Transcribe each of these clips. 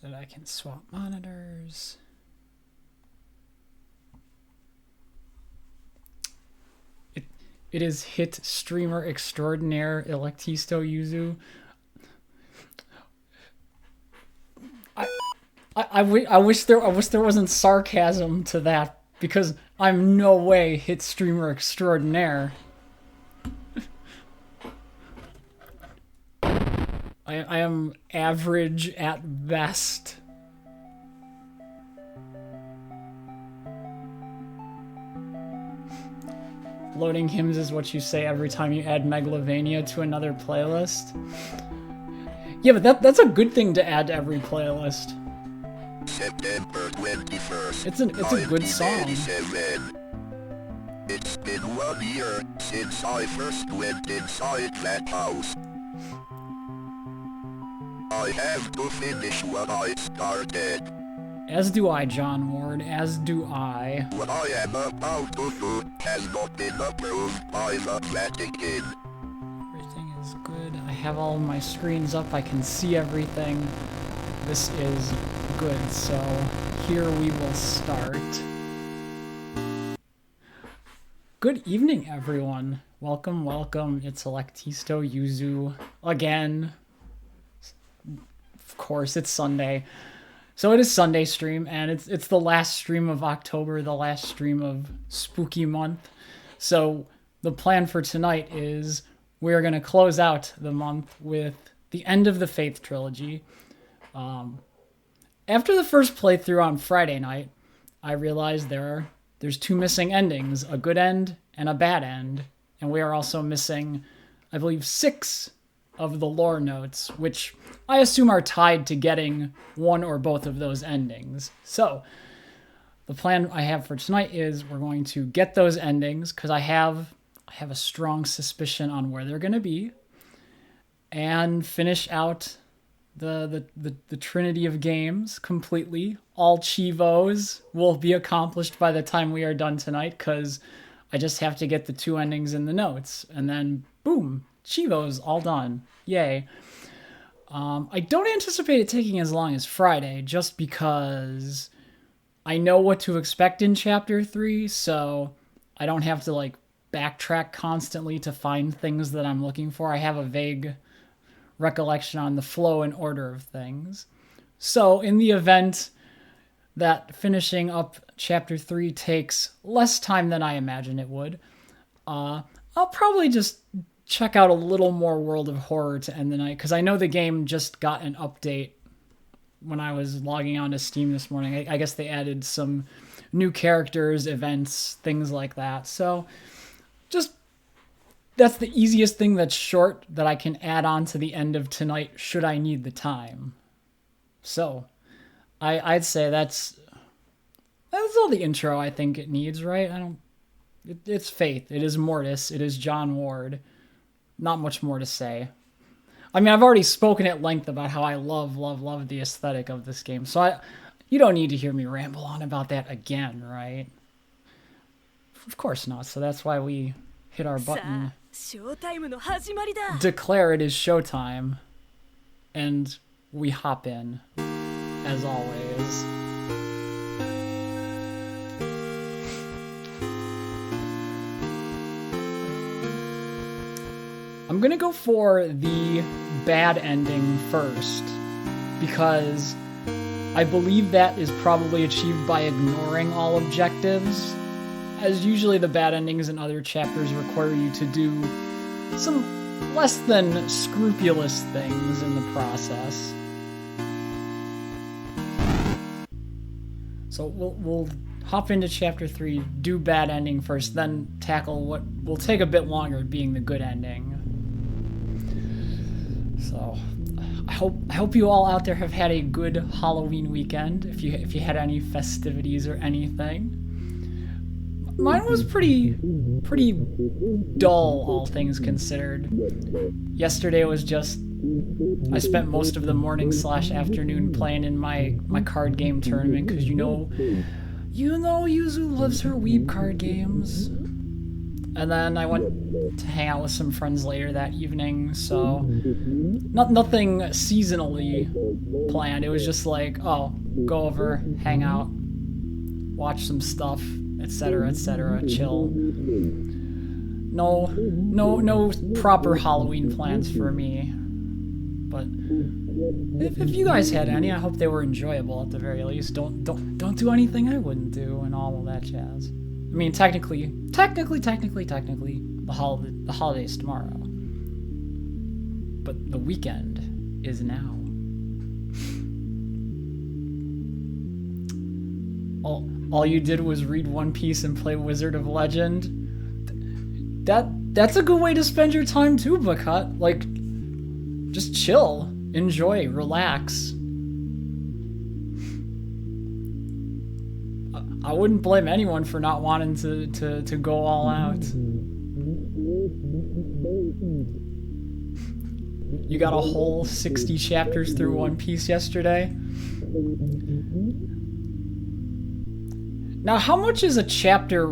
so that I can swap monitors. It is hit streamer extraordinaire ElektistoYuzu. I wish there wasn't sarcasm to that, because I'm no way hit streamer extraordinaire. I am average at best. Loading hymns is what you say every time you add Megalovania to another playlist. Yeah, but that's a good thing to add to every playlist. September 21st. It's a good song. It's been 1 year since I first went inside that house. I have to finish what I started. As do I, John Ward, as do I. What I am about to do has not been approved by the Vatican. Everything is good. I have all my screens up. I can see everything. This is good, so here we will start. Good evening, everyone. Welcome, welcome. It's ElektistoYuzu again. Of course, it's Sunday. So it is Sunday stream, and it's the last stream of October, the last stream of Spooky Month. So the plan for tonight is we're going to close out the month with the end of the Faith trilogy. After the first playthrough on Friday night, I realized there's two missing endings, a good end and a bad end. And we are also missing, I believe, 6 of the lore notes, which I assume are tied to getting one or both of those endings. So the plan I have for tonight is we're going to get those endings, because I have a strong suspicion on where they're going to be, and finish out the trinity of games completely. All Chivos will be accomplished by the time we are done tonight, because I just have to get the 2 endings in the notes, and then boom, Chivos all done. Yay. I don't anticipate it taking as long as Friday, just because I know what to expect in Chapter 3, so I don't have to backtrack constantly to find things that I'm looking for. I have a vague recollection on the flow and order of things. So in the event that finishing up Chapter 3 takes less time than I imagine it would, I'll probably just check out a little more World of Horror to end the night, because I know the game just got an update when I was logging on to Steam this morning. I guess they added some new characters, events, things like that. So that's the easiest thing that's short that I can add on to the end of tonight should I need the time. So I'd say that's all the intro I think it needs, right? It's Faith. It is Mortis. It is John Ward. Not much more to say. I mean, I've already spoken at length about how I love the aesthetic of this game, so you don't need to hear me ramble on about that again, right? Of course not, so that's why we hit our button. Declare it is showtime, and we hop in, as always. I'm gonna go for the bad ending first, because I believe that is probably achieved by ignoring all objectives, as usually the bad endings in other chapters require you to do some less than scrupulous things in the process. So we'll hop into Chapter 3, do bad ending first, then tackle what will take a bit longer, being the good ending. So I hope you all out there have had a good Halloween weekend, if you had any festivities or anything. Mine was pretty dull, all things considered. Yesterday was just, I spent most of the morning / afternoon playing in my card game tournament, because you know Yuzu loves her weeb card games. And then I went to hang out with some friends later that evening, so nothing seasonally planned. It was just like, oh, go over, hang out, watch some stuff, etc., chill. No proper Halloween plans for me. But if you guys had any, I hope they were enjoyable at the very least. Don't do anything I wouldn't do and all of that jazz. I mean, technically, the holiday's tomorrow. But the weekend is now. All you did was read One Piece and play Wizard of Legend. That's a good way to spend your time too, Bakat. Like, just chill, enjoy, relax. I wouldn't blame anyone for not wanting to go all out. You got a whole 60 chapters through One Piece yesterday. Now, how much is a chapter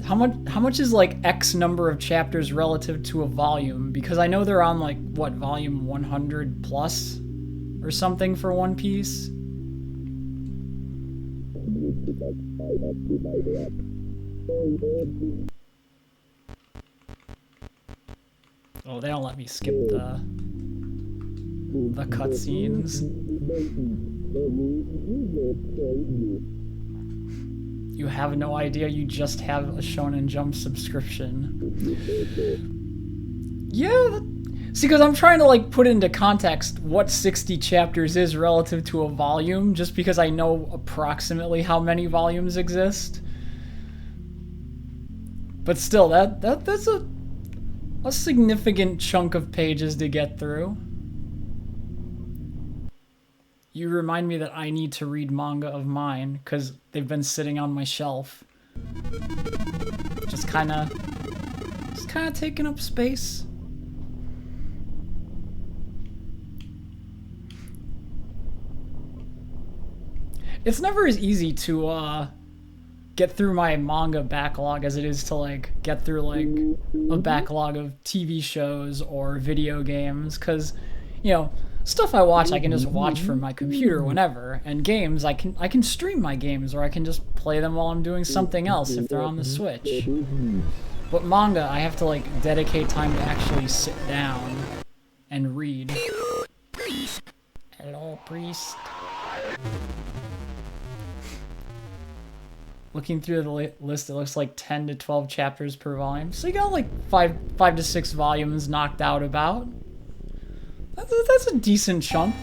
how much is like X number of chapters relative to a volume? Because I know they're on like what, volume 100 plus or something for One Piece. Oh, they don't let me skip the cutscenes. You have no idea, you just have a Shonen Jump subscription. Yeah, see, because I'm trying to like put into context what 60 chapters is relative to a volume, just because I know approximately how many volumes exist. But still, that's a significant chunk of pages to get through. You remind me that I need to read manga of mine, because they've been sitting on my shelf. Just kind of taking up space. It's never as easy to get through my manga backlog as it is to like get through like a backlog of TV shows or video games, because, you know, stuff I watch I can just watch from my computer whenever, and games I can stream my games, or I can just play them while I'm doing something else if they're on the Switch. But manga, I have to like dedicate time to actually sit down and read. Hello, priest. Looking through the list, it looks like 10 to 12 chapters per volume. So you got like 5 to 6 volumes knocked out about. That's a decent chunk.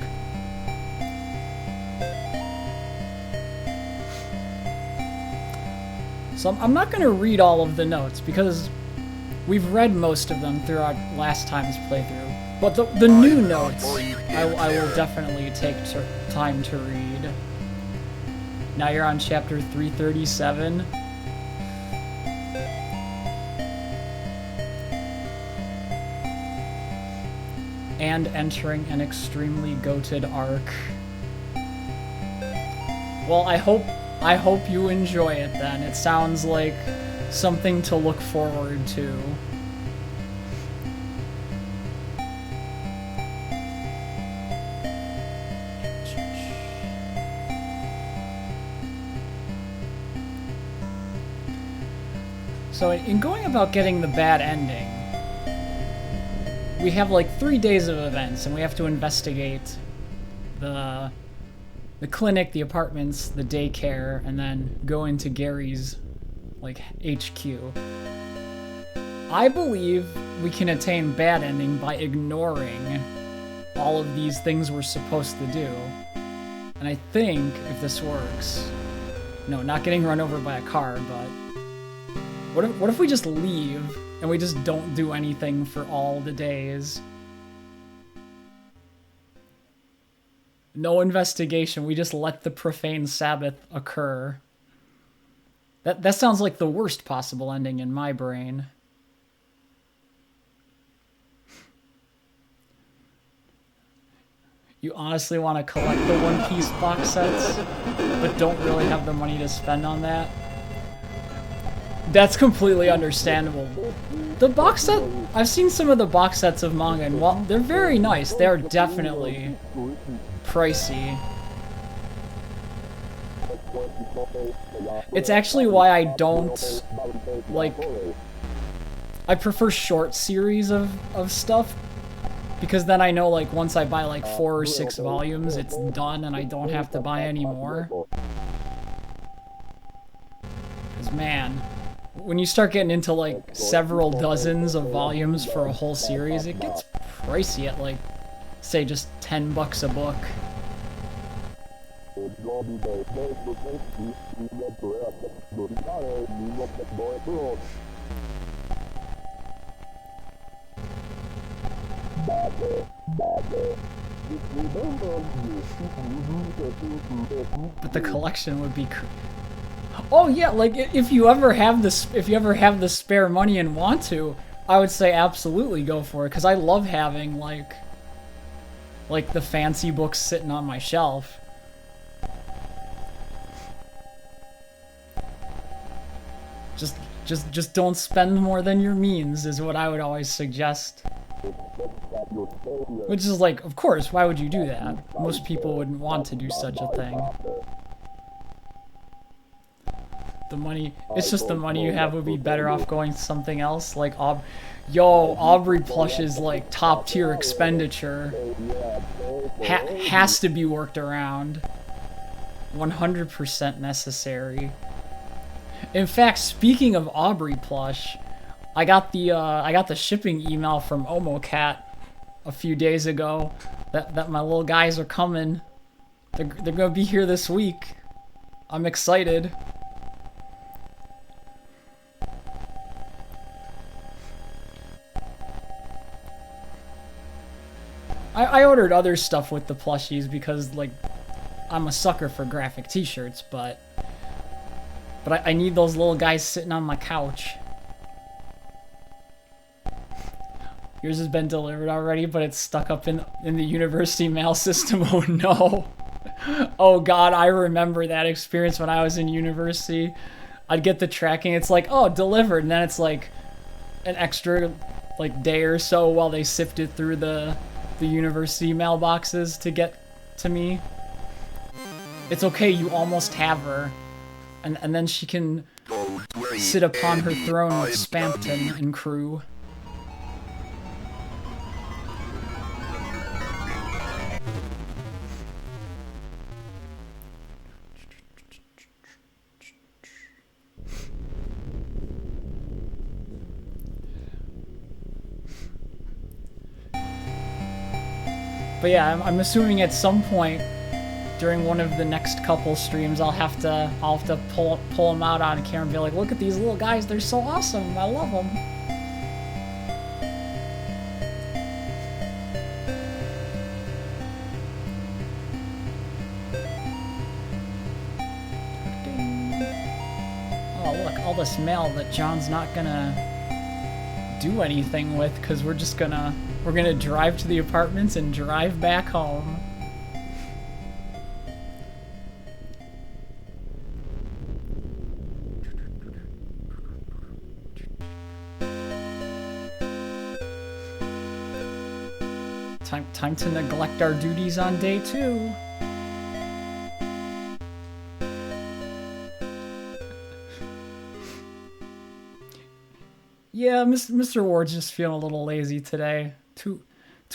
So I'm not going to read all of the notes, because we've read most of them throughout last time's playthrough. But the new notes, I will definitely take time to read. Now you're on chapter 337. And entering an extremely goated arc. Well, I hope you enjoy it then. It sounds like something to look forward to. So in going about getting the bad ending, we have like 3 days of events, and we have to investigate the clinic, the apartments, the daycare, and then go into Gary's like HQ. I believe we can attain bad ending by ignoring all of these things we're supposed to do. And I think if this works, no, not getting run over by a car, but what if we just leave and we just don't do anything for all the days? No investigation, we just let the profane Sabbath occur. That sounds like the worst possible ending in my brain. You honestly want to collect the One Piece box sets, but don't really have the money to spend on that? That's completely understandable. The box set, I've seen some of the box sets of manga, and while they're very nice, they are definitely pricey. It's actually why I don't, like, I prefer short series of stuff, because then I know, like, once I buy, like, 4 or 6 volumes, it's done, and I don't have to buy any more. Because, man, when you start getting into, like, several dozens of volumes for a whole series, it gets pricey at, like, say, just $10 a book. But the collection would be oh yeah, like if you ever have the spare money and want to, I would say absolutely go for it, because I love having like the fancy books sitting on my shelf. Just don't spend more than your means is what I would always suggest. Which is like, of course, why would you do that? Most people wouldn't want to do such a thing. The money, it's just the money you have would be better off going something else, like Aubrey plush is like top tier expenditure. Has to be worked around. 100% necessary. In fact, speaking of Aubrey plush, I got the shipping email from OmoCat a few days ago that my little guys are coming. They're gonna be here this week. I'm excited. I ordered other stuff with the plushies because, like, I'm a sucker for graphic t-shirts, but I need those little guys sitting on my couch. Yours has been delivered already, but it's stuck up in the university mail system. Oh no. Oh god, I remember that experience when I was in university. I'd get the tracking, it's like, oh, delivered, and then it's like an extra like day or so while they sifted through the university mailboxes to get to me. It's okay, you almost have her. And then she can sit upon her throne with Spampton and crew. But yeah, I'm assuming at some point during one of the next couple streams, I'll have to pull them out on camera and be like, look at these little guys, they're so awesome, I love them. Oh look, all this mail that John's not gonna do anything with, because we're gonna drive to the apartments and drive back home. Time to neglect our duties on day 2. Yeah, Mr. Ward's just feeling a little lazy today. Too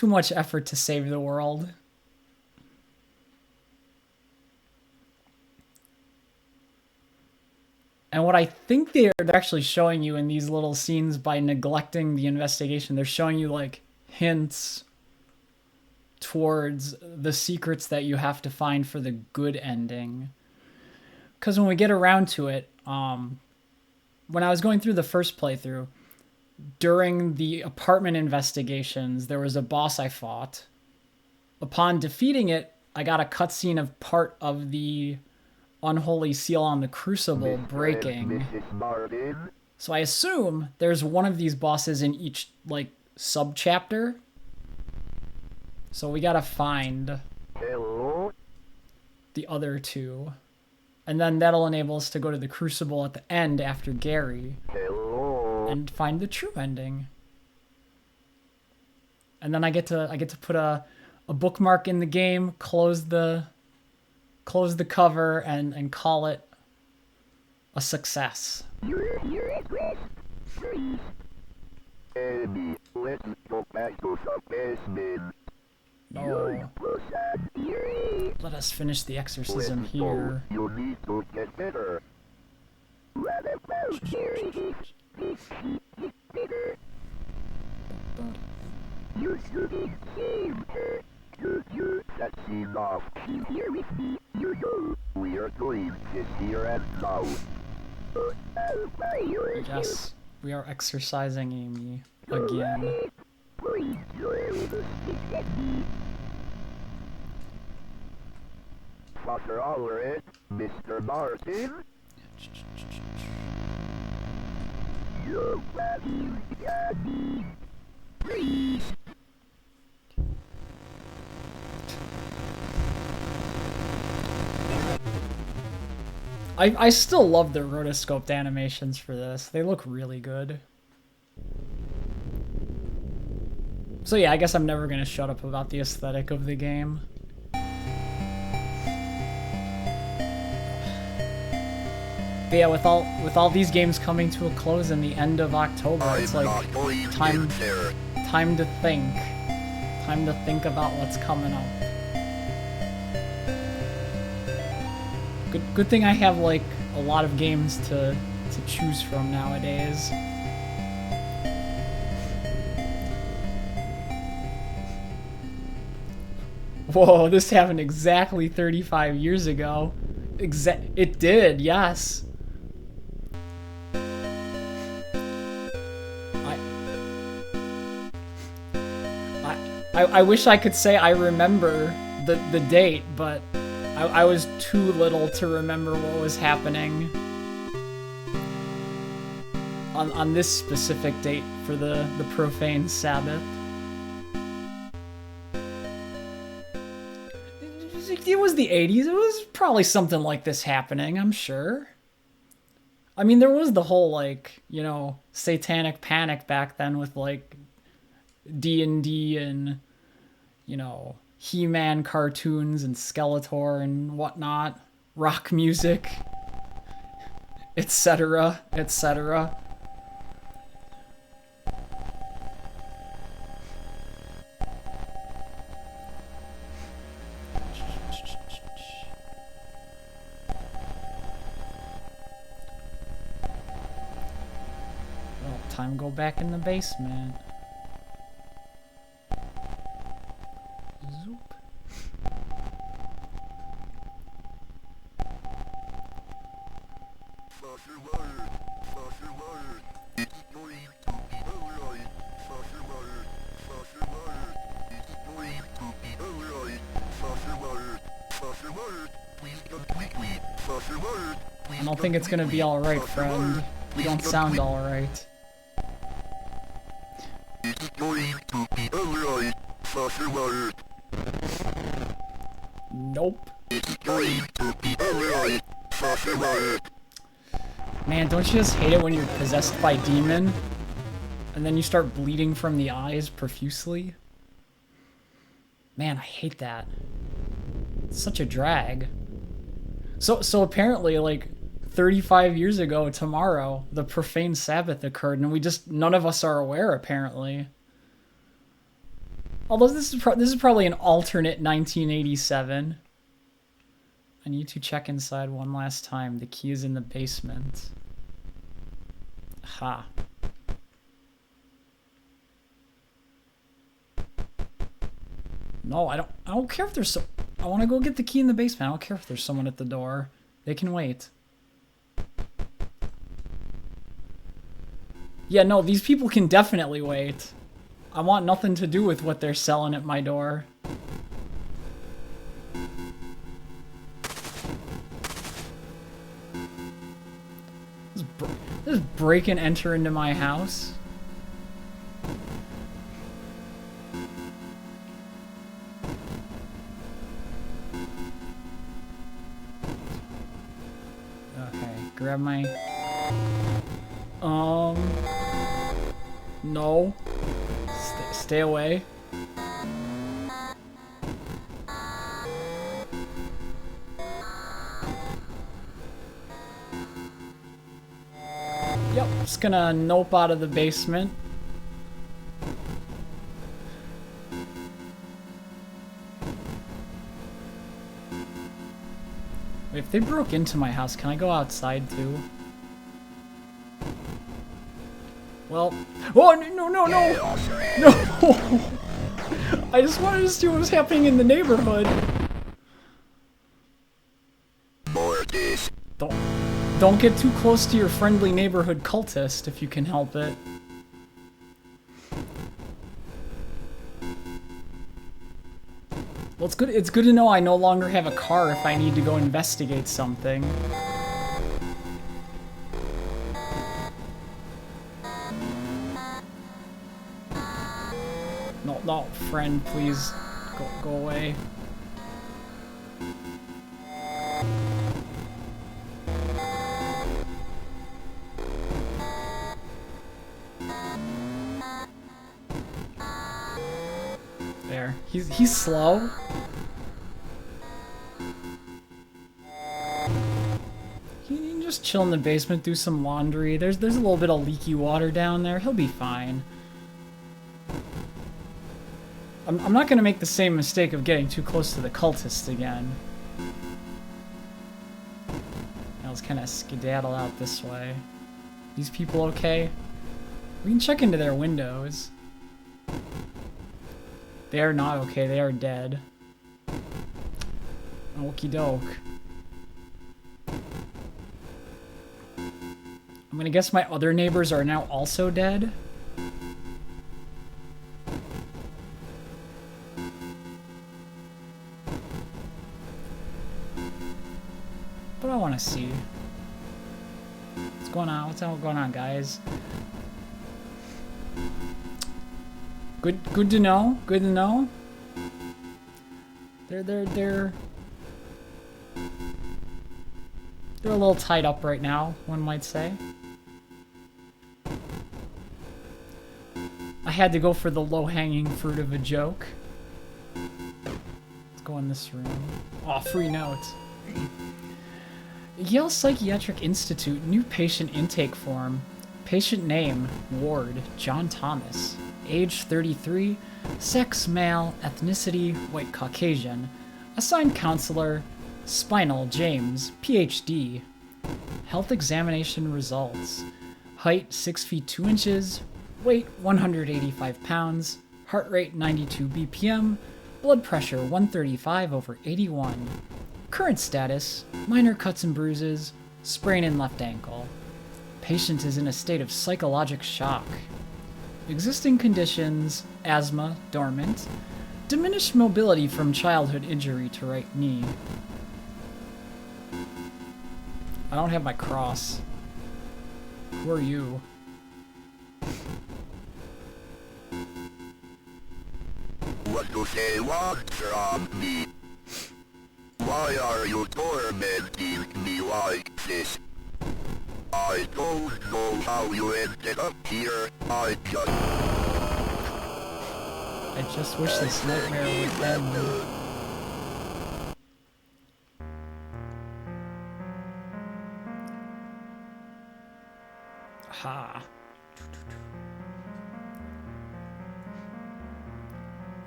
much effort to save the world. And what I think they're actually showing you in these little scenes by neglecting the investigation, they're showing you like hints towards the secrets that you have to find for the good ending. Because when we get around to it, when I was going through the first playthrough, during the apartment investigations, there was a boss I fought. Upon defeating it, I got a cutscene of part of the unholy seal on the Crucible breaking. So I assume there's one of these bosses in each, like, sub-chapter. So we gotta find the other 2. And then that'll enable us to go to the Crucible at the end after Gary Hello. and find the true ending. And then I get to put a bookmark in the game, close the cover, and call it a success. Amy, let's go back to the basement. No. Let us finish the exorcism here. You need to get better. You should be saved. That's enough. Here with me, you know. We are doing this here and now. Yes, we are exercising Amy again. Father Ulrich, Mr. Martin. Your daddy. Please. I still love the rotoscoped animations for this. They look really good. So yeah, I guess I'm never gonna shut up about the aesthetic of the game. But yeah, with all these games coming to a close in the end of October, it's like time to think. Time to think about what's coming up. Good thing I have like a lot of games to choose from nowadays. Whoa, this happened exactly 35 years ago. It did, yes. I wish I could say I remember the date, but I was too little to remember what was happening on this specific date for the profane Sabbath. It was the 80s. It was probably something like this happening, I'm sure. I mean, there was the whole, like, you know, satanic panic back then with, like, D&D and, you know, He-Man cartoons and Skeletor and whatnot, rock music, etc., etc. Well, time to go back in the basement. Zoop. I don't think it's gonna be alright, friend. You don't sound alright. It's going to be alright, Father Word. Nope. It's going to be alright, Father Word. Man, don't you just hate it when you're possessed by demon? And then you start bleeding from the eyes profusely? Man, I hate that. It's such a drag. So apparently, like, 35 years ago tomorrow, the profane Sabbath occurred, and none of us are aware, apparently. Although this is probably an alternate 1987. I need to check inside one last time. The key is in the basement. Ha. No, I don't care if there's I want to go get the key in the basement. I don't care if there's someone at the door. They can wait. Yeah, no, these people can definitely wait. I want nothing to do with what they're selling at my door. Just break and enter into my house. grab my... No. Stay away. Yep, just gonna nope out of the basement. Wait, if they broke into my house, can I go outside too? Well, oh no, no, no, no! I just wanted to see what was happening in the neighborhood. MORTIS. Don't get too close to your friendly neighborhood cultist if you can help it. Well, it's good to know I no longer have a car if I need to go investigate something. No, no, friend, please go away. There. He's slow. He can just chill in the basement, do some laundry. There's a little bit of leaky water down there. He'll be fine. I'm not gonna make the same mistake of getting too close to the cultists again. Now let's kind of skedaddle out this way. These people okay? We can check into their windows. They are not okay, they are dead. Okie doke. I'm gonna guess my other neighbors are now also dead. What do I want to see? What's going on? What's going on, guys? Good to know. Good to know. They're a little tied up right now, one might say. I had to go for the low-hanging fruit of a joke. Let's go in this room. Aw, free note. Yale Psychiatric Institute, new patient intake form. Patient name, Ward, John Thomas. Age 33, sex male, ethnicity white Caucasian. Assigned counselor, Spinal James, PhD. Health examination results. Height 6 feet 2 inches, weight 185 pounds, heart rate 92 BPM, blood pressure 135/81. Current status, minor cuts and bruises, sprain in left ankle. Patient is in a state of psychologic shock. Existing conditions, asthma, dormant. Diminished mobility from childhood injury to right knee. I don't have my cross. Who are you? What do they want from me? Why are you tormenting me like this? I don't know how you ended up here. I just wish this nightmare would end. Ha.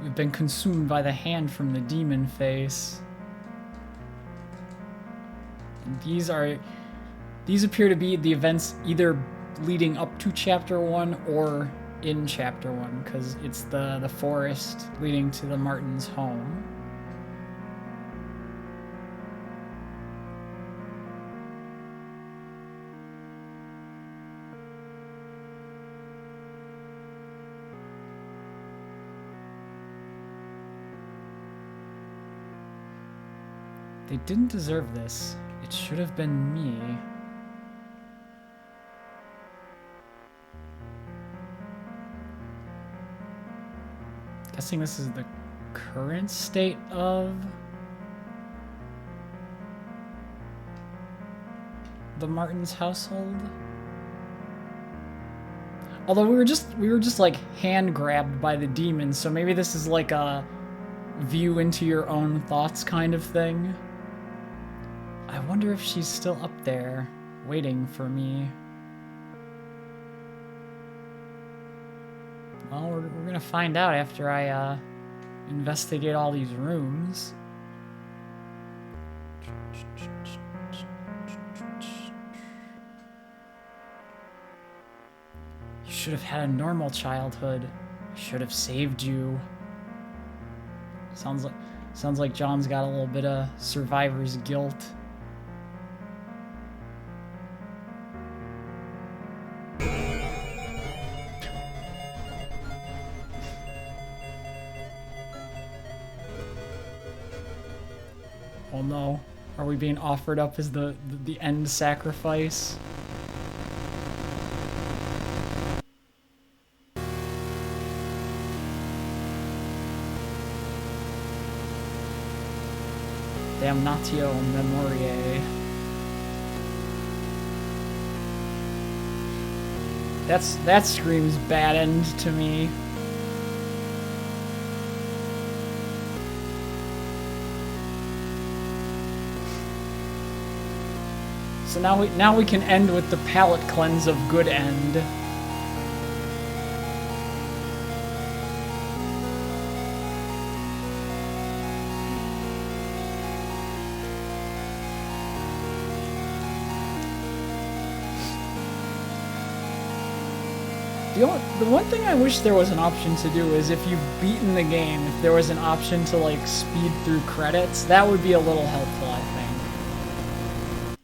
We've been consumed by the hand from the demon face. And these appear to be the events either leading up to chapter 1 or in chapter 1, because it's the forest leading to the Martins' home. They didn't deserve this. It should have been me. Guessing this is the current state of the Martins household. Although we were just like hand grabbed by the demon, so maybe this is like a view into your own thoughts kind of thing. I wonder if she's still up there waiting for me. Well, we're gonna find out after I investigate all these rooms. You should have had a normal childhood. I should have saved you. Sounds like John's got a little bit of survivor's guilt. Oh no, are we being offered up as the end sacrifice? Damnatio Memoriae. That screams bad end to me. So now we can end with the palate cleanse of good end. The one thing I wish there was an option to do is if you've beaten the game, if there was an option to like speed through credits, that would be a little helpful, I think.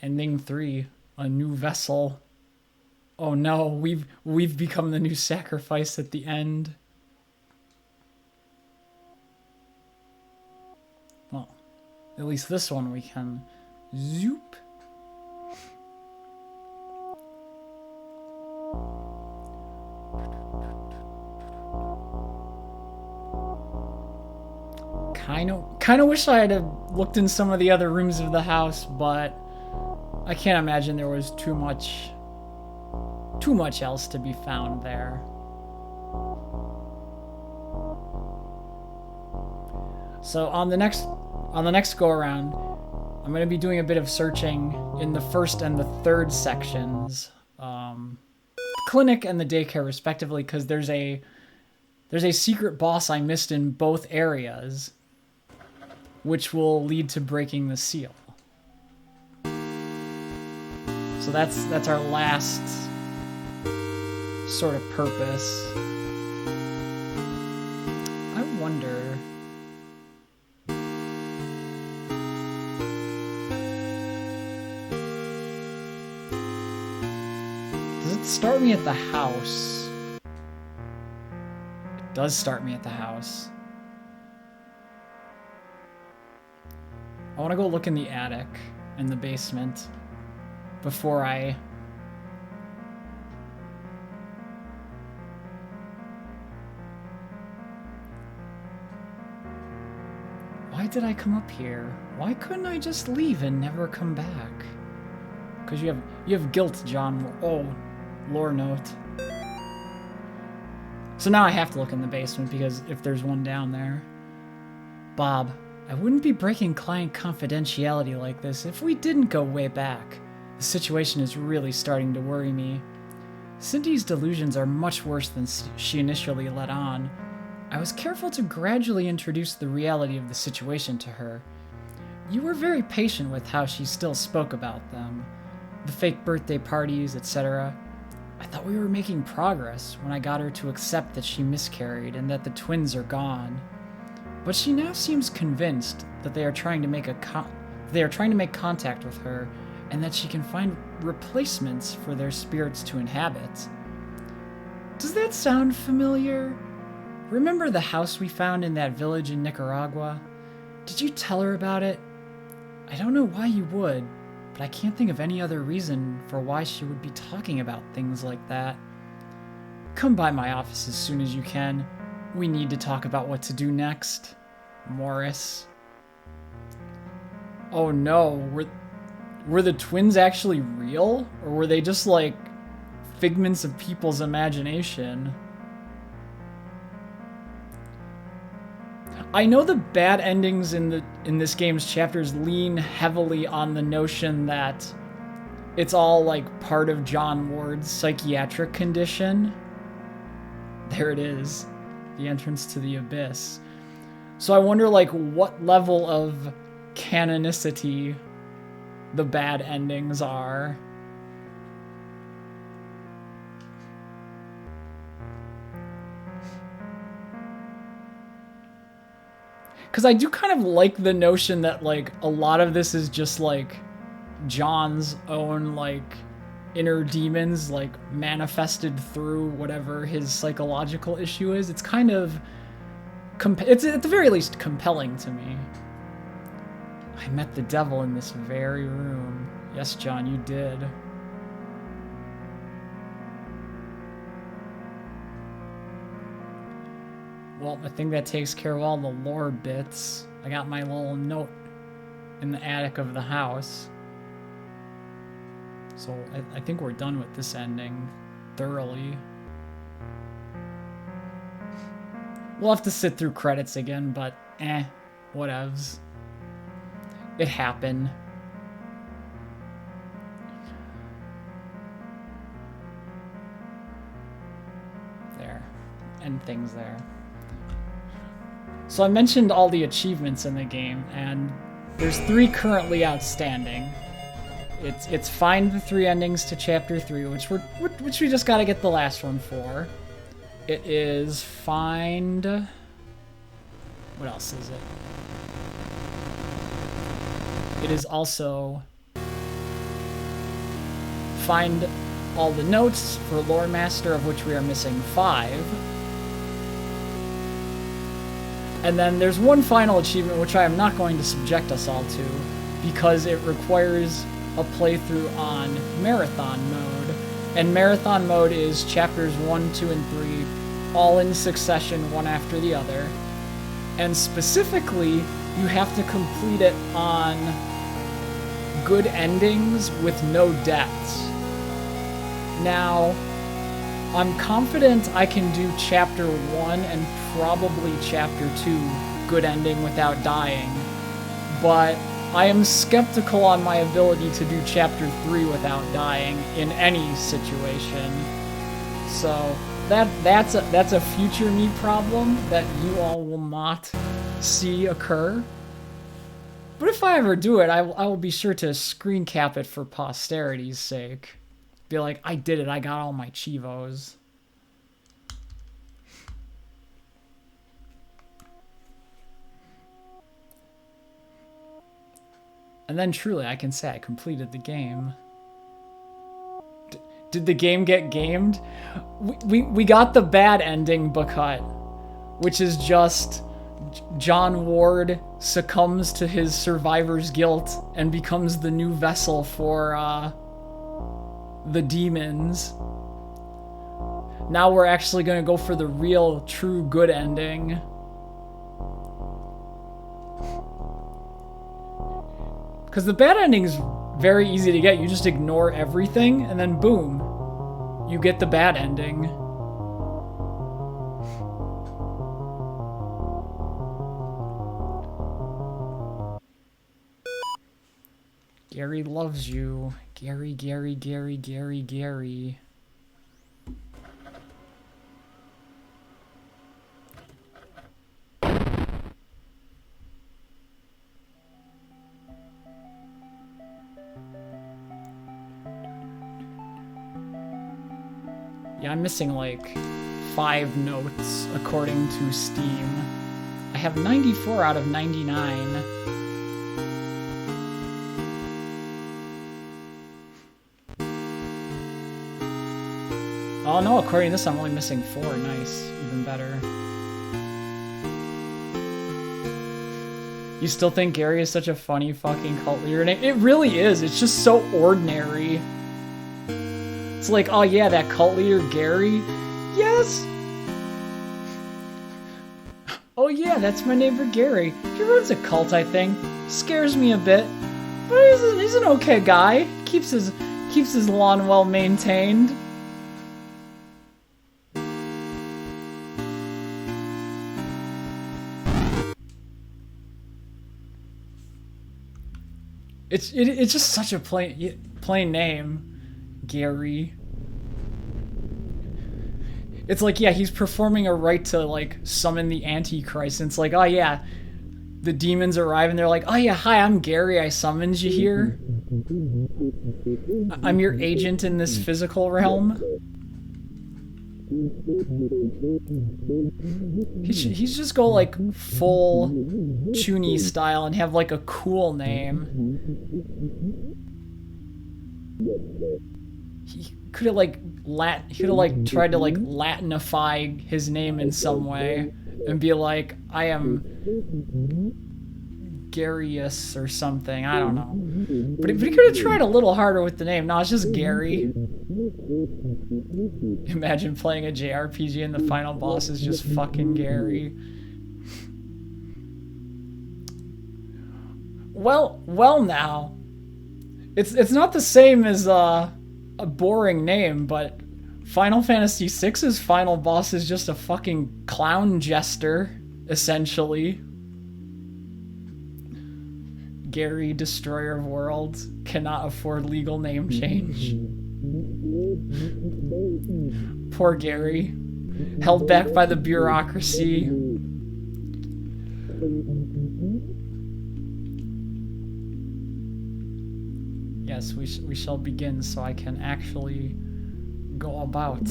Ending 3, a new vessel. Oh no, we've become the new sacrifice at the end. Well, at least this one we can zoop. Kind of wish I had looked in some of the other rooms of the house, but I can't imagine there was too much else to be found there. So on the next go around, I'm going to be doing a bit of searching in the first and the third sections, clinic and the daycare respectively, because there's a secret boss I missed in both areas, which will lead to breaking the seal. So that's our last sort of purpose. I wonder. Does it start me at the house? It does start me at the house. I want to go look in the attic and the basement before I... Why did I come up here? Why couldn't I just leave and never come back? Because you have guilt, John. Oh, lore note. So now I have to look in the basement because if there's one down there. Bob, I wouldn't be breaking client confidentiality like this if we didn't go way back. The situation is really starting to worry me. Cindy's delusions are much worse than she initially let on. I was careful to gradually introduce the reality of the situation to her. You were very patient with how she still spoke about them. The fake birthday parties, etc. I thought we were making progress when I got her to accept that she miscarried and that the twins are gone. But she now seems convinced that they are trying to make contact with her and that she can find replacements for their spirits to inhabit. Does that sound familiar? Remember the house we found in that village in Nicaragua? Did you tell her about it? I don't know why you would, but I can't think of any other reason for why she would be talking about things like that. Come by my office as soon as you can. We need to talk about what to do next. Morris. Oh no, were the twins actually real? Or were they just like figments of people's imagination? I know the bad endings in this game's chapters lean heavily on the notion that it's all like part of John Ward's psychiatric condition. There it is, the entrance to the abyss. So I wonder like what level of canonicity the bad endings are. Because I do kind of like the notion that, like, a lot of this is just, like, John's own, like, inner demons, like, manifested through whatever his psychological issue is. It's kind of... it's at the very least compelling to me. I met the devil in this very room. Yes, John, you did. Well, I think that takes care of all the lore bits. I got my little note in the attic of the house. So I think we're done with this ending thoroughly. We'll have to sit through credits again, but whatevs. It happened. There. End things there. So I mentioned all the achievements in the game, and there's 3 currently outstanding. It's find the 3 endings to Chapter 3, which we just gotta get the last one for. It is find... what else is it? It is also find all the notes for Lore Master, of which we are missing 5. And then there's one final achievement which I am not going to subject us all to because it requires a playthrough on Marathon Mode. And Marathon Mode is chapters 1, 2, and 3 all in succession, one after the other. And specifically, you have to complete it on good endings with no deaths. Now, I'm confident I can do Chapter 1 and probably Chapter 2 good ending without dying, but I am skeptical on my ability to do Chapter 3 without dying in any situation. So that's a future me problem that you all will not see occur. But if I ever do it, I will be sure to screen cap it for posterity's sake. Be like, I did it, I got all my Chivos. And then truly I can say I completed the game. Did the game get gamed? We got the bad ending, Buckut, which is just John Ward succumbs to his survivor's guilt and becomes the new vessel for the demons. Now we're actually gonna go for the real, true, good ending. Because the bad ending's very easy to get. You just ignore everything, and then boom, you get the bad ending. Gary loves you. Gary, Gary, Gary, Gary, Gary. Yeah, I'm missing like 5 notes according to Steam. I have 94 out of 99. Oh no, according to this I'm only missing 4. Nice, even better. You still think Gary is such a funny fucking cult leader name? It really is, it's just so ordinary. It's like, oh yeah, that cult leader Gary? Yes! Oh yeah, that's my neighbor Gary. He runs a cult, I think. Scares me a bit, but he's an okay guy. Keeps his lawn well maintained. It's just such a plain name, Gary. It's like, yeah, he's performing a rite to, like, summon the Antichrist. And it's like, oh, yeah, the demons arrive and they're like, oh, yeah, hi, I'm Gary. I summoned you here. I'm your agent in this physical realm. He's just go, like, full Chuny style and have, like, a cool name. He could have like tried to like Latinify his name in some way and be like, I am Garius or something. I don't know. But he could have tried a little harder with the name. No, it's just Gary. Imagine playing a JRPG and the final boss is just fucking Gary. Well now. It's not the same as a boring name, but Final Fantasy VI's final boss is just a fucking clown jester, essentially. Gary, Destroyer of Worlds, cannot afford legal name change. Poor Gary. Held back by the bureaucracy. Yes, we shall begin so I can actually go about.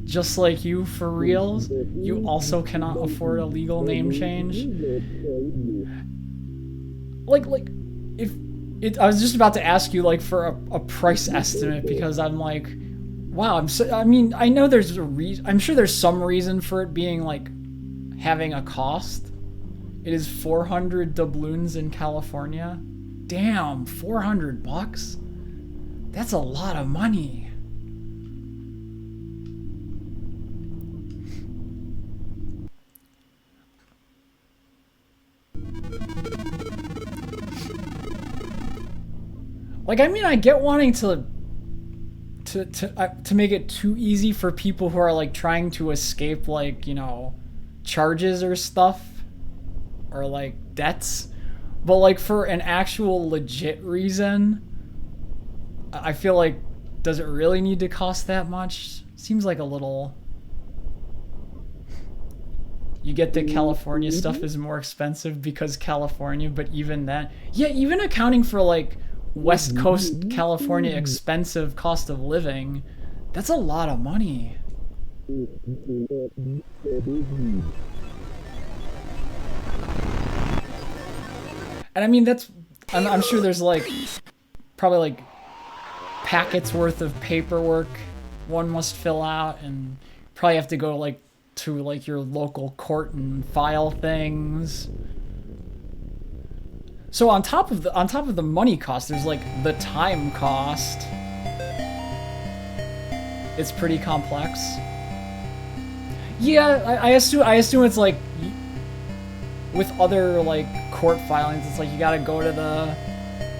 Just like you, for reals, you also cannot afford a legal name change. Like if it, I was just about to ask you like for a price estimate because I'm like, wow, I mean, I know there's a reason. I'm sure there's some reason for it being like having a cost. It is 400 doubloons in California. Damn, $400? That's a lot of money. Like, I mean, I get wanting to make it too easy for people who are like trying to escape, like, you know, charges or stuff. Or like debts, but like for an actual legit reason, I feel like, does it really need to cost that much? Seems like a little. You get that California stuff is more expensive because California, but even that, yeah, even accounting for like West Coast California expensive cost of living, that's a lot of money. And I mean, I'm sure there's like, probably like packets worth of paperwork one must fill out, and probably have to go like to like your local court and file things. So on top of the money cost, there's like the time cost. It's pretty complex. Yeah, I assume it's like, with other like court filings, it's like you gotta go to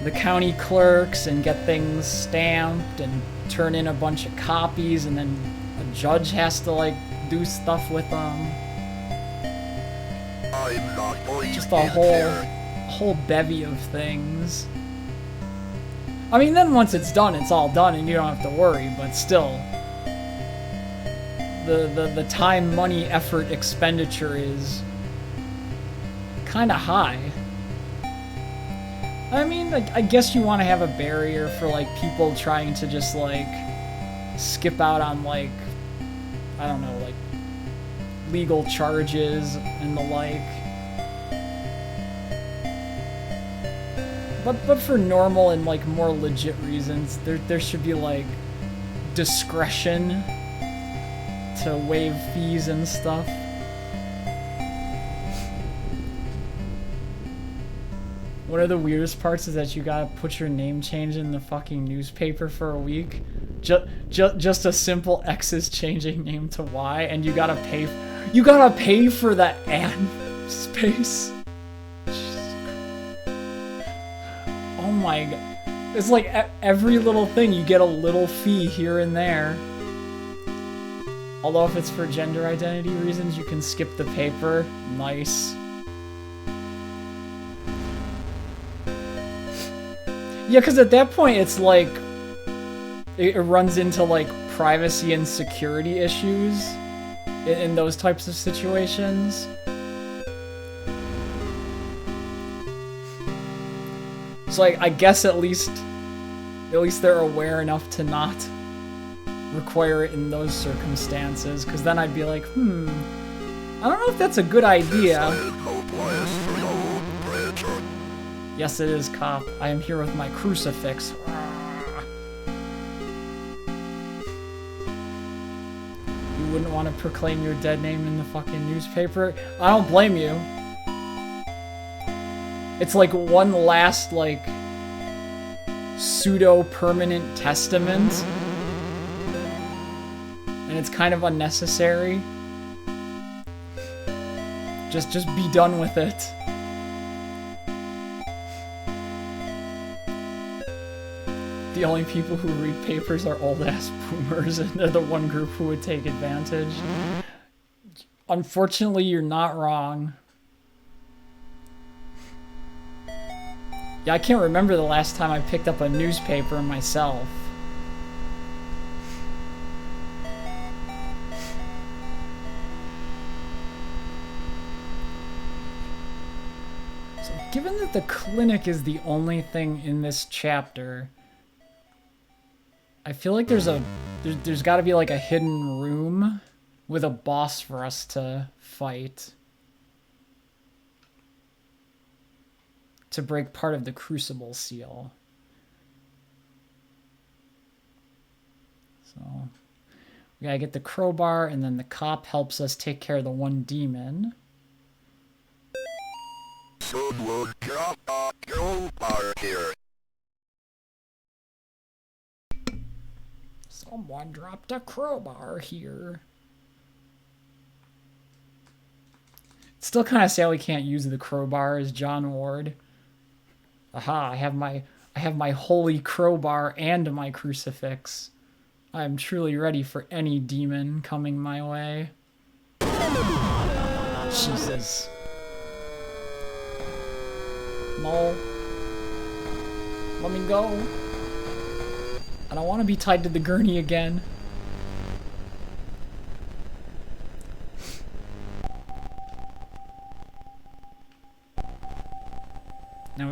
the county clerks and get things stamped and turn in a bunch of copies, and then a judge has to like do stuff with them. Just a whole bevy of things. I mean, then once it's done, it's all done and you don't have to worry, but still, the time, money, effort, expenditure is kind of high. I mean, like, I guess you want to have a barrier for like people trying to just like skip out on like, I don't know, like legal charges and the like. But for normal and like more legit reasons, there should be like discretion to waive fees and stuff. One of the weirdest parts is that you gotta put your name change in the fucking newspaper for a week. Just a simple X is changing name to Y, and you gotta pay. You gotta pay for the ad space. Oh my god! It's like every little thing you get a little fee here and there. Although if it's for gender identity reasons, you can skip the paper. Nice. Yeah, because at that point, it's like... It runs into, like, privacy and security issues in those types of situations. So, like, I guess at least they're aware enough to not require it in those circumstances, because then I'd be like, I don't know if that's a good idea. Yes, it is, cop. I am here with my crucifix. You wouldn't want to proclaim your dead name in the fucking newspaper? I don't blame you. It's like one last, like, pseudo-permanent testament. And it's kind of unnecessary. Just be done with it. The only people who read papers are old-ass boomers, and they're the one group who would take advantage. Unfortunately, you're not wrong. Yeah, I can't remember the last time I picked up a newspaper myself. So, given that the clinic is the only thing in this chapter, I feel like there's got to be like a hidden room with a boss for us to fight to break part of the Crucible seal. So we gotta get the crowbar, and then the cop helps us take care of the one demon. Someone drop a crowbar here. Someone dropped a crowbar here. It's still kind of sad we can't use the crowbar as John Ward. Aha, I have my holy crowbar and my crucifix. I am truly ready for any demon coming my way. Jesus. No. Let me go. I don't want to be tied to the gurney again.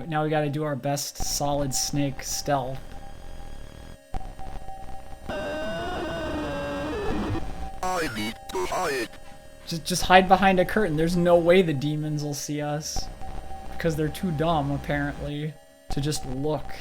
Now we gotta do our best Solid Snake stealth. I need to hide. Just hide behind a curtain. There's no way the demons will see us. Because they're too dumb, apparently, to just look.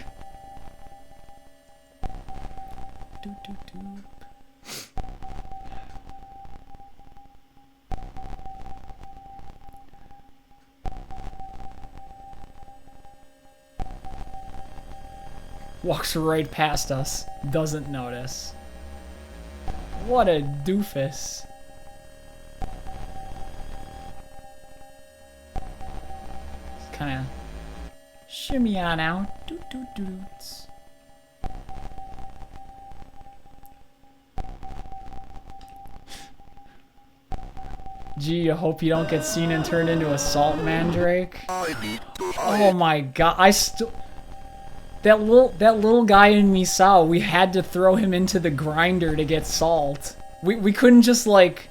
Walks right past us. Doesn't notice. What a doofus. Kind of shimmy on out. Doot doot doots. Gee, I hope you don't get seen and turned into a salt mandrake. Oh my god, that little guy in Misao, we had to throw him into the grinder to get salt. We couldn't just, like,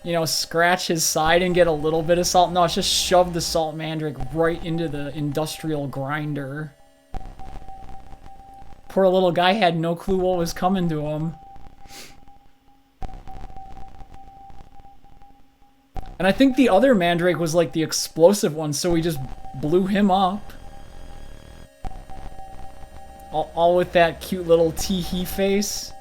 you know, scratch his side and get a little bit of salt. No, it's just shove the salt mandrake right into the industrial grinder. Poor little guy had no clue what was coming to him. And I think the other mandrake was like the explosive one, so we just blew him up. All with that cute little tee-hee face.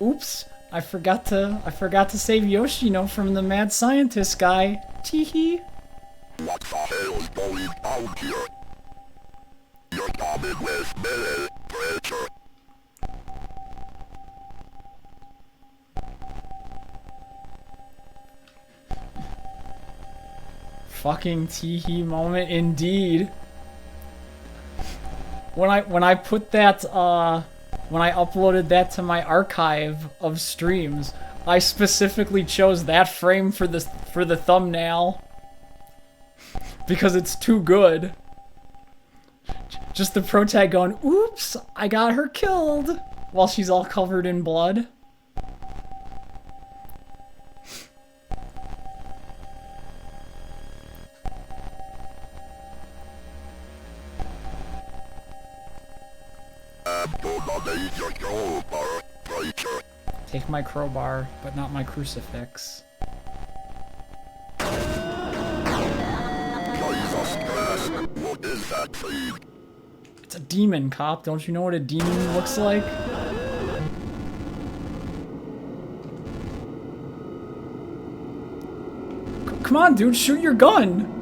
Oops. I forgot to save Yoshino from the mad scientist guy. Teehee. What the hell is going on here? You're coming with me, creature. Fucking teehee moment indeed. When I put that when I uploaded that to my archive of streams, I specifically chose that frame for the thumbnail because it's too good. Just the protag going, "Oops, I got her killed," while she's all covered in blood. Your crowbar, creature. Take my crowbar, but not my crucifix. Jesus Christ, what is that thing? It's a demon, cop. Don't you know what a demon looks like? Come on, dude, shoot your gun!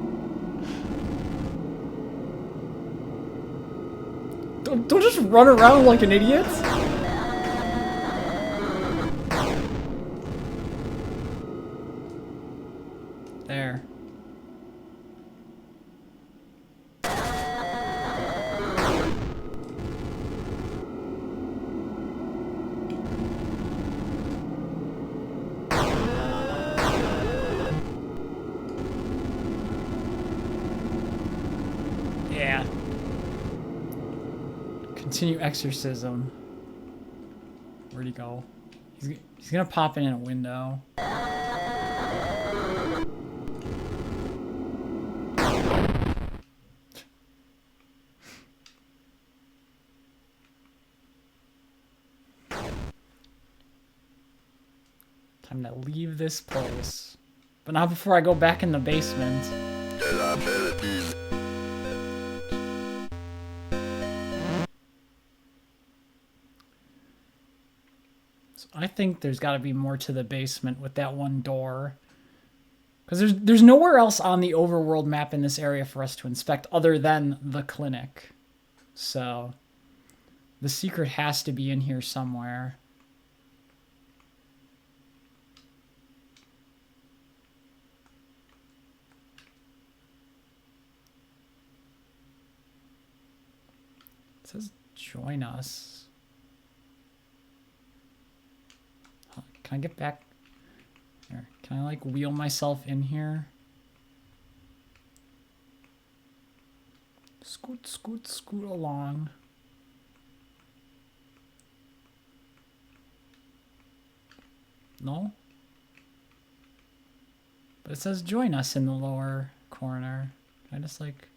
Don't just run around like an idiot! There. Yeah. Continue exorcism. Where'd he go? He's gonna pop in a window. Time to leave this place. But not before I go back in the basement. So I think there's got to be more to the basement with that one door. Because there's nowhere else on the overworld map in this area for us to inspect other than the clinic. So the secret has to be in here somewhere. It says join us. Can I get back? Here, can I like wheel myself in here? Scoot, scoot, scoot along. No? But it says join us in the lower corner. Can I just like...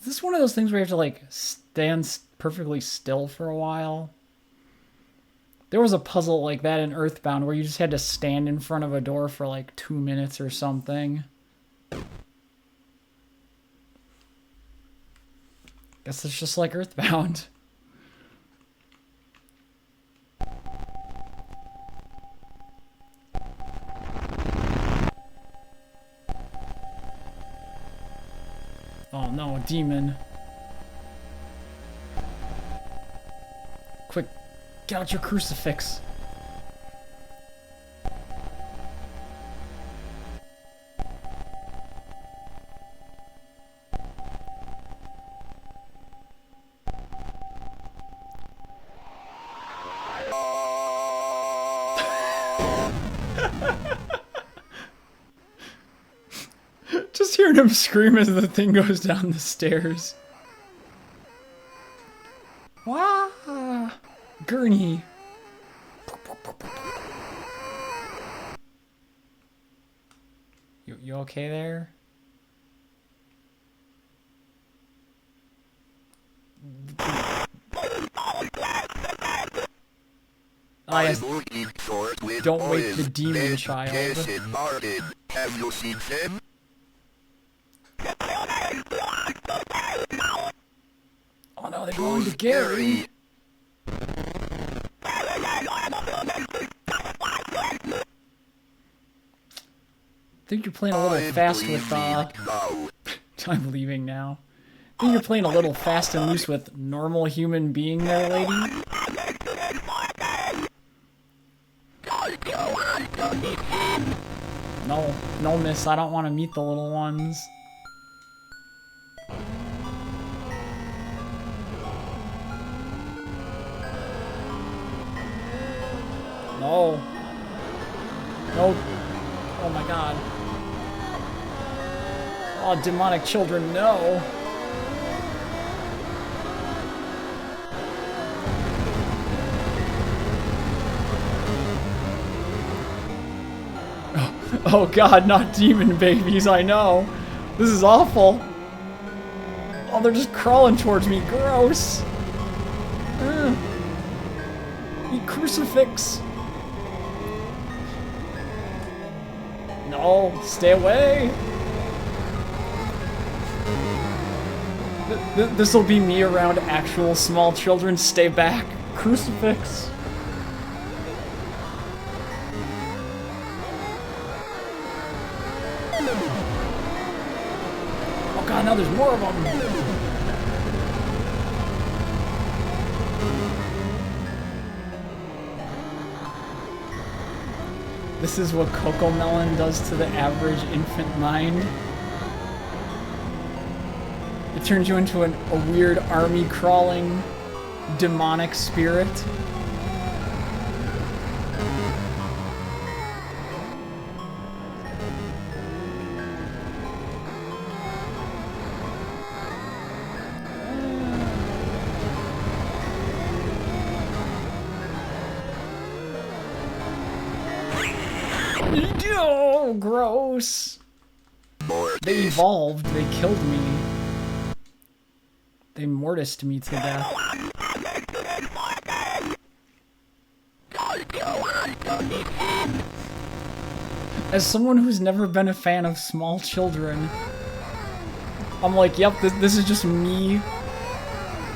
Is this one of those things where you have to like stand perfectly still for a while? There was a puzzle like that in Earthbound where you just had to stand in front of a door for like 2 minutes or something. Guess it's just like Earthbound. Oh no, a demon. Quick, get out your crucifix. Just hearing him scream as the thing goes down the stairs. Wah! Gurney. You okay there? I'm looking for it with Don't wake oil, the demon then child. Jason Martin, Have you seen them? Oh no, they're going to Gary. I think you're playing a little fast with, I'm leaving now. I think you're playing a little fast and loose with normal human being there, lady. No, miss, I don't want to meet the little ones. No. No. Oh my god. Oh, demonic children, no. Oh god, not demon babies, I know. This is awful. Oh, they're just crawling towards me. Gross. Eat crucifix. No, stay away. This'll be me around actual small children. Stay back. Crucifix. Oh god, now there's more of them. This is what Cocomelon does to the average infant mind. It turns you into a weird army-crawling demonic spirit. Oh, gross. They evolved. They killed me. They mortised me to death. As someone who's never been a fan of small children, I'm like, yep, this is just me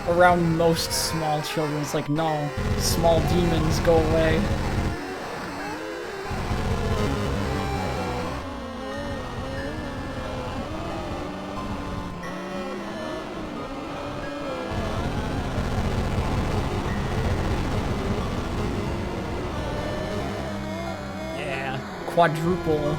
around most small children. It's like, no, small demons, go away. Quadruple.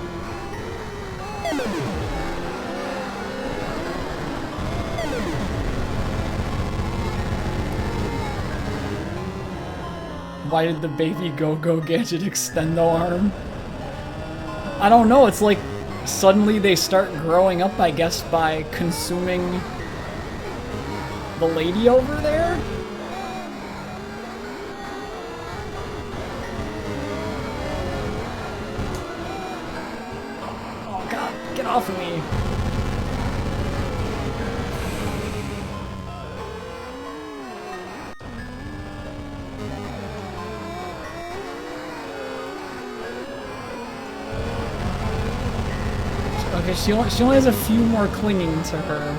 Why did the baby go-go gadget extend the arm? I don't know, it's like suddenly they start growing up, I guess, by consuming the lady over there? Get off of me! Okay, she only has a few more clinging to her.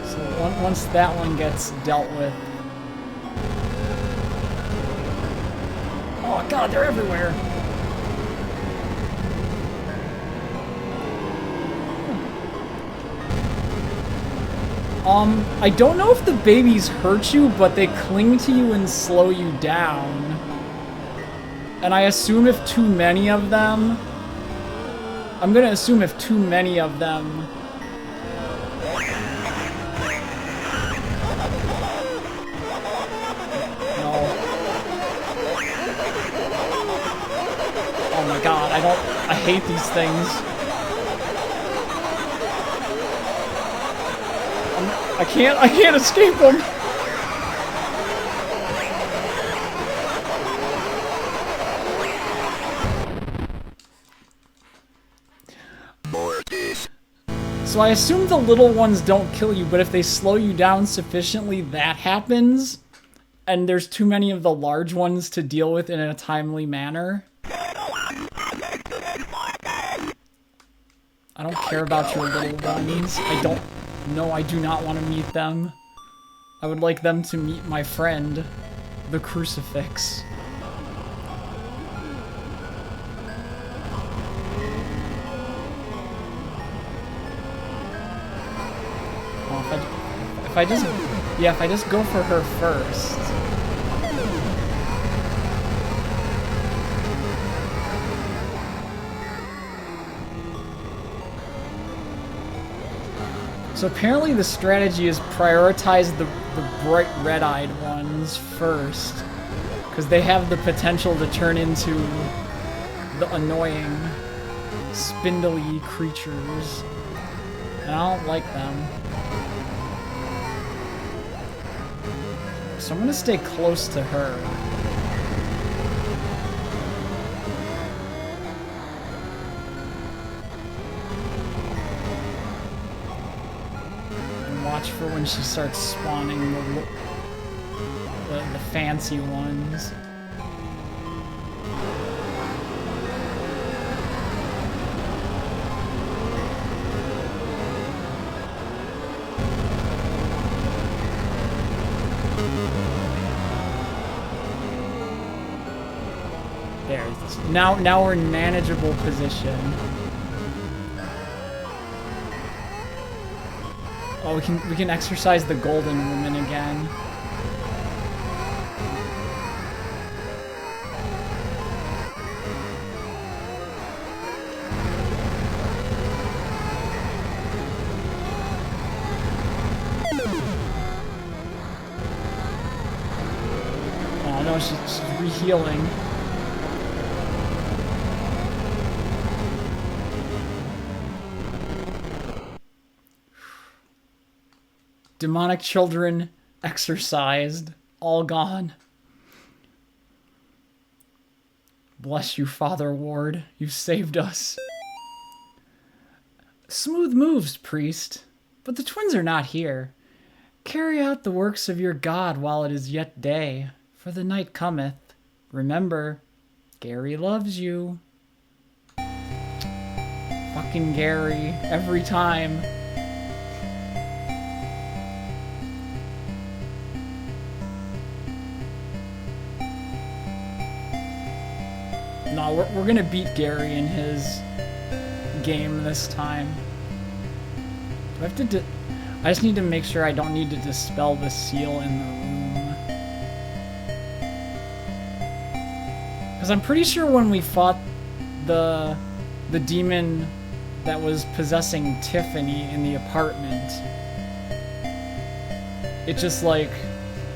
So once that one gets dealt with. Oh god, they're everywhere! I don't know if the babies hurt you, but they cling to you and slow you down. And I assume if too many of them... I'm gonna assume if too many of them... No. Oh my god, I hate these things. I can't escape them! MORTIS. So I assume the little ones don't kill you, but if they slow you down sufficiently, that happens. And there's too many of the large ones to deal with in a timely manner. care about your little ones. I don't... No, I do not want to meet them. I would like them to meet my friend, the crucifix. Well, if I just... Yeah, if I just go for her first... So apparently the strategy is prioritize the bright red-eyed ones first, because they have the potential to turn into the annoying, spindly creatures, and I don't like them. So I'm gonna stay close to her. Watch for when she starts spawning the fancy ones. There. Now we're in manageable position. Oh, we can exercise the golden woman again. Oh no, she's re-healing. Demonic children exorcised, all gone. Bless you, Father Ward. You saved us. Smooth moves, priest. But the twins are not here. Carry out the works of your God while it is yet day, for the night cometh. Remember, Gary loves you. Fucking Gary, every time. No, we're gonna beat Gary in his game this time. Do I have to I just need to make sure I don't need to dispel the seal in the room. Because I'm pretty sure when we fought the demon that was possessing Tiffany in the apartment, it just like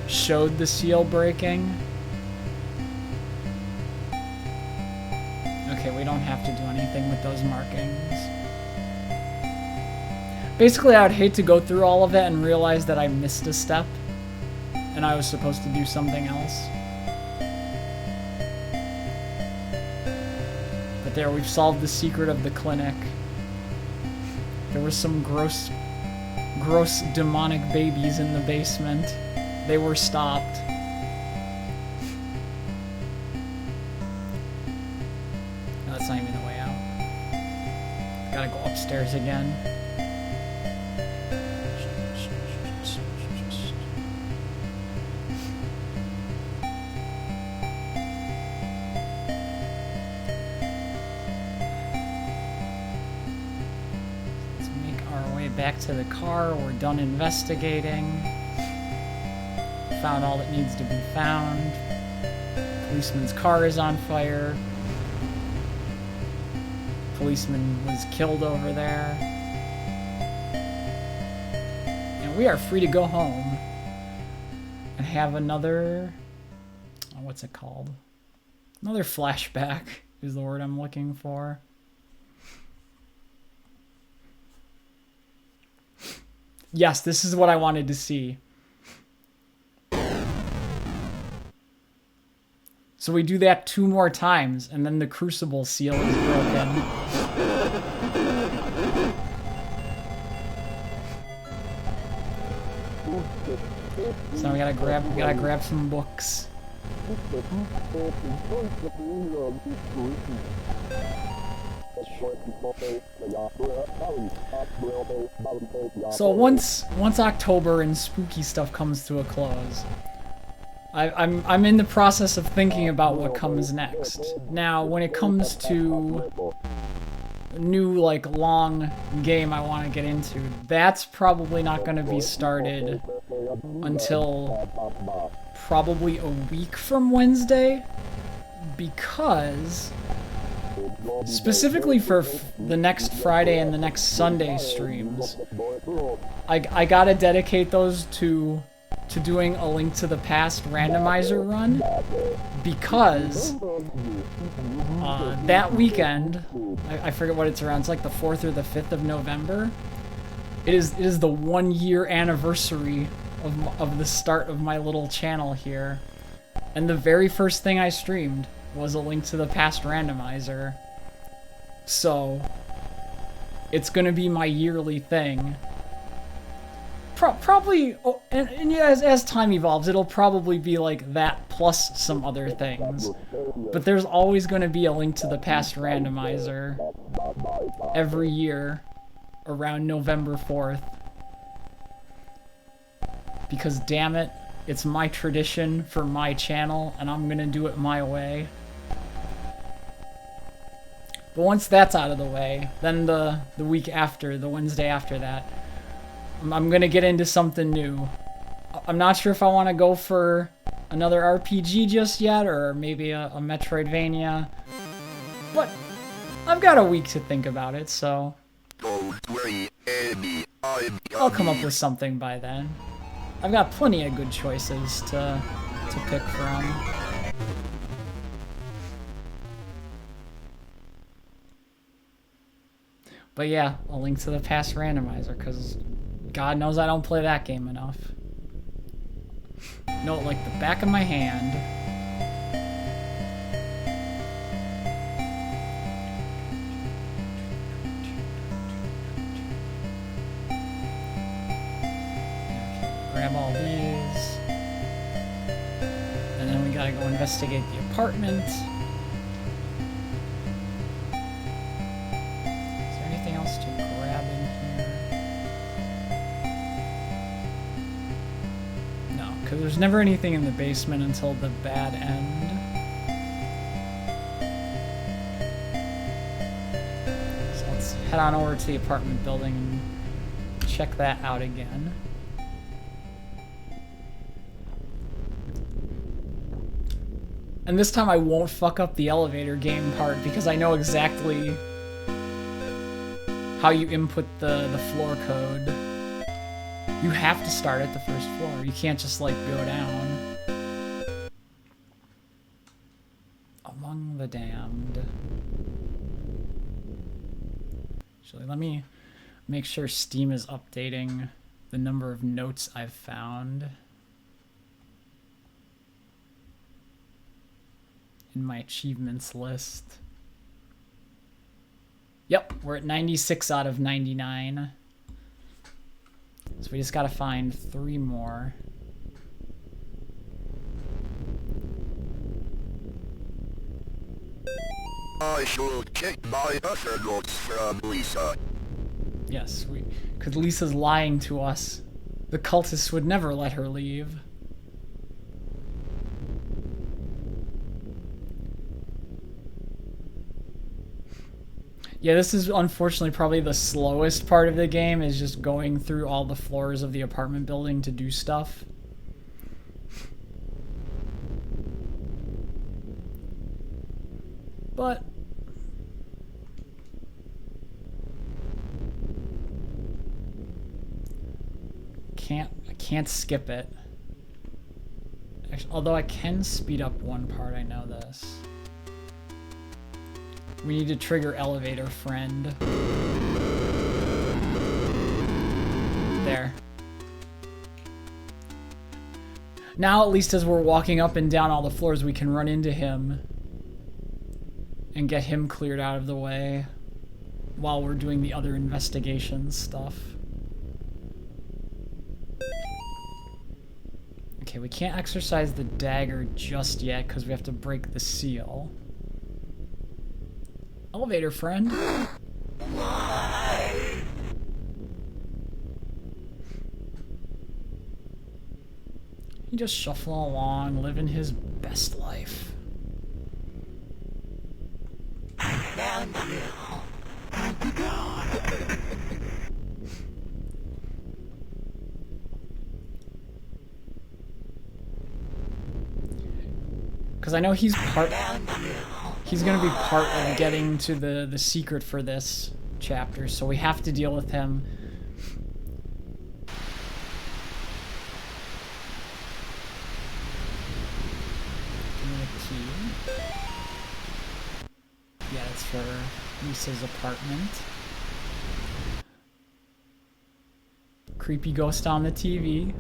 showed the seal breaking. Okay, we don't have to do anything with those markings. Basically, I would hate to go through all of it and realize that I missed a step and I was supposed to do something else. But there, we've solved the secret of the clinic. There were some gross demonic babies in the basement. They were stopped. No, that's not even the way out. Gotta go upstairs again. Back to the car. We're done investigating. Found all that needs to be found. Policeman's car is on fire. Policeman was killed over there. And we are free to go home and have another... what's it called? Another flashback is the word I'm looking for. Yes, this is what I wanted to see. So we do that 2 more times, and then the Crucible seal is broken. So now we gotta grab some books. So once October and spooky stuff comes to a close, I'm in the process of thinking about what comes next. Now, when it comes to a new like long game I want to get into, that's probably not going to be started until probably a week from Wednesday, because specifically for the next Friday and the next Sunday streams, I gotta dedicate those to doing a Link to the Past randomizer run, because that weekend, I forget what it's around, it's like the 4th or the 5th of November, it is the 1 year anniversary of the start of my little channel here, and the very first thing I streamed was a Link to the Past randomizer. So it's gonna be my yearly thing. Probably, and yeah, as time evolves, it'll probably be like that plus some other things. But there's always gonna be a Link to the Past randomizer every year around November 4th. Because damn it, it's my tradition for my channel, and I'm gonna do it my way. But once that's out of the way, then the week after, the Wednesday after that, I'm gonna get into something new. I'm not sure if I want to go for another RPG just yet, or maybe a Metroidvania. But I've got a week to think about it, so Don't worry, Amy, I'll come up with something by then. I've got plenty of good choices to pick from. But yeah, a Link to the Past randomizer, because God knows I don't play that game enough. Know it like the back of my hand. Okay, grab all these. And then we gotta go investigate the apartment. To grab in here. No, because there's never anything in the basement until the bad end. So let's head on over to the apartment building and check that out again. And this time I won't fuck up the elevator game part, because I know exactly how you input the floor code. You have to start at the first floor. You can't just like go down. Among the Damned. Actually, let me make sure Steam is updating the number of notes I've found in my achievements list. Yep, we're at 96 out of 99. So we just gotta find 3 more. I should check my other notes from Lisa. Yes, because Lisa's lying to us. The cultists would never let her leave. Yeah, this is unfortunately probably the slowest part of the game, is just going through all the floors of the apartment building to do stuff. But I can't skip it. Actually, although I can speed up one part, I know this. We need to trigger elevator friend. There. Now, at least as we're walking up and down all the floors, we can run into him and get him cleared out of the way while we're doing the other investigation stuff. Okay, we can't exercise the dagger just yet because we have to break the seal. Elevator friend. He just shuffling along, living his best life. I found you. Because I know he's gonna be part of getting to the secret for this chapter, so we have to deal with him. Give me a key. Yeah, it's for Lisa's apartment. Creepy ghost on the TV.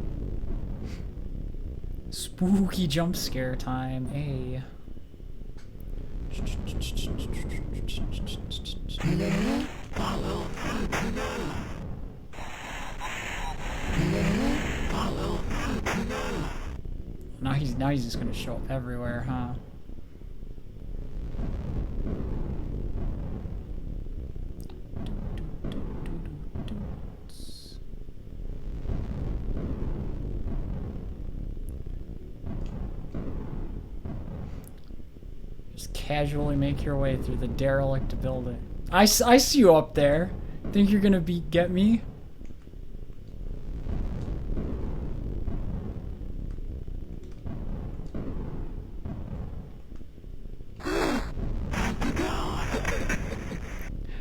Spooky jump scare time, hey. Now he's just gonna show up everywhere, huh? Casually make your way through the derelict building. I see you up there. Think you're gonna get me?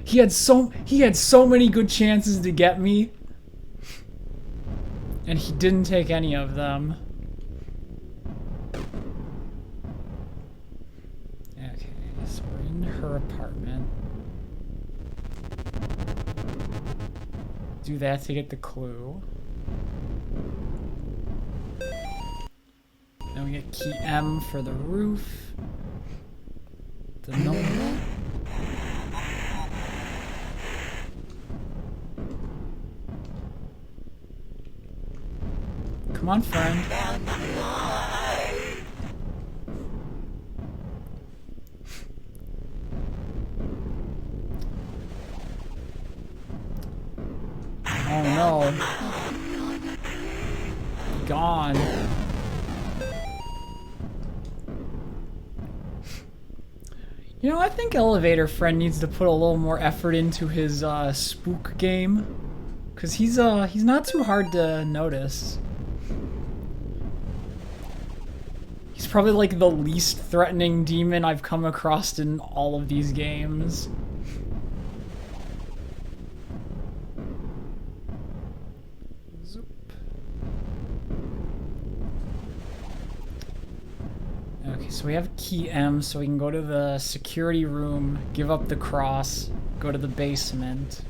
He had so many good chances to get me, and he didn't take any of them. Her apartment. Do that to get the clue. Then we get key M for the roof. The number. Come on, friend. Oh no. Gone. You know, I think Elevator Friend needs to put a little more effort into his spook game. 'Cause he's not too hard to notice. He's probably like the least threatening demon I've come across in all of these games. So we have key M, so we can go to the security room, give up the cross, go to the basement,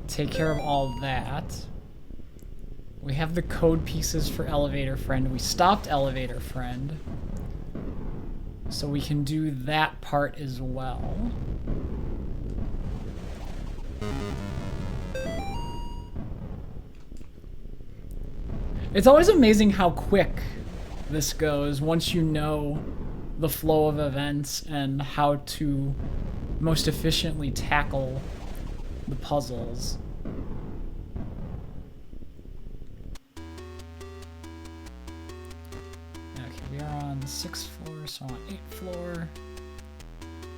take care of all that. We have the code pieces for Elevator Friend. We stopped Elevator Friend, so we can do that part as well. It's always amazing how quick this goes once you know the flow of events and how to most efficiently tackle the puzzles. Okay, we are on the 6th floor, so on 8th floor,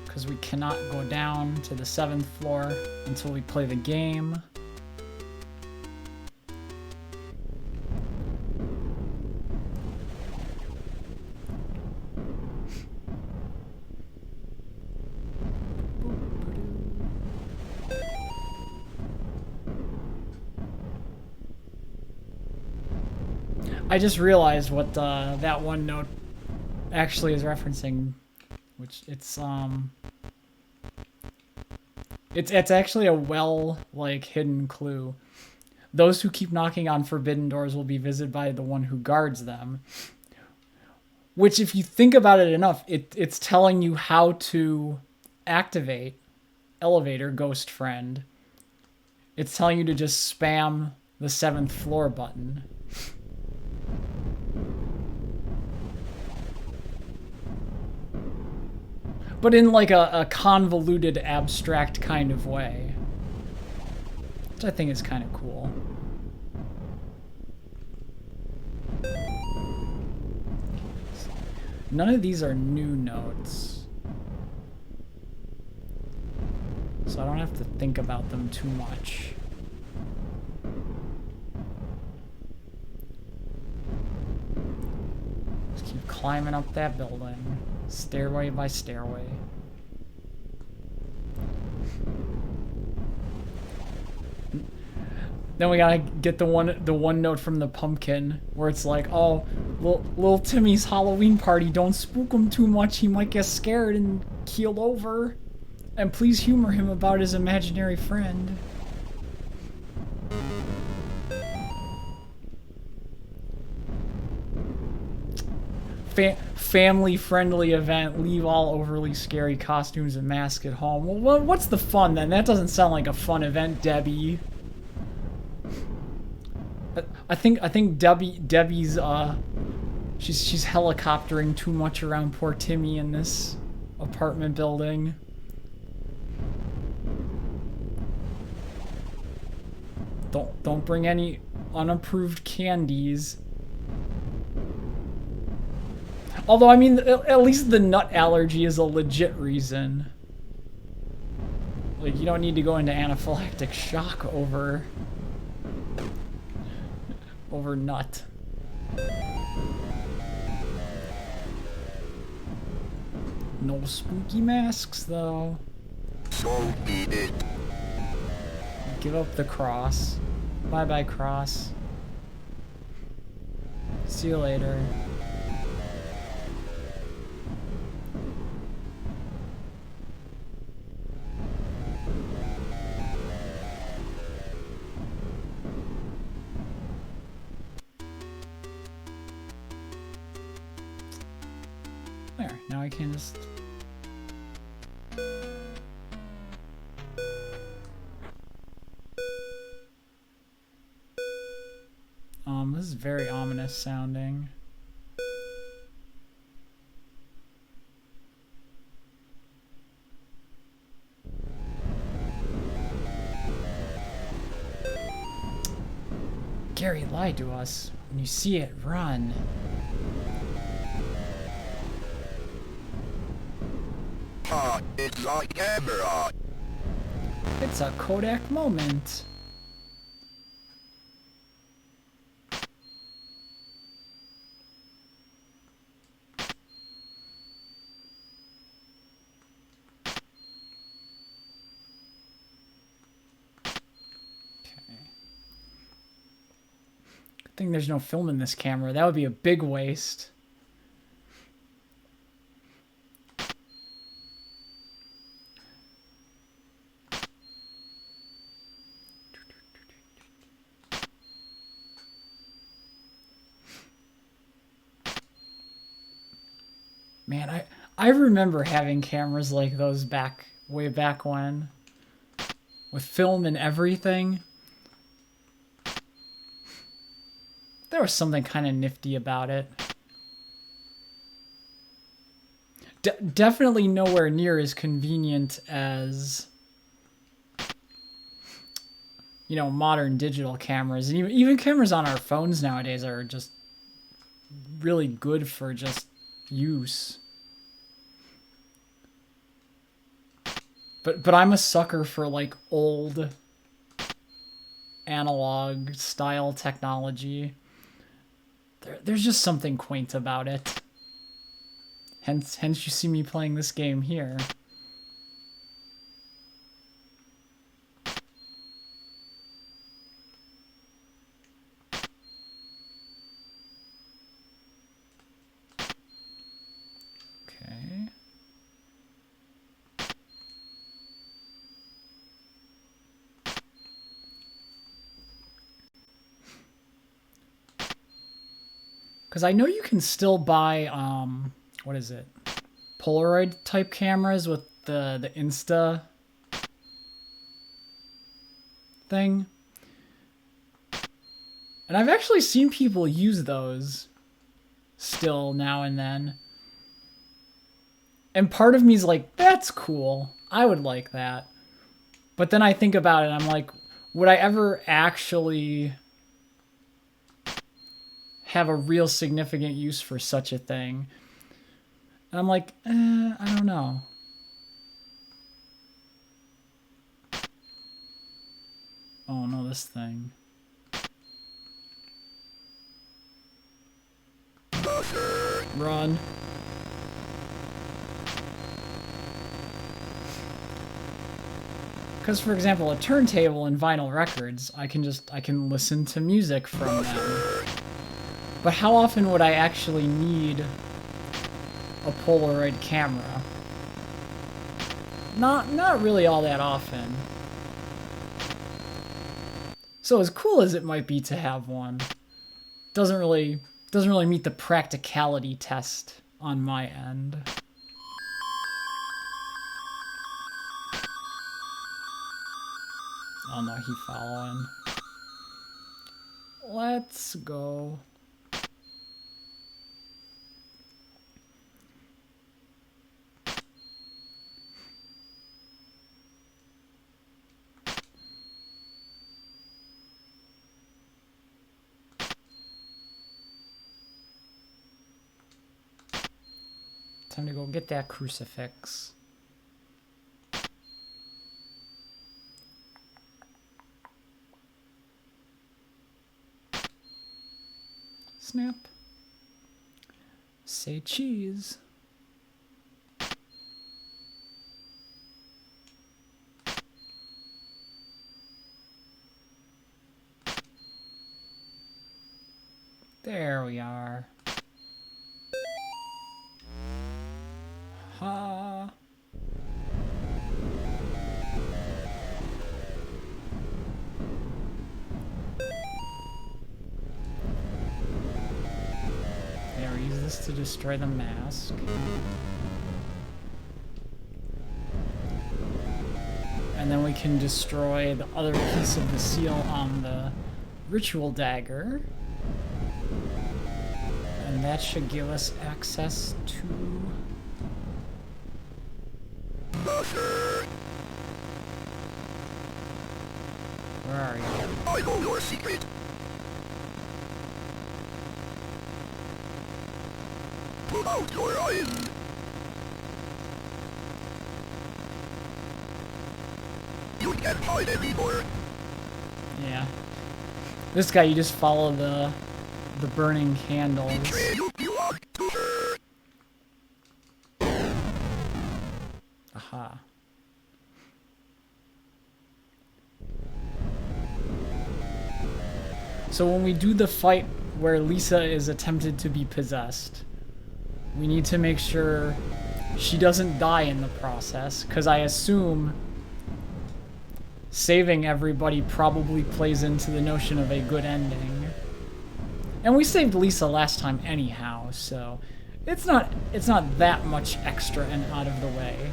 because we cannot go down to the 7th floor until we play the game. I just realized what that one note actually is referencing, which it's actually a hidden clue. Those who keep knocking on forbidden doors will be visited by the one who guards them. Which, if you think about it enough, it's telling you how to activate Elevator Ghost Friend. It's telling you to just spam the 7th floor button. but in like a convoluted, abstract kind of way, which I think is kind of cool. None of these are new notes, so I don't have to think about them too much. Just keep climbing up that building, stairway by stairway. Then we gotta get the one note from the pumpkin where it's like, oh, little Timmy's Halloween party, don't spook him too much, he might get scared and keel over. And please humor him about his imaginary friend. Family-friendly event, leave all overly scary costumes and masks at home. Well, what's the fun then? That doesn't sound like a fun event, Debbie. I think Debbie's she's helicoptering too much around poor Timmy in this apartment building. Don't bring any unapproved candies. Although I mean, at least the nut allergy is a legit reason. Like, you don't need to go into anaphylactic shock over nut. No spooky masks, though. So be it. Give up the cross. Bye-bye, cross. See you later. There, now I can just... This is very ominous sounding. Gary lied to us. When you see it, run. It's a camera. It's a Kodak moment. Good thing there's no film in this camera. That would be a big waste. Man, I remember having cameras like those way back when. With film and everything. There was something kind of nifty about it. Definitely nowhere near as convenient as, you know, modern digital cameras. And even cameras on our phones nowadays are just really good for just use. But I'm a sucker for like old analog style technology. There's just something quaint about it. Hence you see me playing this game here. Okay. Because I know you can still buy, what is it? Polaroid type cameras with the Insta thing. And I've actually seen people use those still now and then. And part of me is like, that's cool. I would like that. But then I think about it and I'm like, would I ever actually have a real significant use for such a thing? And I'm like, I don't know. Oh no, this thing. Run. Because, for example, a turntable and vinyl records, I can listen to music from them. But how often would I actually need a Polaroid camera? Not really all that often. So as cool as it might be to have one, doesn't really meet the practicality test on my end. Oh no, he following. Let's go. Time to go get that crucifix. Snap. Say cheese. There we are. Ha. There, use this to destroy the mask. And then we can destroy the other piece of the seal on the ritual dagger. And that should give us access to... Where are you? I know your secret. Pull out your iron. You can't hide anymore. Yeah. This guy, you just follow the burning candles. Aha. So when we do the fight where Lisa is attempted to be possessed, we need to make sure she doesn't die in the process, because I assume saving everybody probably plays into the notion of a good ending. And we saved Lisa last time anyhow, so it's not that much extra and out of the way.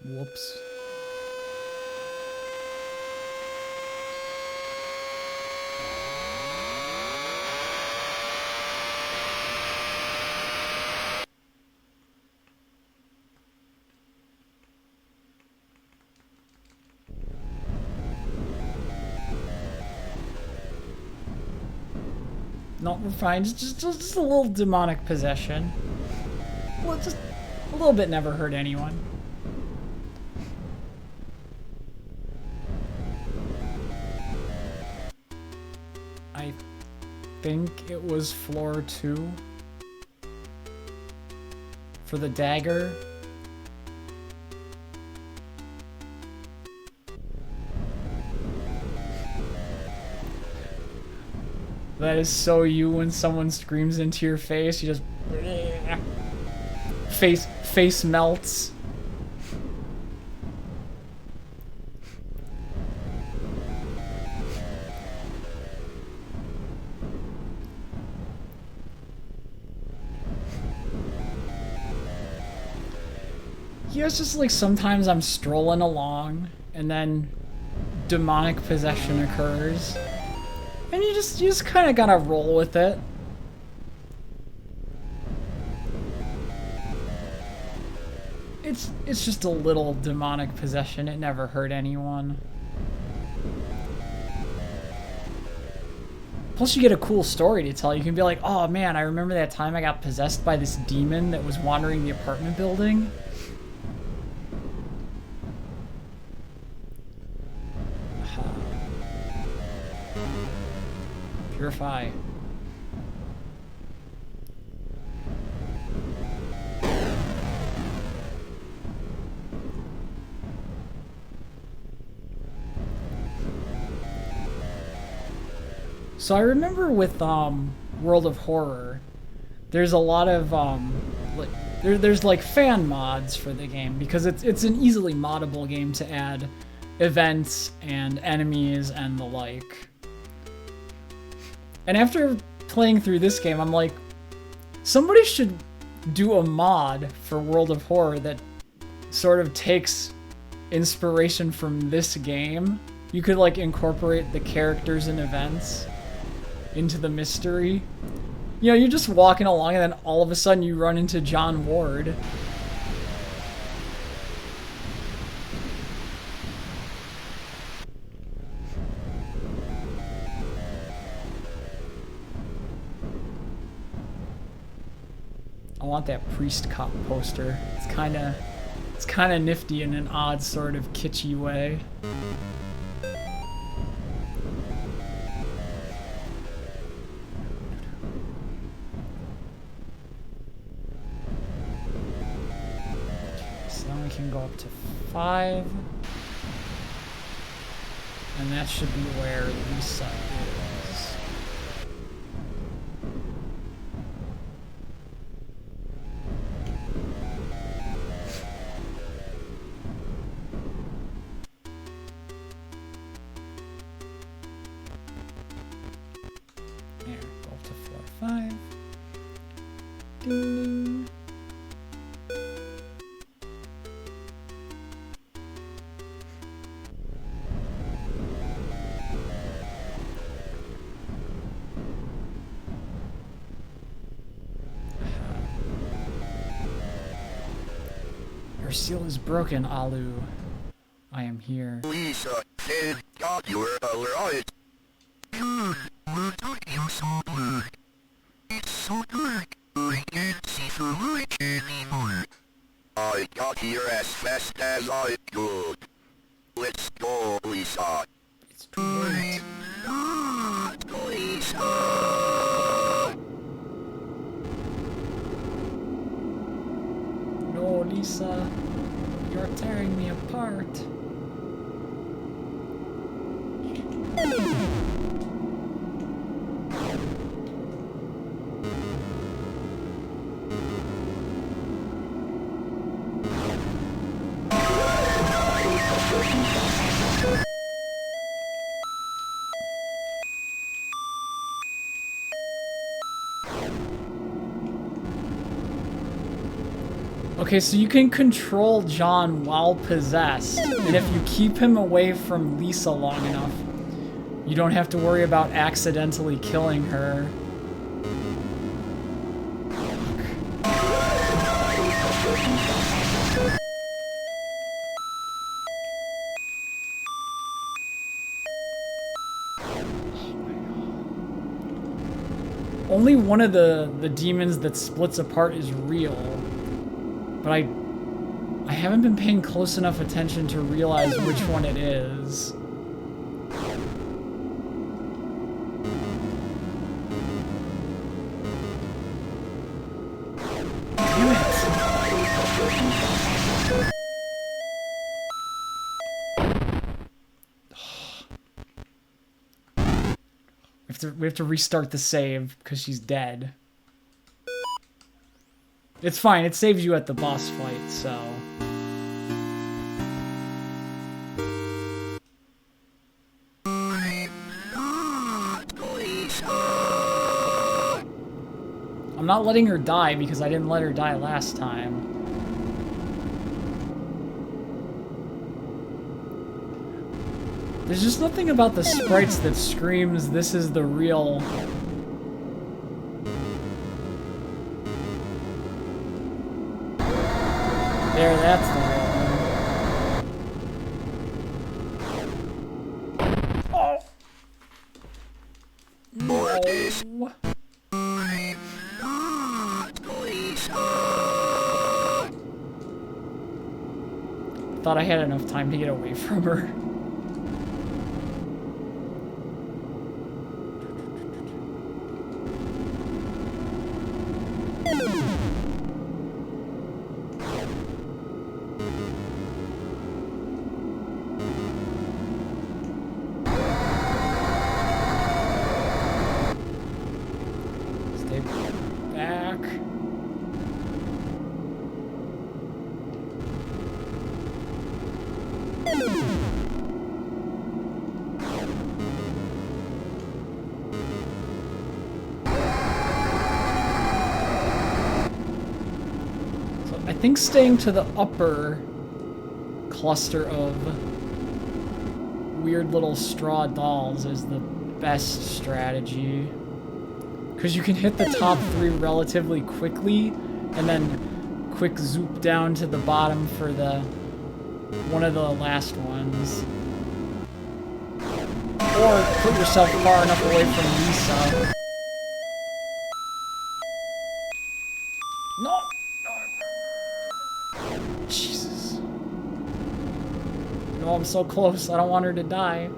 Whoops. No, we're fine. Just a little demonic possession. Well, just a little bit never hurt anyone. I think it was floor 2 for the dagger. That is so you when someone screams into your face, you just face melts. Yeah, it's just like sometimes I'm strolling along and then demonic possession occurs. And you just kind of gotta roll with it. It's just a little demonic possession. It never hurt anyone. Plus you get a cool story to tell. You can be like, oh man, I remember that time I got possessed by this demon that was wandering the apartment building. Purify. So I remember with World of Horror, there's a lot of like there's like fan mods for the game because it's an easily moddable game to add events and enemies and the like. And after playing through this game, I'm like, somebody should do a mod for World of Horror that sort of takes inspiration from this game. You could like incorporate the characters and events into the mystery. You know, you're just walking along and then all of a sudden you run into John Ward. I want that priest cop poster. It's kind of nifty in an odd sort of kitschy way. Can go up to 5, and that should be where Lisa is. There, go up to 4, 5. Ding. Your seal is broken, Alu. I am here. Lisa, thank God you're alright. Good, what are you so black? It's so dark, I can't see the light anymore. I got here as fast as I could. Let's go, Lisa. It's too late. I'm not Lisa. No, Lisa. You're tearing me apart. Okay, so you can control John while possessed, and if you keep him away from Lisa long enough, you don't have to worry about accidentally killing her. Only one of the demons that splits apart is real. But I haven't been paying close enough attention to realize which one it is. Damn it. We have to restart the save because she's dead. It's fine, it saves you at the boss fight, so... I'm not letting her die because I didn't let her die last time. There's just nothing about the sprites that screams this is the real... There, that's the real one. Oh! Mortis. No. I'm not Lisa. Thought I had enough time to get away from her. Stay back. I think staying to the upper cluster of weird little straw dolls is the best strategy. Because you can hit the top 3 relatively quickly, and then quick zoop down to the bottom for the one of the last ones. Or put yourself far enough away from Lisa. No! Jesus. No, I'm so close. I don't want her to die.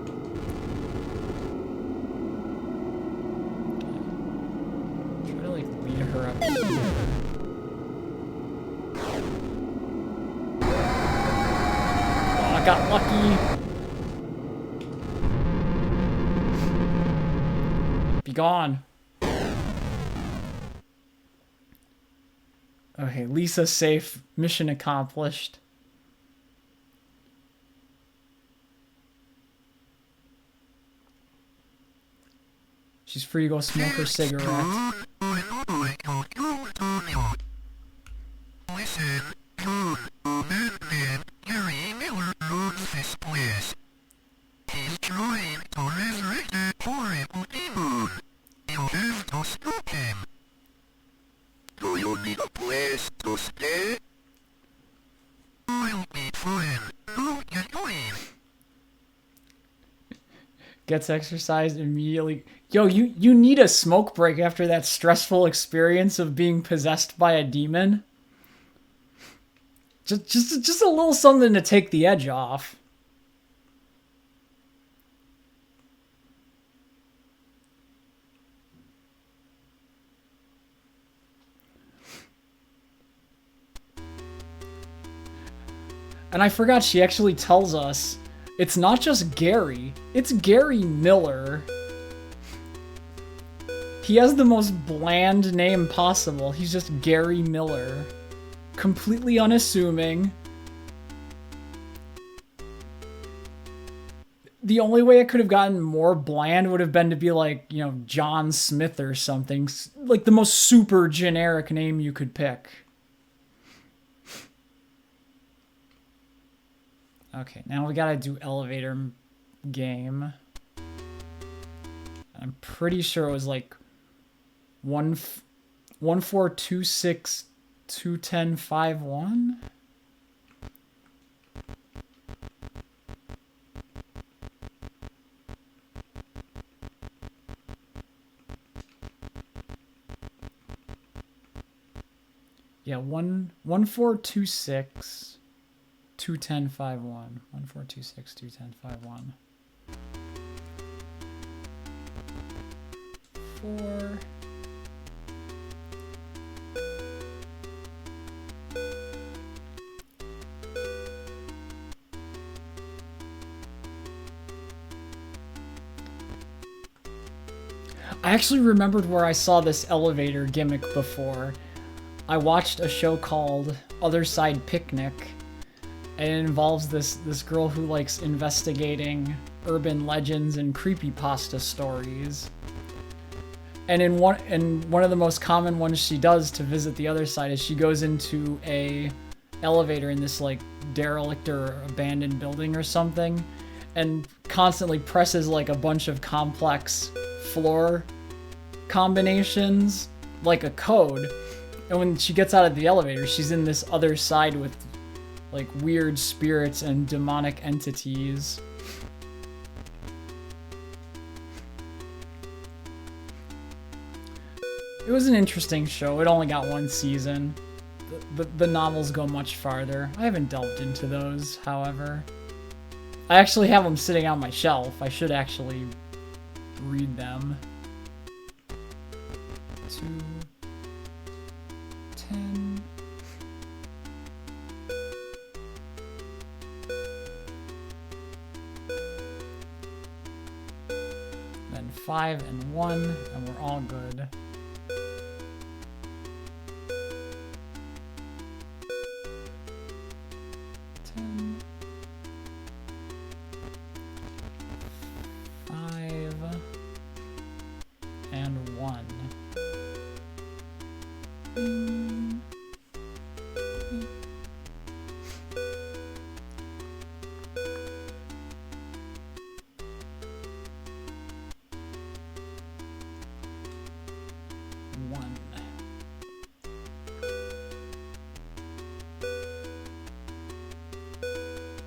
Try to, like, lead her up here. Oh, I got lucky. Be gone. Okay, Lisa safe. Mission accomplished. She's free to go smoke her cigarette. Listen, you, madman, Gary Miller owns this place. He's trying to resurrect that horrible demon. You have to stop him. Do you need a place to stay? I'll be fine. Go get going. Gets exercised immediately. Yo, you need a smoke break after that stressful experience of being possessed by a demon. Just a little something to take the edge off. And I forgot she actually tells us it's not just Gary, it's Gary Miller. He has the most bland name possible. He's just Gary Miller. Completely unassuming. The only way it could have gotten more bland would have been to be like, you know, John Smith or something. Like the most super generic name you could pick. Okay, now we gotta do elevator game. I'm pretty sure it was like 14262151. Yeah, 1426 21051. 1426 21051. 4. I actually remembered where I saw this elevator gimmick before. I watched a show called Other Side Picnic, and it involves this girl who likes investigating urban legends and creepypasta stories. And in one of the most common ones she does to visit the other side is she goes into a elevator in this like derelict or abandoned building or something, and constantly presses like a bunch of complex floor combinations, like a code. And when she gets out of the elevator, she's in this other side with like weird spirits and demonic entities. It was an interesting show. It only got one season. The novels go much farther. I haven't delved into those, however. I actually have them sitting on my shelf. I should actually read them. 2, 10. Then 5 and 1, and we're all good.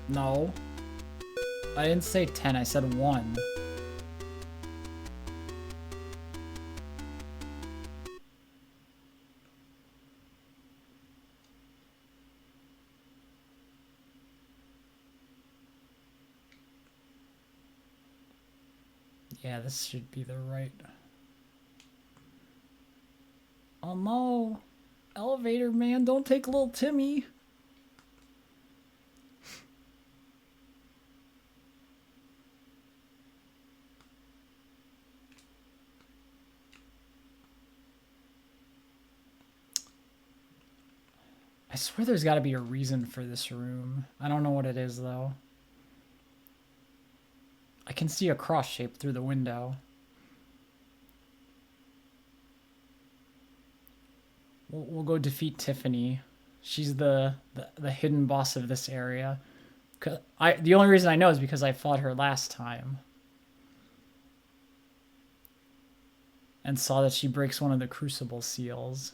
No. I didn't say 10, I said 1. Yeah, this should be the right. Oh no! Elevator man, don't take little Timmy! I swear there's got to be a reason for this room. I don't know what it is, though. I can see a cross shape through the window. We'll go defeat Tiffany. She's the hidden boss of this area. The only reason I know is because I fought her last time. And saw that she breaks one of the Crucible seals.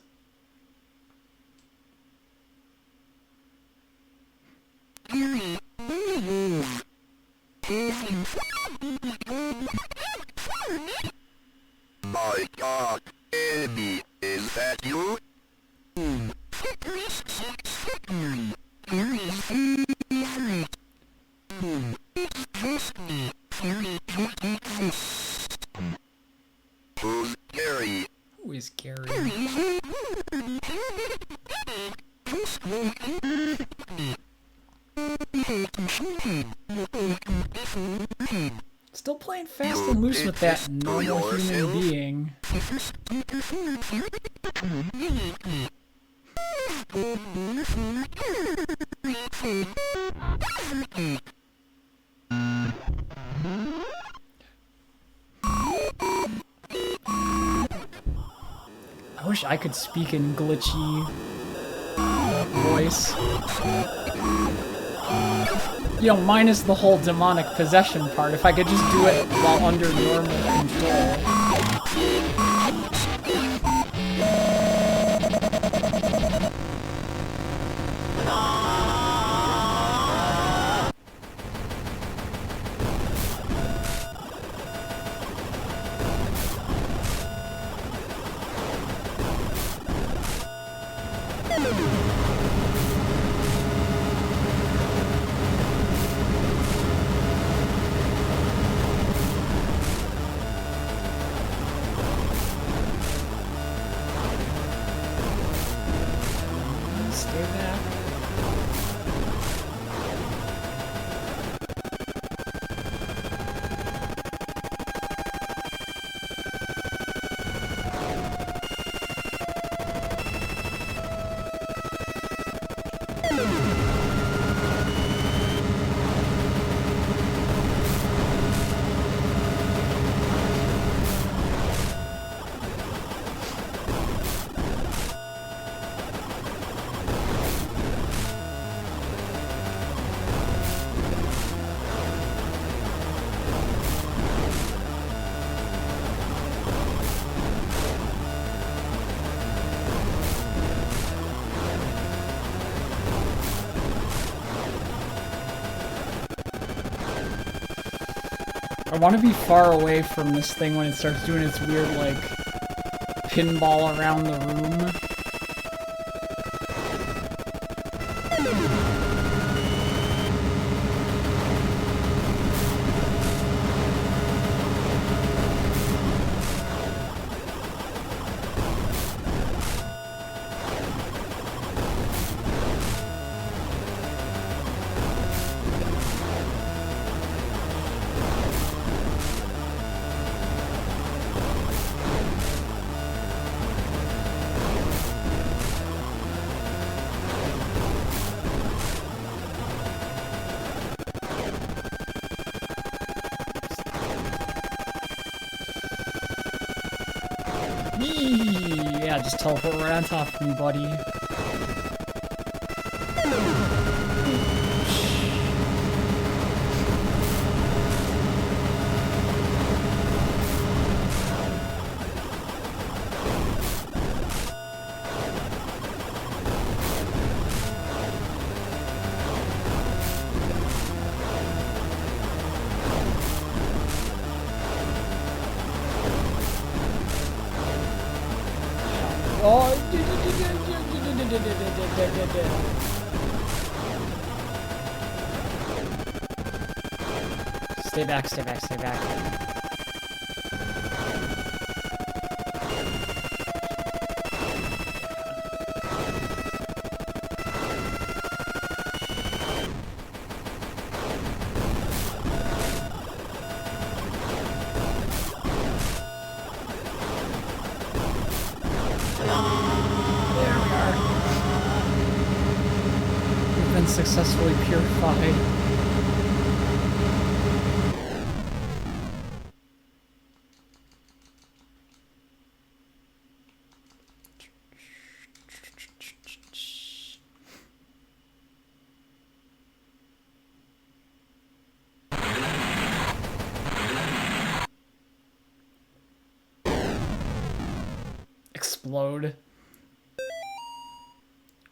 My God, Amy, is that you? Who's Gary? Who is Gary? Still playing fast and loose with that normal human being. I wish I could speak in glitchy voice. You know, minus the whole demonic possession part, if I could just do it while under normal control. want to be far away from this thing when it starts doing its weird, like, pinball around the room. Yeah, just teleport right on top of me, buddy. Stay back, stay back, stay back. Successfully purified. Explode.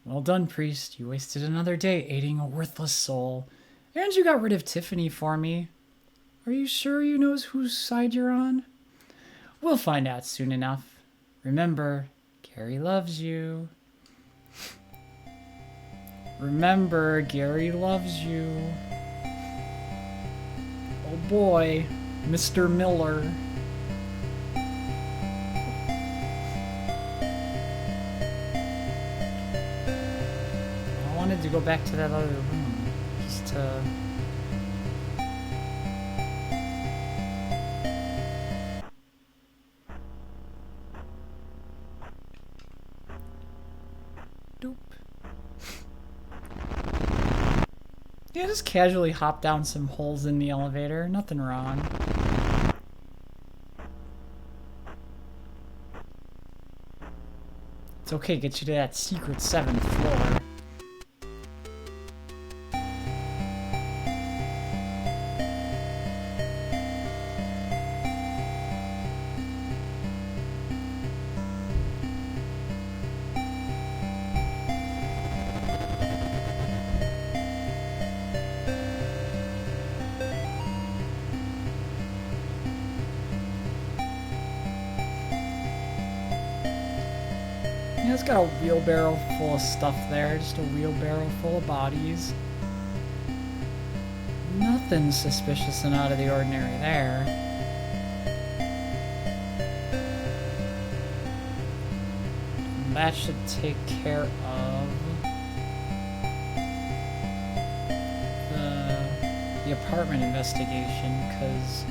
Well done, priest. You wasted another day aiding a worthless soul. And you got rid of Tiffany for me. Are you sure you knows whose side you're on? We'll find out soon enough. Remember, Gary loves you. Remember, Gary loves you. Oh boy, Mr. Miller. To go back to that other room, just to... Doop. Yeah, just casually hop down some holes in the elevator, nothing wrong. It's okay, get you to that secret 7th floor. It's got a wheelbarrow full of stuff there, just a wheelbarrow full of bodies. Nothing suspicious and out of the ordinary there. And that should take care of the apartment investigation, because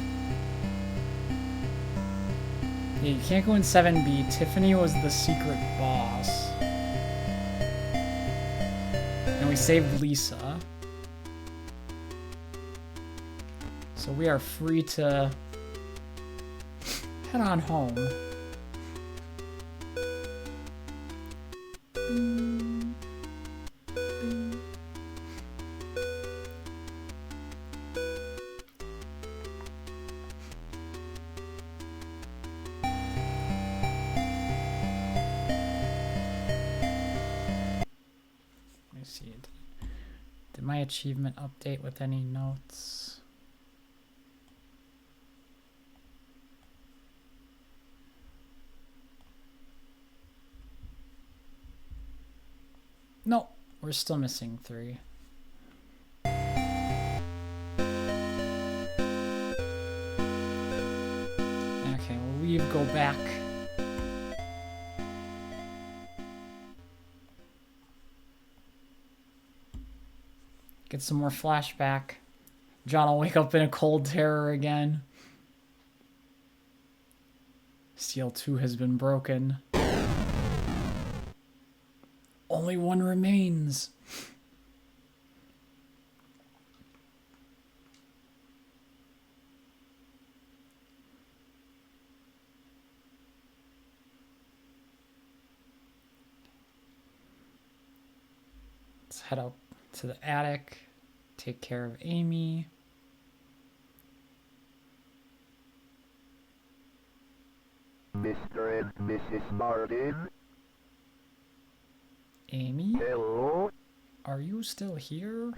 yeah, you can't go in 7B. Tiffany was the secret boss. And we saved Lisa. So we are free to head on home. Did my achievement update with any notes? We're still missing 3. Okay, we'll leave, go back. Get some more flashback. John will wake up in a cold terror again. Seal 2 has been broken. Only 1 remains. Let's head up to the attic, take care of Amy. Mr. and Mrs. Martin? Amy? Hello? Are you still here?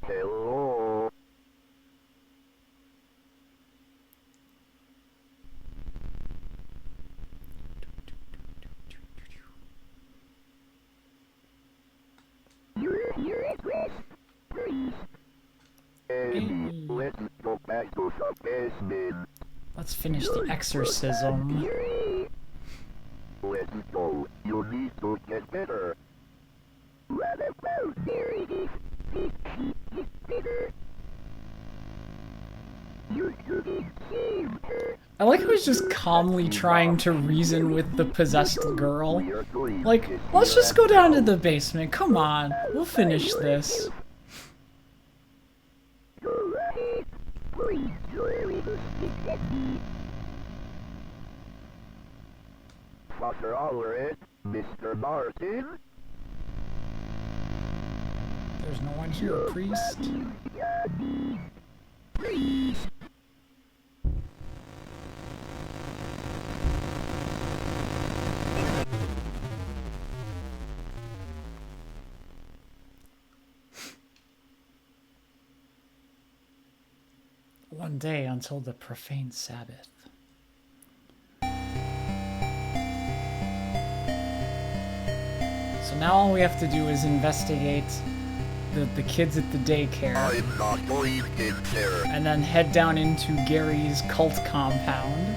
Hello? Your address, please. Amy. Let's go back to the basement. Let's finish the exorcism. Let's go. You need to get better. What about there it is? This sheep is bigger. You shouldn't save her. I like how he's just calmly trying to reason with the possessed girl. Like, let's just go down to the basement. Come on. We'll finish this. Go ahead. Please, you're able to get me. Father Allred, Mr. Martin? There's no one here, priest. Please. One day until the profane Sabbath. So now all we have to do is investigate the kids at the daycare. I'm not going in there. And then head down into Gary's cult compound.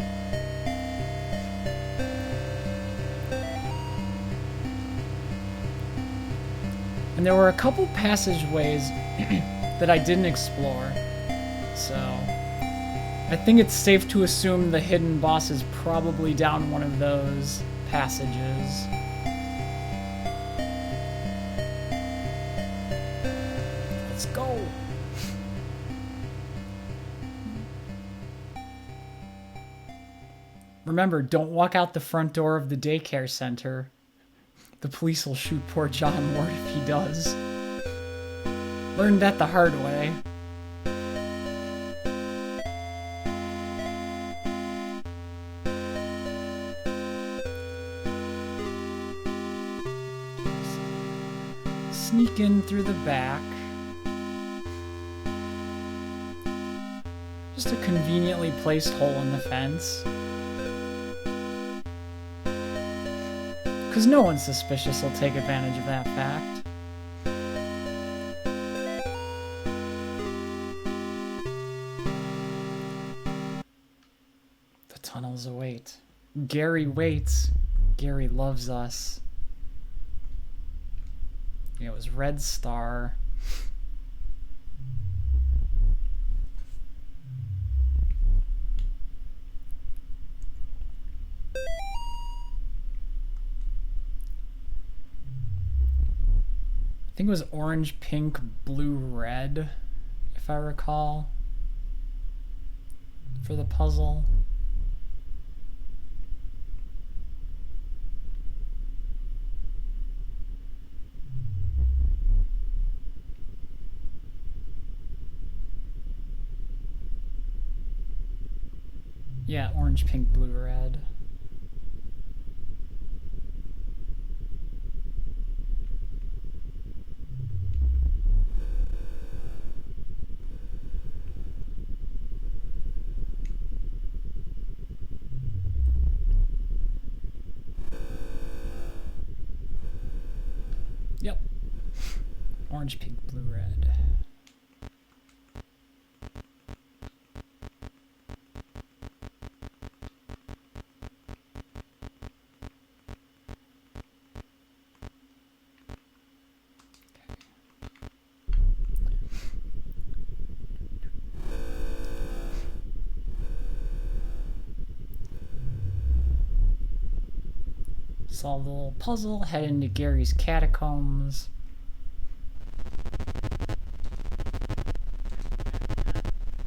And there were a couple passageways that I didn't explore. So I think it's safe to assume the hidden boss is probably down one of those passages. Let's go. Remember, don't walk out the front door of the daycare center. The police will shoot poor John Ward if he does. Learned that the hard way. Sneak in through the back. Just a conveniently placed hole in the fence. Because no one suspicious will take advantage of that fact. The tunnels await. Gary waits. Gary loves us. It was Red Star. I think it was orange, pink, blue, red, if I recall, for the puzzle. Yeah, orange, pink, blue, red. Yep. Orange, pink, blue, red. Solve the little puzzle, head into Gary's catacombs.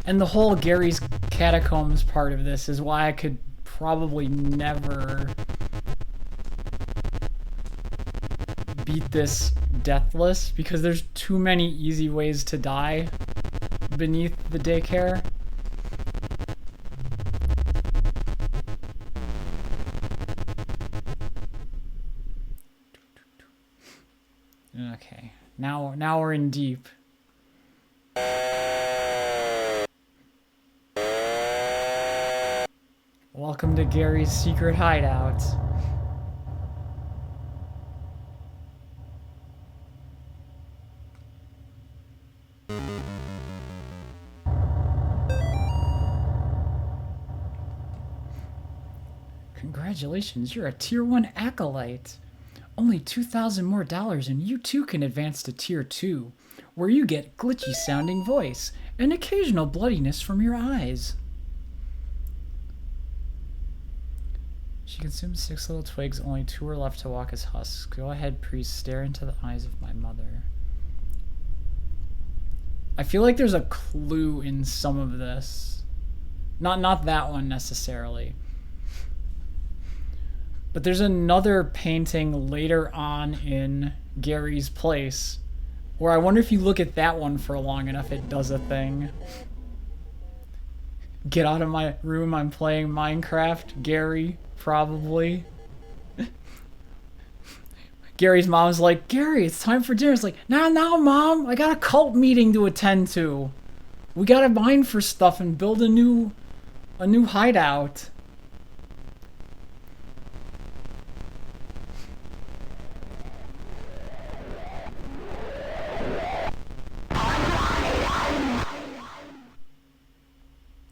And the whole Gary's catacombs part of this is why I could probably never beat this deathless, because there's too many easy ways to die beneath the daycare. Okay, now we're in deep. Welcome to Gary's secret hideout. Congratulations, you're a Tier 1 Acolyte. Only $2,000 more and you too can advance to Tier 2, where you get glitchy sounding voice and occasional bloodiness from your eyes. She consumed 6 little twigs, only 2 are left to walk as husks. Go ahead, priest, stare into the eyes of my mother. I feel like there's a clue in some of this. Not that one necessarily. But there's another painting later on in Gary's place where I wonder if you look at that one for long enough, it does a thing. Get out of my room, I'm playing Minecraft. Gary, probably. Gary's mom's like, Gary, it's time for dinner. It's like, nah, Mom, I got a cult meeting to attend to. We gotta mine for stuff and build a new hideout.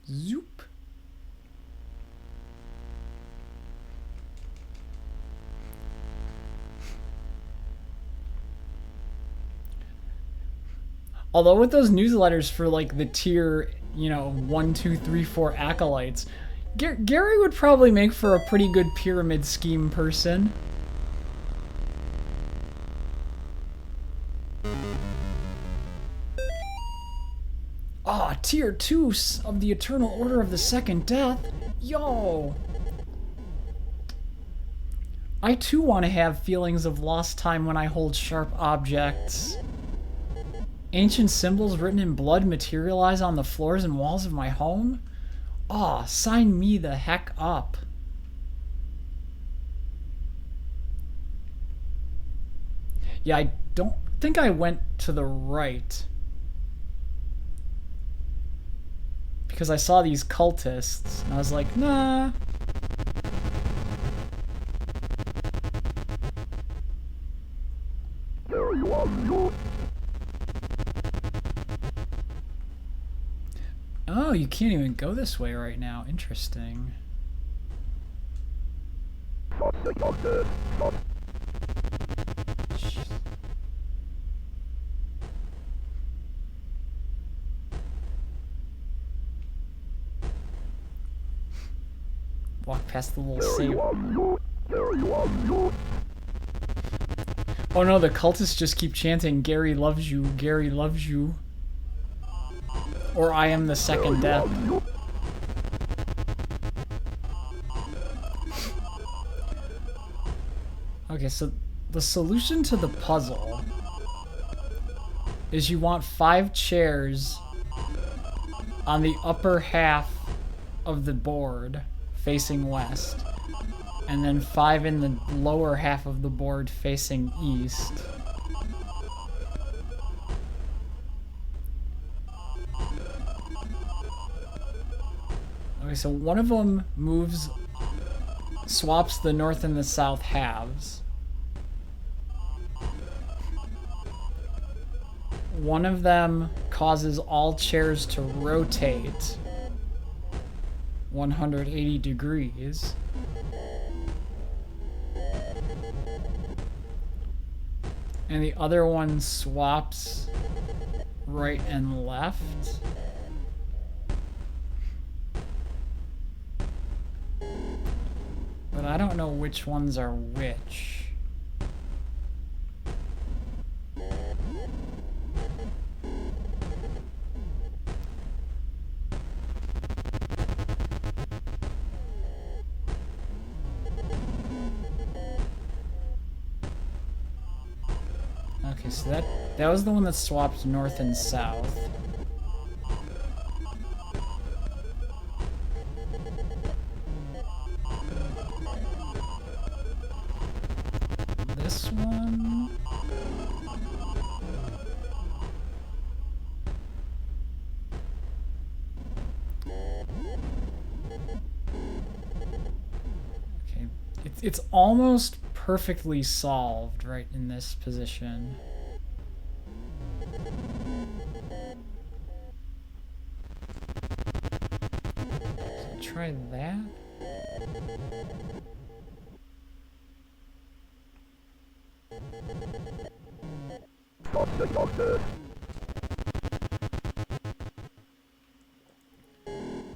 Zoop. Although with those newsletters for like the tier, 1, 2, 3, 4 acolytes, Gary would probably make for a pretty good pyramid scheme person. Ah, Tier 2 of the Eternal Order of the Second Death. Yo! I too want to have feelings of lost time when I hold sharp objects. Ancient symbols written in blood materialize on the floors and walls of my home? Aw, sign me the heck up. Yeah, I don't think I went to the right. Because I saw these cultists, and I was like, nah. Oh, you can't even go this way right now. Interesting. Walk past the little save. Oh no, the cultists just keep chanting, Gary loves you, Gary loves you. Or I am the second death. Okay, so the solution to the puzzle is you want 5 chairs on the upper half of the board facing west, and then 5 in the lower half of the board facing east. Okay, so one of them swaps the north and the south halves. one of them causes all chairs to rotate 180 degrees. And the other one swaps right and left. But I don't know which ones are which. Okay, so that was the one that swapped north and south. This one. Okay, it's almost perfectly solved right in this position. So try that.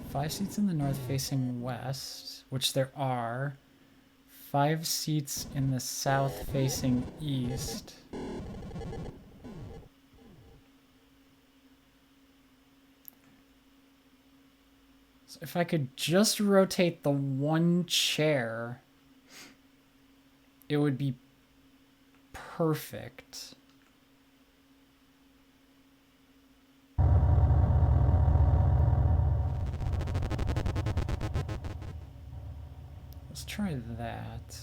Five seats in the north facing west, which there are. 5 seats in the south facing east. So if I could just rotate the one chair, it would be perfect. Let's try that.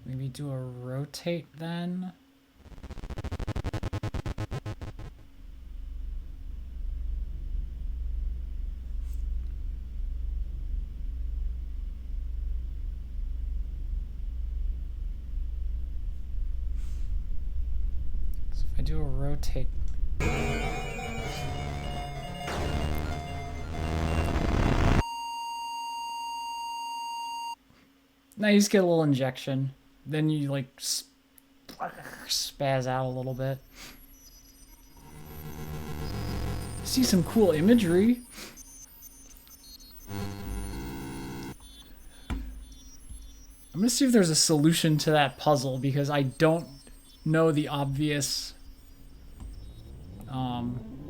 Maybe do a rotate then. I do a rotate. Now you just get a little injection. Then you like spaz out a little bit. See some cool imagery. I'm gonna see if there's a solution to that puzzle because I don't know the obvious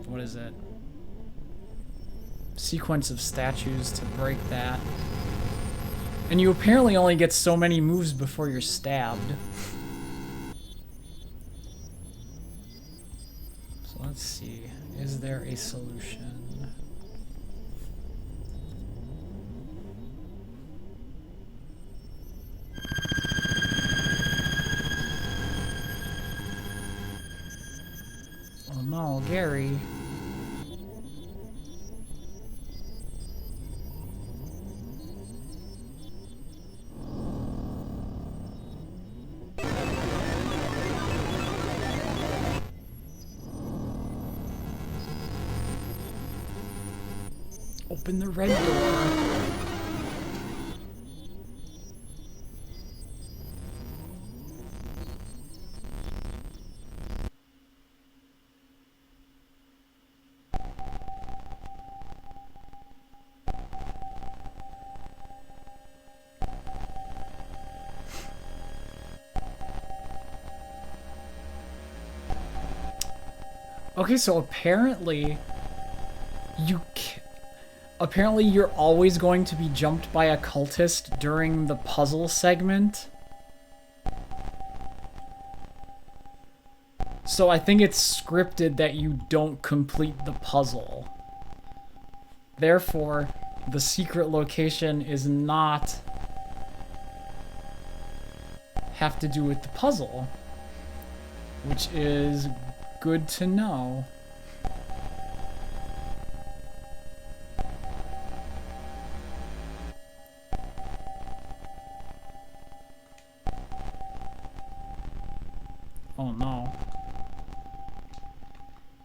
what is it? Sequence of statues to break that. And you apparently only get so many moves before you're stabbed. So let's see. Is there a solution? Oh no, Gary. Open the red door. Okay, so apparently you're always going to be jumped by a cultist during the puzzle segment. So I think it's scripted that you don't complete the puzzle. Therefore, the secret location is not have to do with the puzzle, which is good to know. Oh no.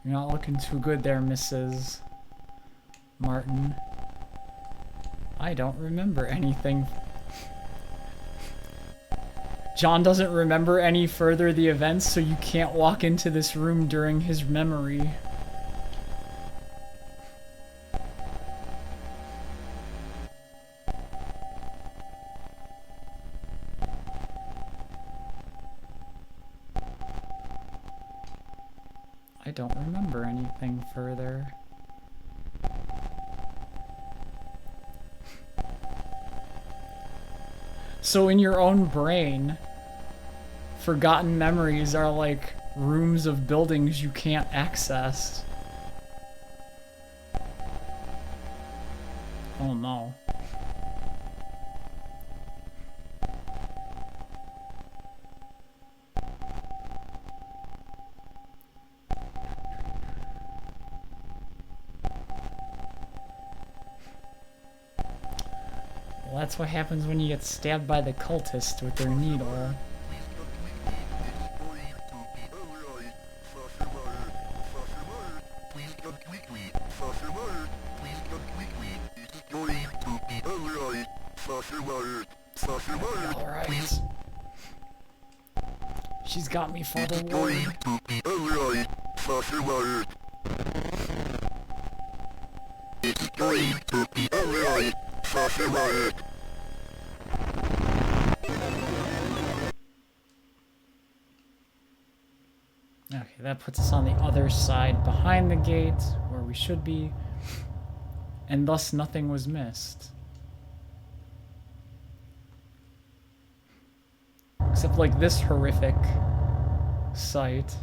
You're not looking too good there, Mrs. Martin. I don't remember anything. John doesn't remember any further the events, so you can't walk into this room during his memory. I don't remember anything further. So in your own brain, forgotten memories are like rooms of buildings you can't access. Oh no. Well, that's what happens when you get stabbed by the cultist with their needle. Alright. She's got me for the war. Okay, that puts us on the other side behind the gate, where we should be, and thus nothing was missed. Except like this horrific sight.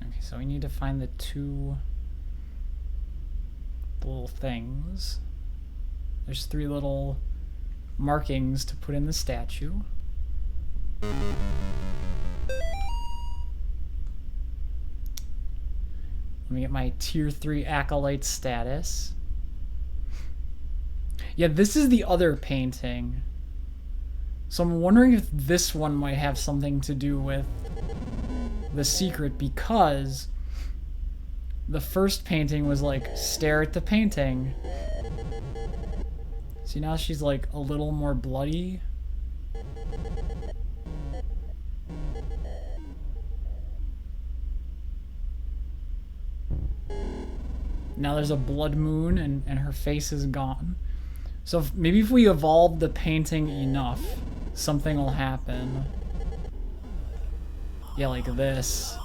Okay, so we need to find the two little things. There's 3 little markings to put in the statue. Let me get my tier 3 acolyte status. Yeah, this is the other painting. So I'm wondering if this one might have something to do with the secret, because the first painting was like, stare at the painting. See, now she's like a little more bloody. Now there's a blood moon and her face is gone. So maybe if we evolve the painting enough, something will happen. Yeah, like this.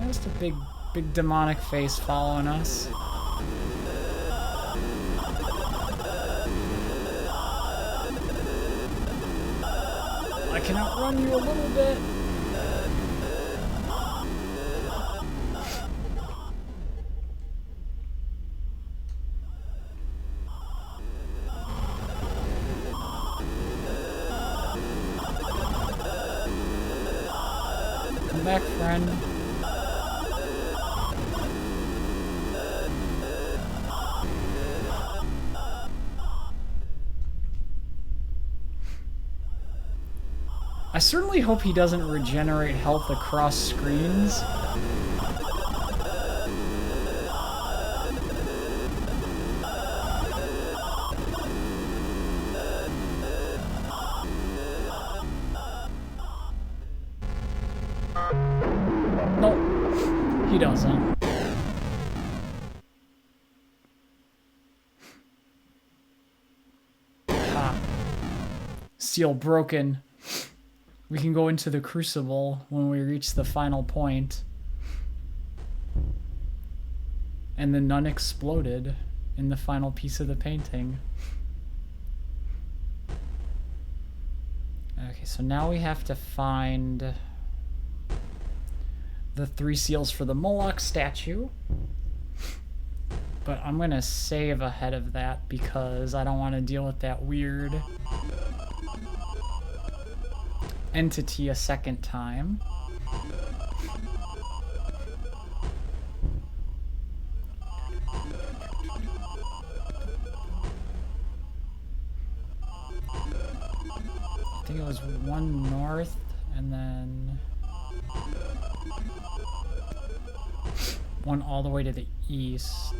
Just a big demonic face following us. I can outrun you a little bit. Come back, friend. I certainly hope he doesn't regenerate health across screens. Nope, he doesn't. Ha. Seal broken. We can go into the Crucible when we reach the final point. And the nun exploded in the final piece of the painting. Okay, so now we have to find the 3 seals for the Moloch statue. But I'm going to save ahead of that because I don't want to deal with that weird entity a second time. I think it was 1 north and then 1 all the way to the east.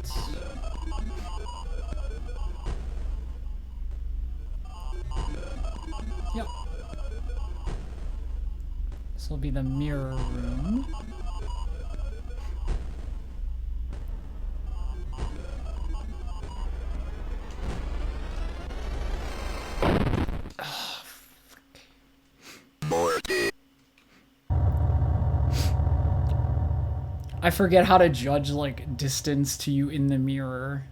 Yep. This will be the mirror room. Mortis. I forget how to judge, like, distance to you in the mirror.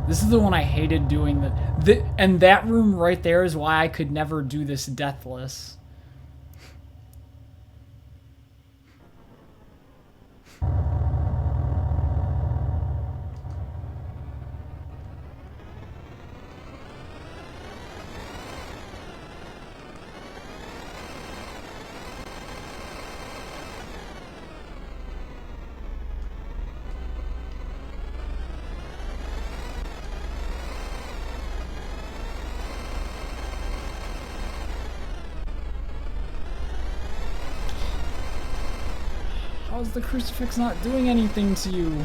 This is the one I hated doing. And that room right there is why I could never do this deathless. How's the crucifix not doing anything to you?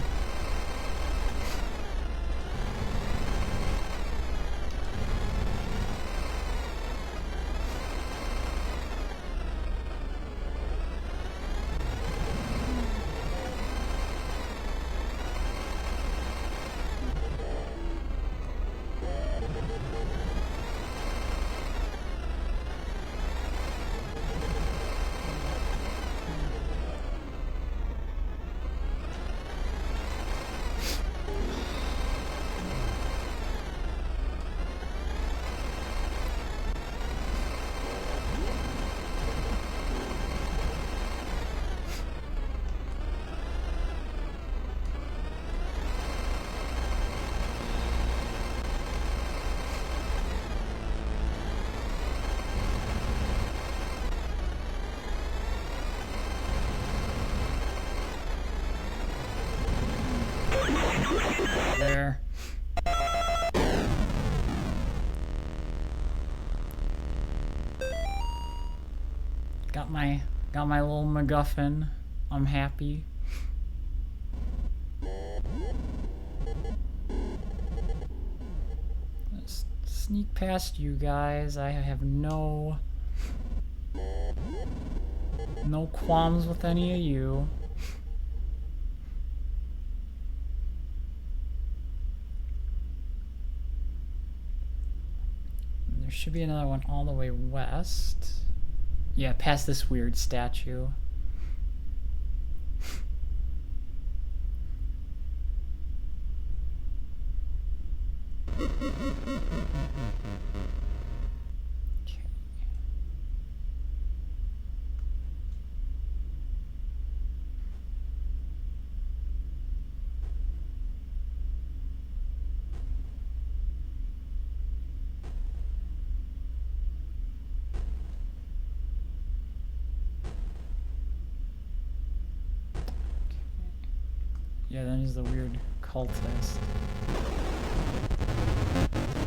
There. Got my little MacGuffin. I'm happy. Let's sneak past you guys. I have no qualms with any of you. There should be another one all the way west. Yeah, past this weird statue. Yeah, then he's the weird cultist.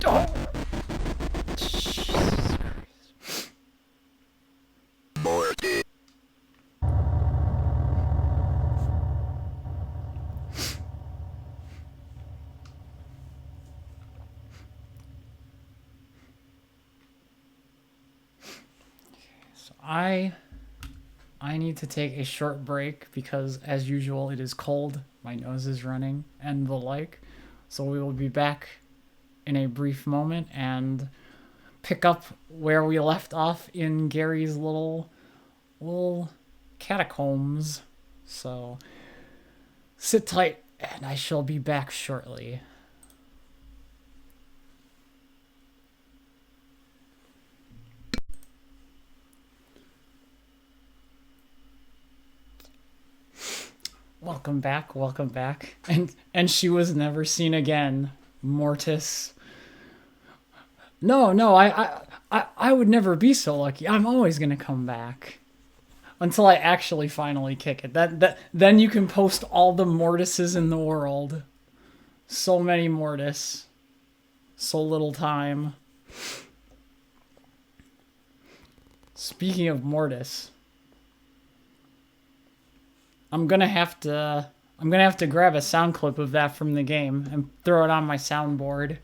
Oh! Jesus Christ. Mortis. So I need to take a short break because, as usual, it is cold, my nose is running, and the like. So we will be back in a brief moment and pick up where we left off in Gary's little catacombs. So sit tight, and I shall be back shortly. Welcome back, welcome back. And she was never seen again. Mortis. No, I would never be so lucky. I'm always gonna come back. Until I actually finally kick it. Then you can post all the Mortises in the world. So many Mortis. So little time. Speaking of Mortis, I'm gonna have to grab a sound clip of that from the game and throw it on my soundboard.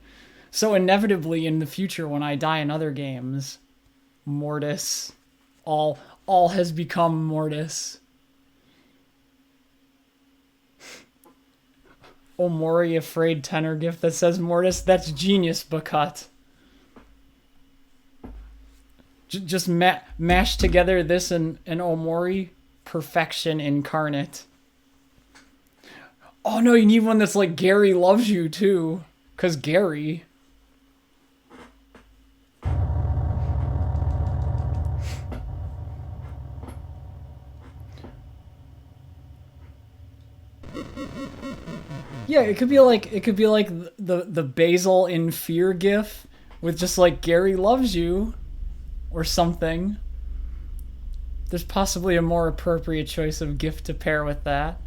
So inevitably in the future when I die in other games, Mortis, all has become Mortis. Omori afraid tenor gift that says Mortis. That's genius, Bacut. Just mash together this and Omori. Perfection incarnate. Oh no, you need one that's like Gary loves you too. Cause Gary. Yeah, it could be like the Basil in Fear gif with just like Gary loves you or something. There's possibly a more appropriate choice of gift to pair with that.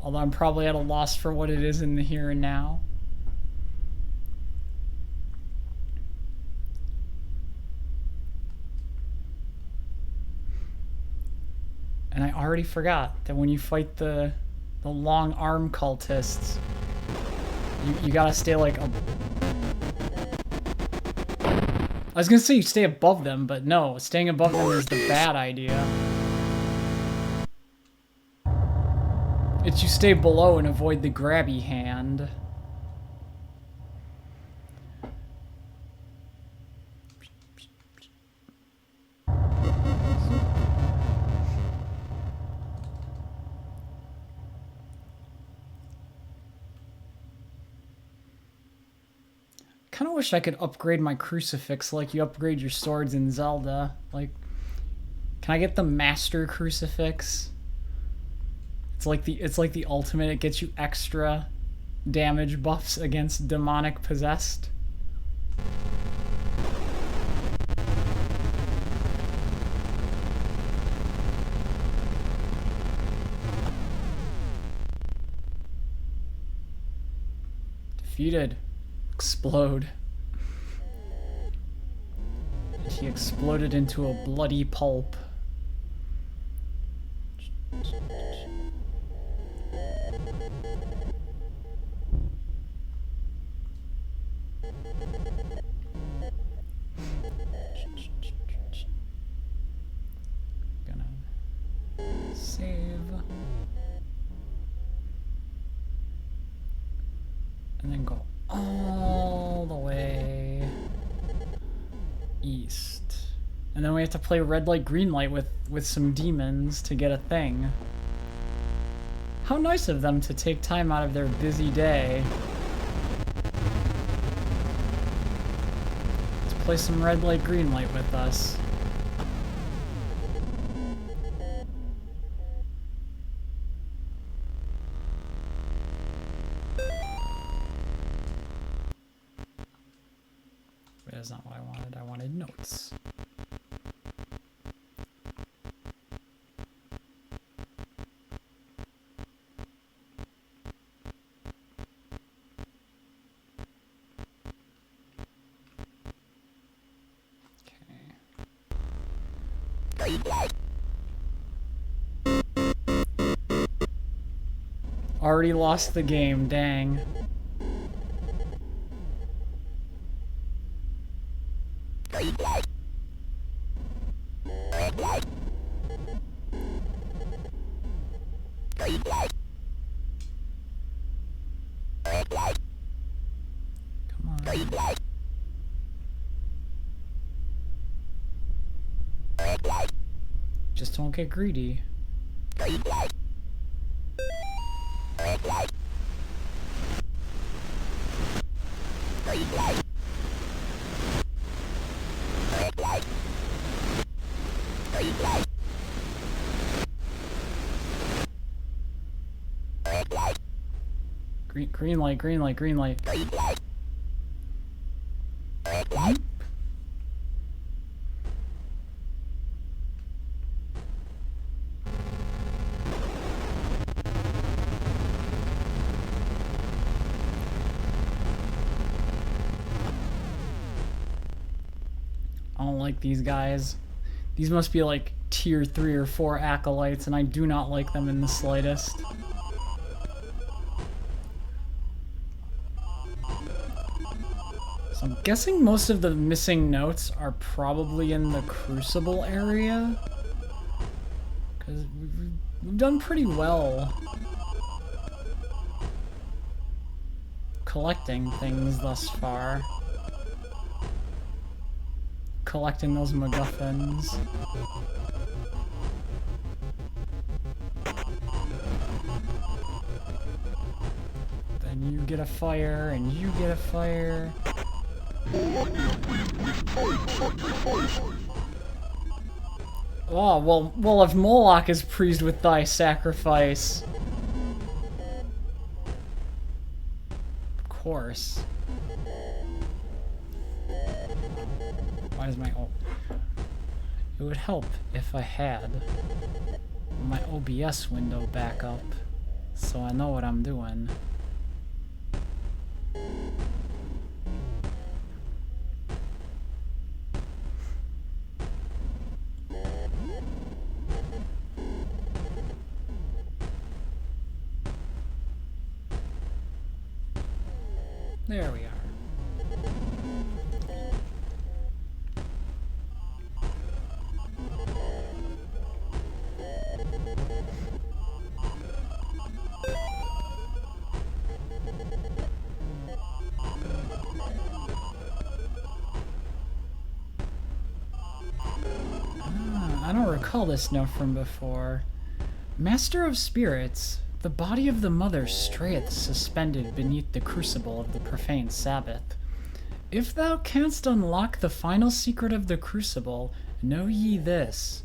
Although I'm probably at a loss for what it is in the here and now. And I already forgot that when you fight the long arm cultists, you gotta stay like a... I was gonna say you stay above them, but no, staying above them is the bad idea. It's you stay below and avoid the grabby hand. Kind of wish I could upgrade my crucifix like you upgrade your swords in Zelda. Like, can I get the master crucifix? It's like the ultimate. It gets you extra damage buffs against demonic possessed. Defeated. Explode. And he exploded into a bloody pulp. Gonna save. And then go all the way east. And then we have to play red light, green light with some demons to get a thing. How nice of them to take time out of their busy day. Let's play some red light, green light with us. That's not what I wanted. I wanted notes. Okay. Already lost the game, dang. Come on. Just don't get greedy. Green light, green light, green light. I don't like these guys. These must be like tier 3 or 4 acolytes, and I do not like them in the slightest. So I'm guessing most of the missing notes are probably in the Crucible area. Because we've done pretty well collecting things thus far. Collecting those MacGuffins. Then you get a fire, and you get a fire. Oh, well, if Moloch is pleased with thy sacrifice. Of course. Why is my... Oh. It would help if I had my OBS window back up, so I know what I'm doing. There we are. I don't recall this note from before. Master of Spirits, the body of the mother strayeth suspended beneath the crucible of the profane Sabbath. If thou canst unlock the final secret of the crucible, know ye this.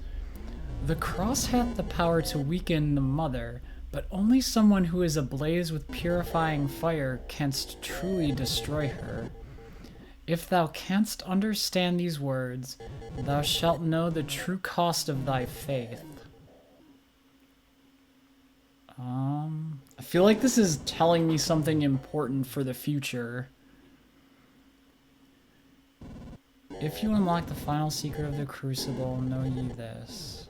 The cross hath the power to weaken the mother, but only someone who is ablaze with purifying fire canst truly destroy her. If thou canst understand these words, thou shalt know the true cost of thy faith. I feel like this is telling me something important for the future. If you unlock the final secret of the Crucible, know ye this.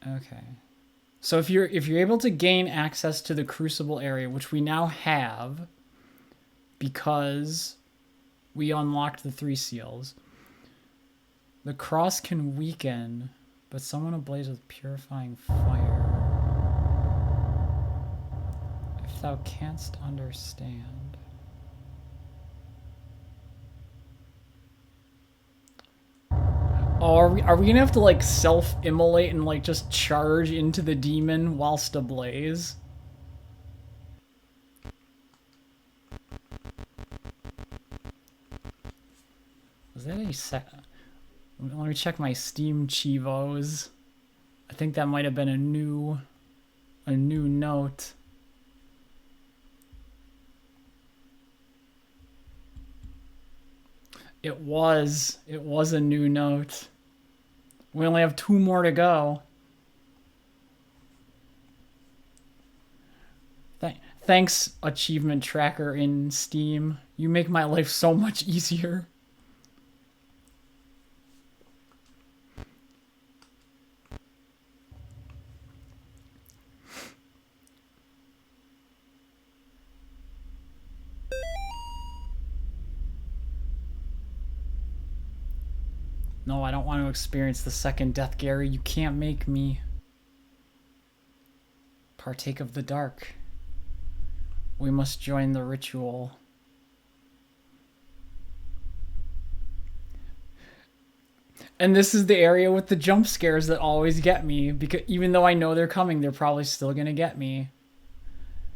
Okay. So if you're able to gain access to the Crucible area, which we now have, because we unlocked the 3 seals, the cross can weaken, but someone ablaze with purifying fire. If thou canst understand. Oh, are we gonna have to like self-immolate and like just charge into the demon whilst ablaze? Was that a sec? Let me check my Steam Chivos. I think that might have been a new note. It was a new note. We only have 2 more to go. Thanks, achievement tracker in Steam. You make my life so much easier. No, I don't want to experience the second death, Gary. You can't make me partake of the dark. We must join the ritual. And this is the area with the jump scares that always get me, because even though I know they're coming, they're probably still gonna get me.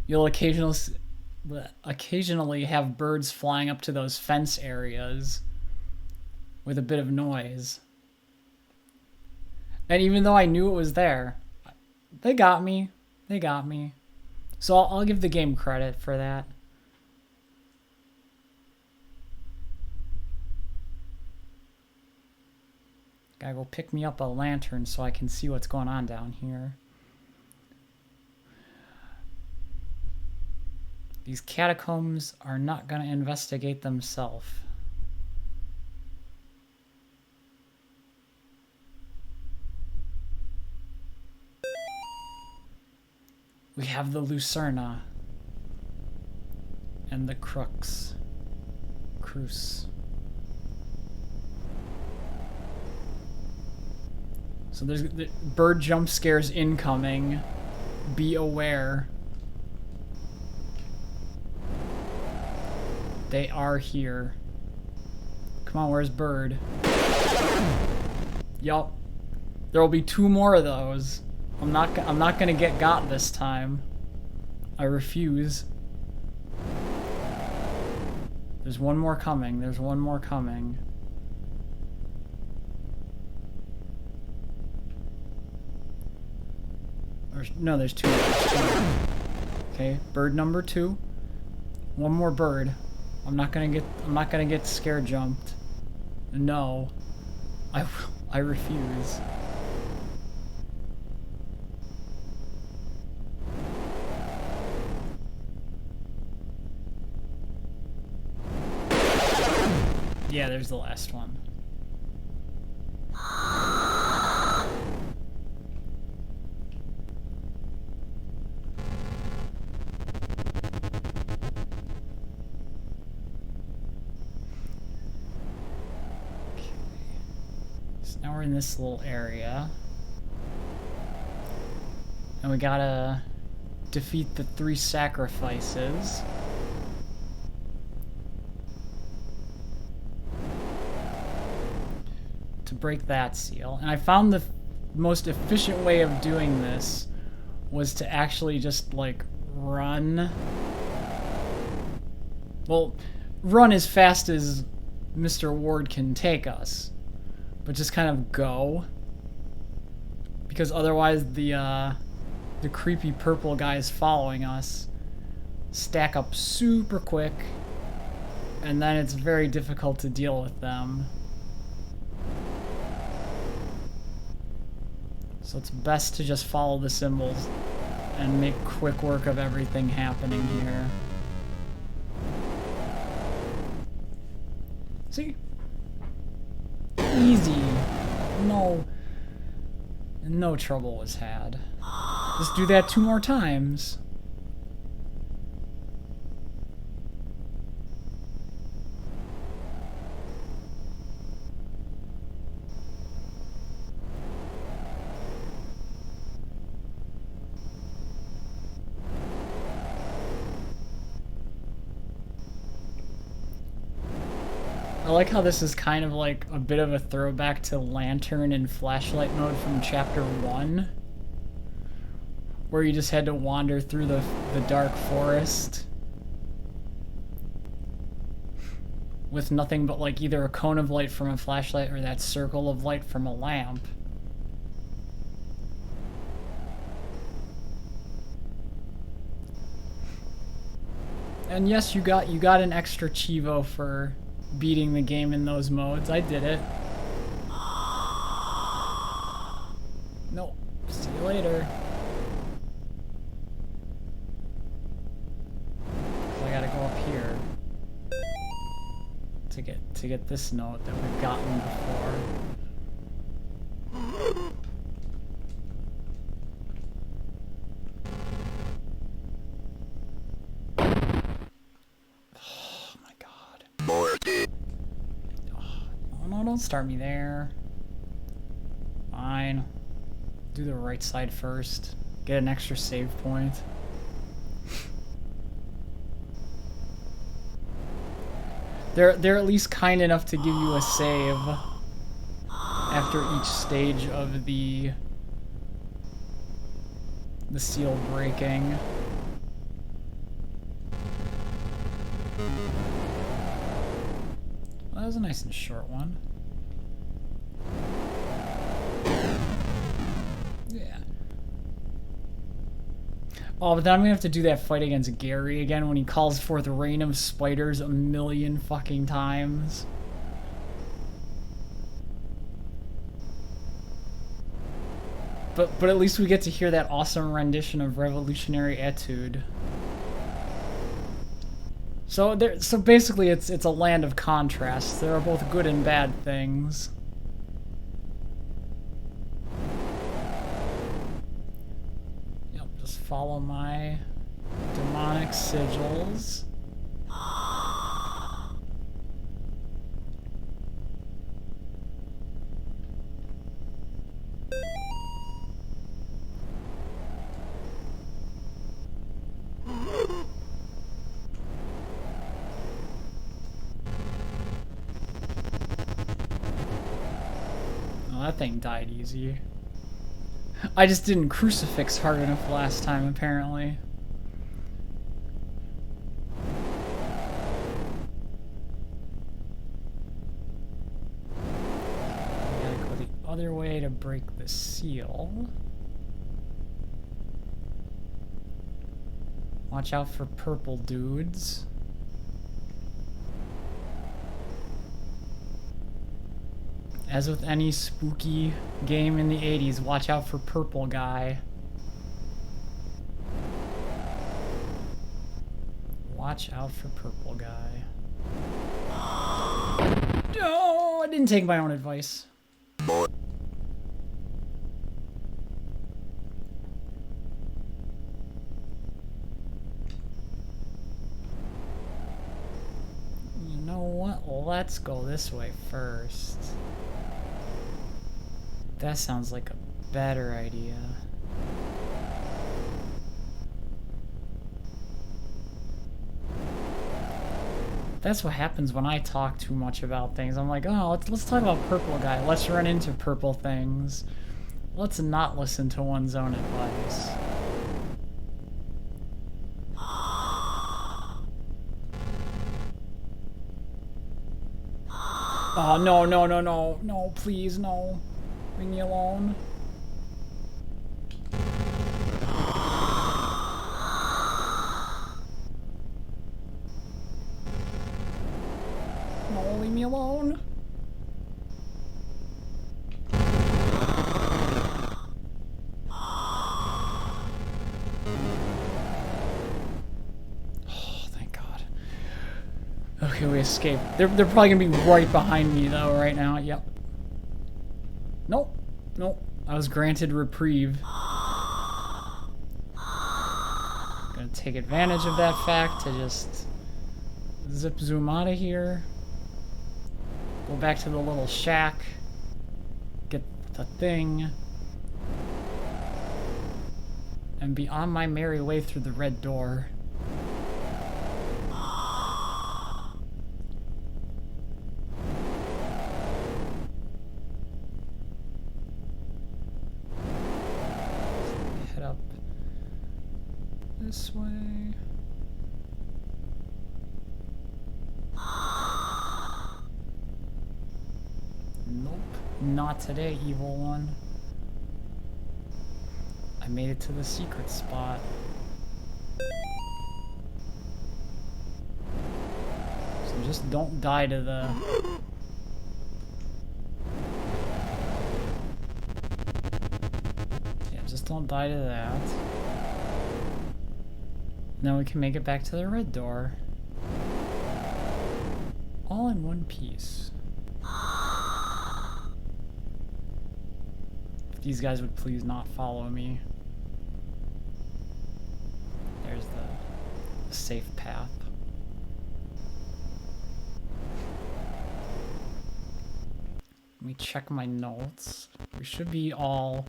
You'll occasionally have birds flying up to those fence areas with a bit of noise. And even though I knew it was there, they got me. They got me. So I'll give the game credit for that. Gotta go pick me up a lantern so I can see what's going on down here. These catacombs are not gonna investigate themselves. We have the Lucerna and the Crux. Cruce. So there's the bird jump scares incoming. Be aware. They are here. Come on, where's Bird? Yup. There will be 2 more of those. I'm not gonna get got this time. I refuse. There's one more coming. There's one more coming. No, there's 2. Okay, bird number 2. One more bird. I'm not gonna get scare jumped. No. I refuse. Yeah, there's the last one. Now we're in this little area. And we gotta defeat the 3 sacrifices. To break that seal. And I found the most efficient way of doing this was to actually just, like, run. Well, run as fast as Mr. Ward can take us. But just kind of go, because otherwise the creepy purple guys following us stack up super quick, and then it's very difficult to deal with them. So it's best to just follow the symbols and make quick work of everything happening here. See? Easy. No trouble was had. Just do that 2 more times. I like how this is kind of like a bit of a throwback to lantern and flashlight mode from chapter 1, where you just had to wander through the dark forest with nothing but like either a cone of light from a flashlight or that circle of light from a lamp. And yes, you got an extra Chivo for beating the game in those modes. I did it. No. See you later. I gotta go up here to get this note that we've gotten before. No, don't start me there. Fine. Do the right side first. Get an extra save point. They're at least kind enough to give you a save after each stage of the seal breaking. Well, that was a nice and short one. Yeah. Oh, but then I'm gonna have to do that fight against Gary again when he calls forth Rain of Spiders 1,000,000 fucking times. But at least we get to hear that awesome rendition of Revolutionary Etude. So basically it's a land of contrasts. There are both good and bad things. Yep, just follow my demonic sigils. That thing died easy. I just didn't crucifix hard enough last time, apparently. We gotta go the other way to break the seal. Watch out for purple dudes. As with any spooky game in the 80s, watch out for purple guy. Watch out for purple guy. No, I didn't take my own advice. You know what? Let's go this way first. That sounds like a better idea. That's what happens when I talk too much about things. I'm like, oh, let's talk about purple guy. Let's run into purple things. Let's not listen to one's own advice. Oh, no, no, no, no. No, please, no. Leave me alone. No, leave me alone. Oh, thank God. Okay, we escaped. They're probably gonna be right behind me though right now. Yep. Nope. Nope. I was granted reprieve. Gonna take advantage of that fact to just zip zoom out of here. Go back to the little shack. Get the thing. And be on my merry way through the red door. Head up this way. Nope, not today, evil one. I made it to the secret spot. So just don't die to the... Yeah, just don't die to that. Now we can make it back to the red door. All in one piece. If these guys would please not follow me. There's the safe path. Let me check my notes. We should be all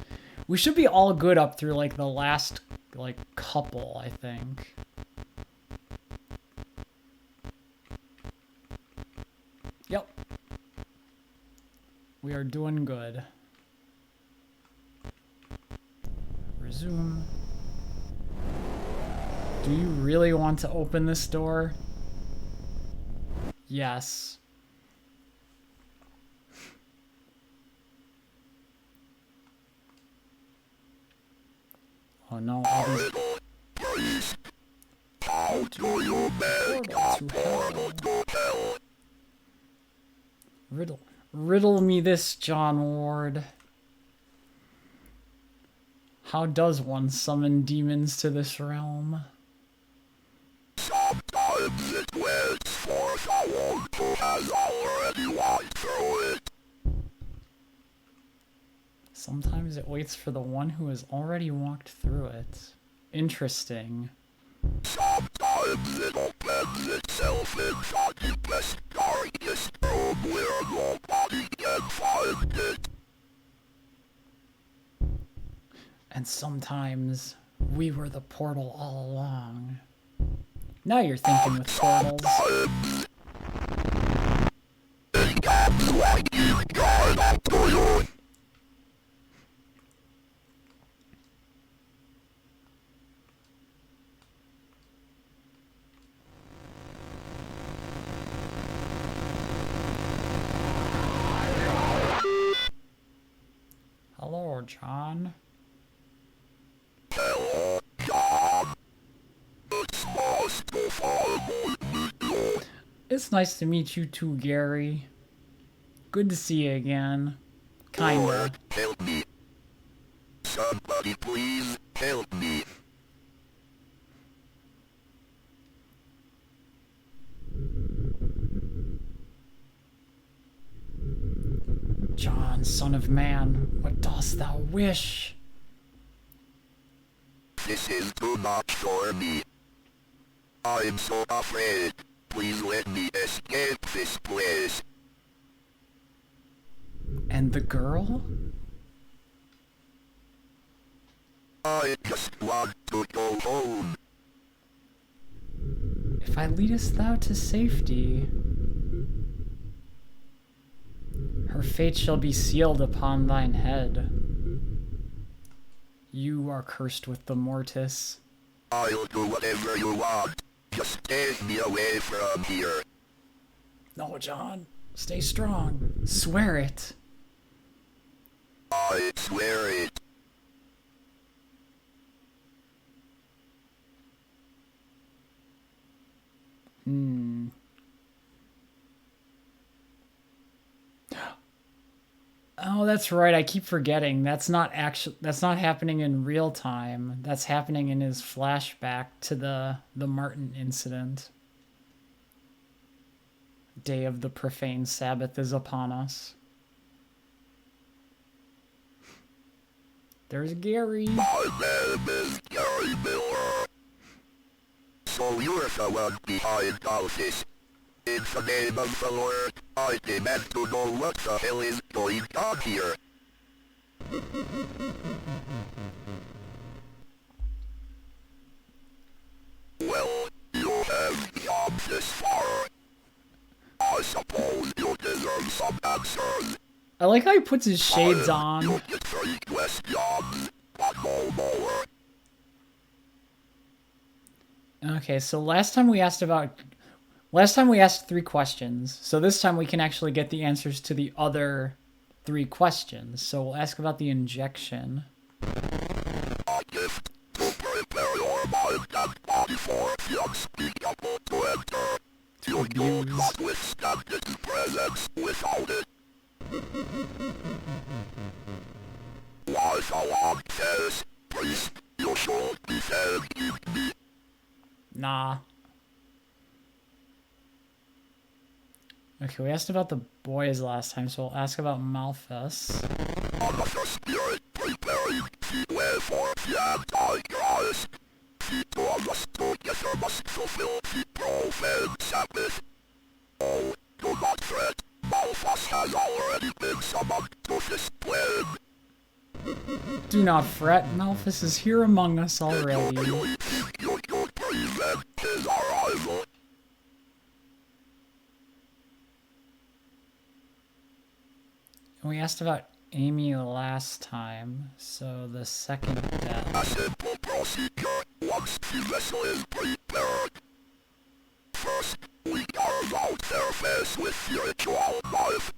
good up through like the last like couple, I think. Yep. We are doing good. Resume. Do you really want to open this door? Yes. Oh no, all these... Please. How do you make a portal to hell? Riddle me this, John Ward. How does one summon demons to this realm? Sometimes it waits for someone who has already walked through it. Sometimes it waits for the one who has already walked through it. Interesting. Sometimes it opens itself inside the best, darkest room where nobody can find it. And sometimes we were the portal all along. Now you're thinking with portals. Sometimes it comes like you guard up to you. Hello, John. Hello, John. It's nice to finally meet you. It's nice to meet you too, Gary. Good to see you again. Kinda. Lord, help me. Somebody please help me. John, son of man, what dost thou wish? This is too much for me. I'm so afraid. Please let me escape this place. And the girl? I just want to go home. If I leadest thou to safety, her fate shall be sealed upon thine head. You are cursed with the Mortis. I'll do whatever you want. Just take me away from here. No, John. Stay strong. Swear it. I swear it. Oh, that's right. I keep forgetting. That's not happening in real time. That's happening in his flashback to the Martin incident. Day of the profane Sabbath is upon us. There's Gary. My name is Gary Miller. So you're the one behind all this. In the name of the Lord, I demand to know what the hell is going on here. Well, you have come this far. I suppose you deserve some answers. I like how he puts his shades on. You get 3 questions, but no more. Okay, so last time we asked 3 questions. So this time we can actually get the answers to the other 3 questions. So we'll ask about the injection. A gift to prepare your mind and body for the unspeakable to enter. You do not withstand its presence without it. Why the long says, priest, you should be thanking me. Nah. Okay, we asked about the boys last time, so we'll ask about Malphus. On the spirit preparing the way for the Antichrist. The two of us together must fulfill the profane Sabbath. Oh, do not fret. Malphus has already been summoned to this plane. Do not fret, Malphus is here among us already. You could prevent his arrival. We asked about Amy last time, so the second death. A simple procedure once the vessel is prepared. First, we carve out their face with the ritual knife.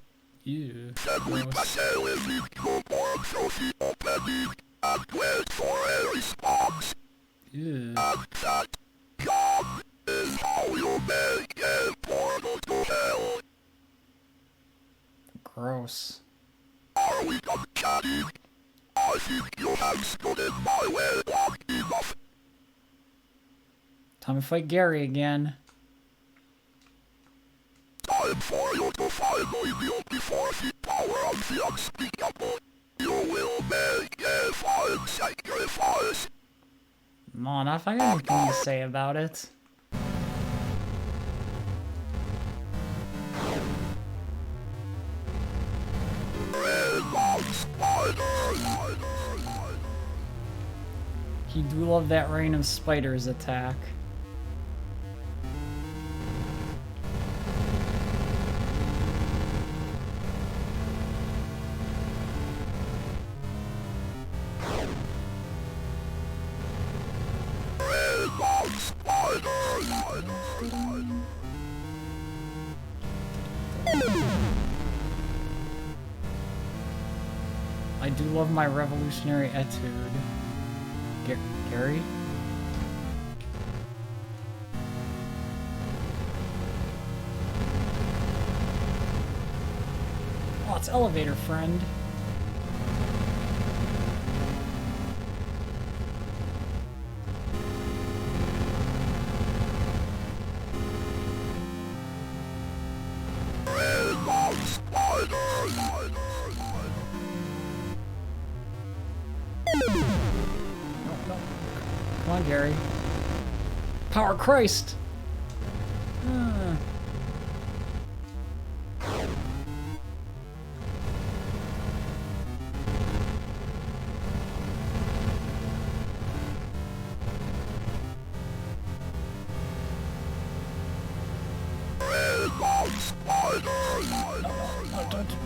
Ew. Then we pass a living newborn through the opening and wait for a response. Ew. And that, John, is how you make a portal to hell. Gross. Are we done chatting? I think you have stood in my way long enough. Time to fight Gary again. Time for you to finally kneel before the power of the unspeakable. You will make a fine sacrifice. Come on, if I got anything to say about it. He do love that rain of spiders attack. I do love my revolutionary etude. Gary? Oh, it's elevator friend. Come on, Gary. Power Christ!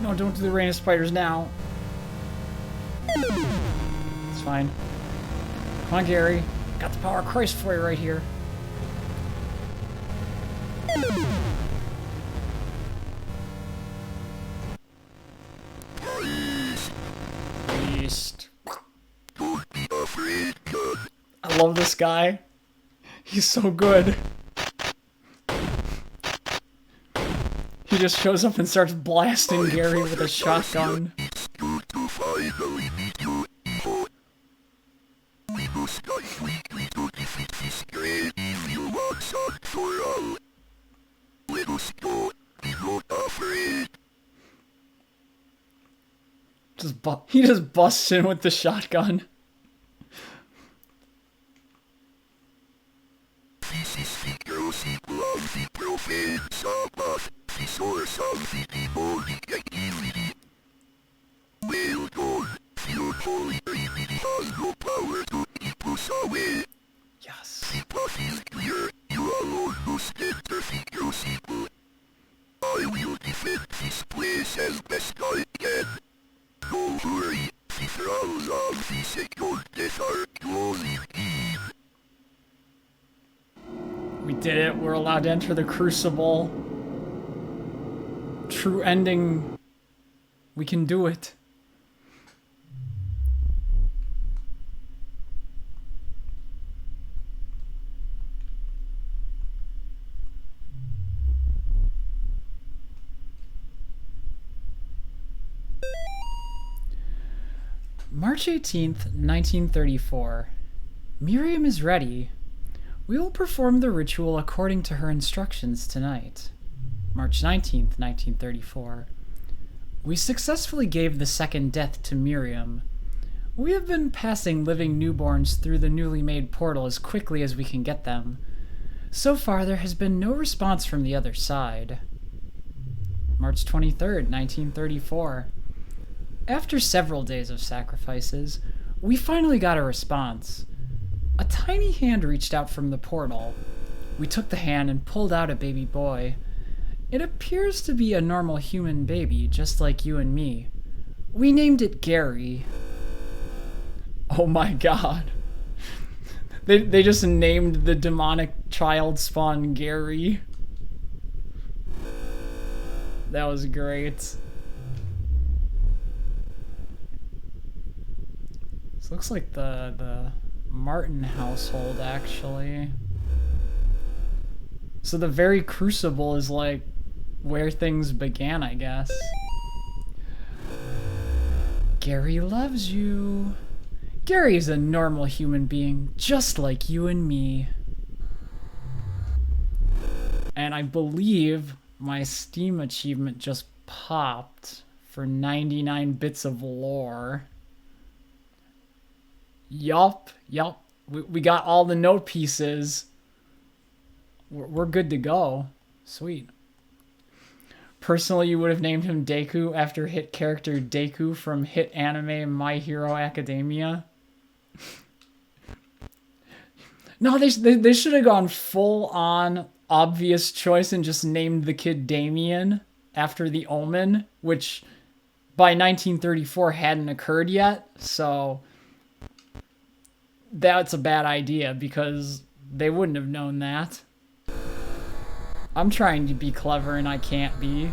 No, don't do the rain of spiders now. It's fine. Come on, Gary. Got the power of Christ for you right here. Beast. I love this guy. He's so good. He just shows up and starts blasting Gary with a shotgun. He just busts in with the shotgun. This is the Crucible of the profane Sabbath, the source of the demonic activity. Well done, your holy Trinity has no power to keep us away. Yes. The path is clear, you alone must enter the Crucible. I will defend this place as best I can. Don't worry, the thralls of the second death are closing in. We did it. We're allowed to enter the Crucible. True ending. We can do it. March 18th, 1934. Miriam is ready. We will perform the ritual according to her instructions tonight. March 19th, 1934. We successfully gave the second death to Miriam. We have been passing living newborns through the newly made portal as quickly as we can get them. So far, there has been no response from the other side. March 23rd, 1934. After several days of sacrifices, we finally got a response. A tiny hand reached out from the portal. We took the hand and pulled out a baby boy. It appears to be a normal human baby, just like you and me. We named it Gary. Oh my god. They just named the demonic child spawn Gary. That was great. This looks like the Martin household, actually. So the very Crucible is like where things began, I guess. Gary loves you. Gary is a normal human being, just like you and me. And I believe my Steam achievement just popped for 99 bits of lore. Yup. We got all the note pieces. We're good to go. Sweet. Personally, you would have named him Deku after hit character Deku from hit anime My Hero Academia. No, they should have gone full on obvious choice and just named the kid Damien after the Omen, which by 1934 hadn't occurred yet. So that's a bad idea because they wouldn't have known that. I'm trying to be clever and I can't be.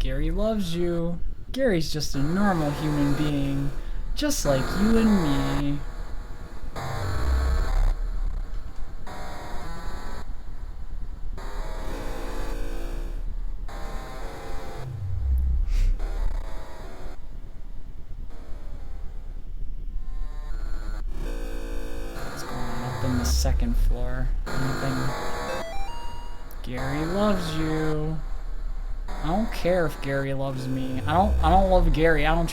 Gary loves you. Gary's just a normal human being, just like you and me. What's going on up in the second floor? Anything? Gary loves you. I don't care if Gary loves me. I don't love Gary. I don't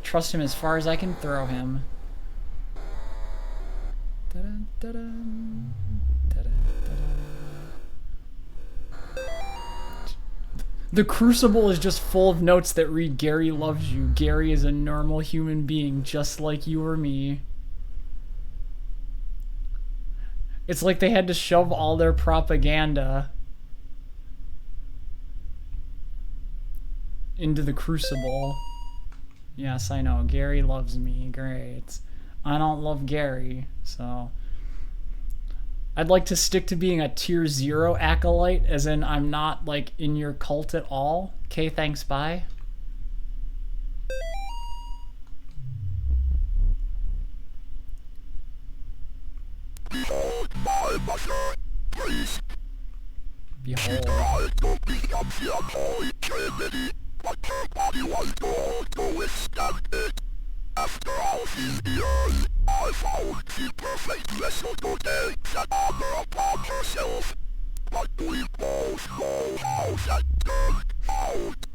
trust him as far as I can throw him. The Crucible is just full of notes that read Gary loves you. Gary is a normal human being just like you or me. It's like they had to shove all their propaganda into the Crucible. Yes, I know. Gary loves me. Great. I don't love Gary, so I'd like to stick to being a tier 0 acolyte, as in I'm not like in your cult at all. Okay, thanks, bye. Behold my mother, please. Behold. To become the unholy Trinity, but her body was too old to withstand it. After all these years, I found the perfect vessel to take that honor upon herself. But we both know how that turned out.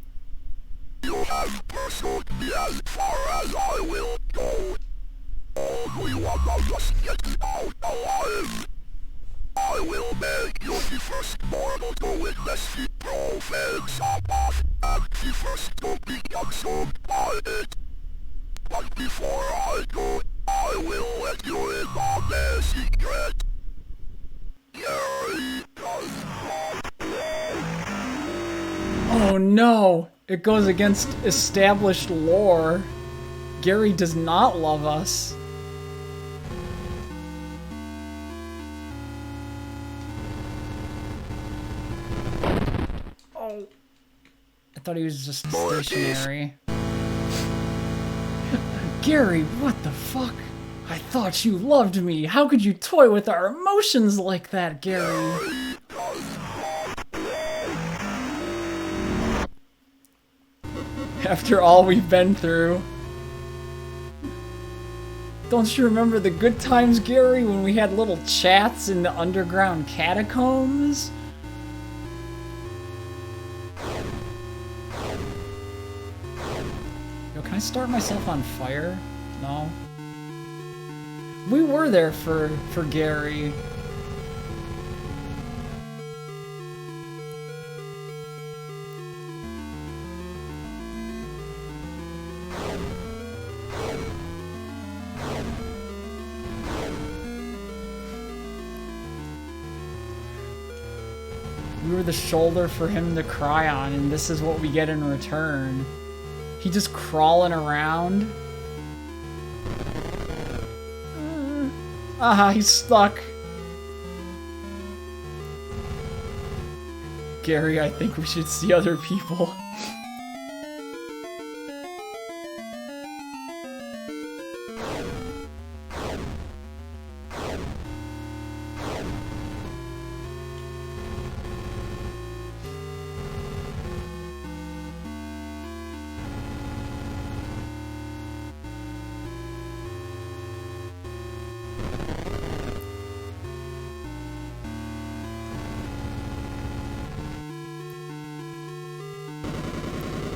You have pursued me as far as I will go. Only one of us gets out alive. I will make you the first mortal to witness the profane Sabbath, and the first to be consumed by it. But before I do, I will let you in on the secret. Gary does not love. Oh no! It goes against established lore. Gary does not love us. Oh. I thought he was just stationary. Gary, what the fuck? I thought you loved me. How could you toy with our emotions like that, Gary? After all we've been through. Don't you remember the good times, Gary, when we had little chats in the underground catacombs? Yo, can I start myself on fire? No? We were there for Gary. We were the shoulder for him to cry on, and this is what we get in return. He just crawling around. He's stuck. Gary, I think we should see other people.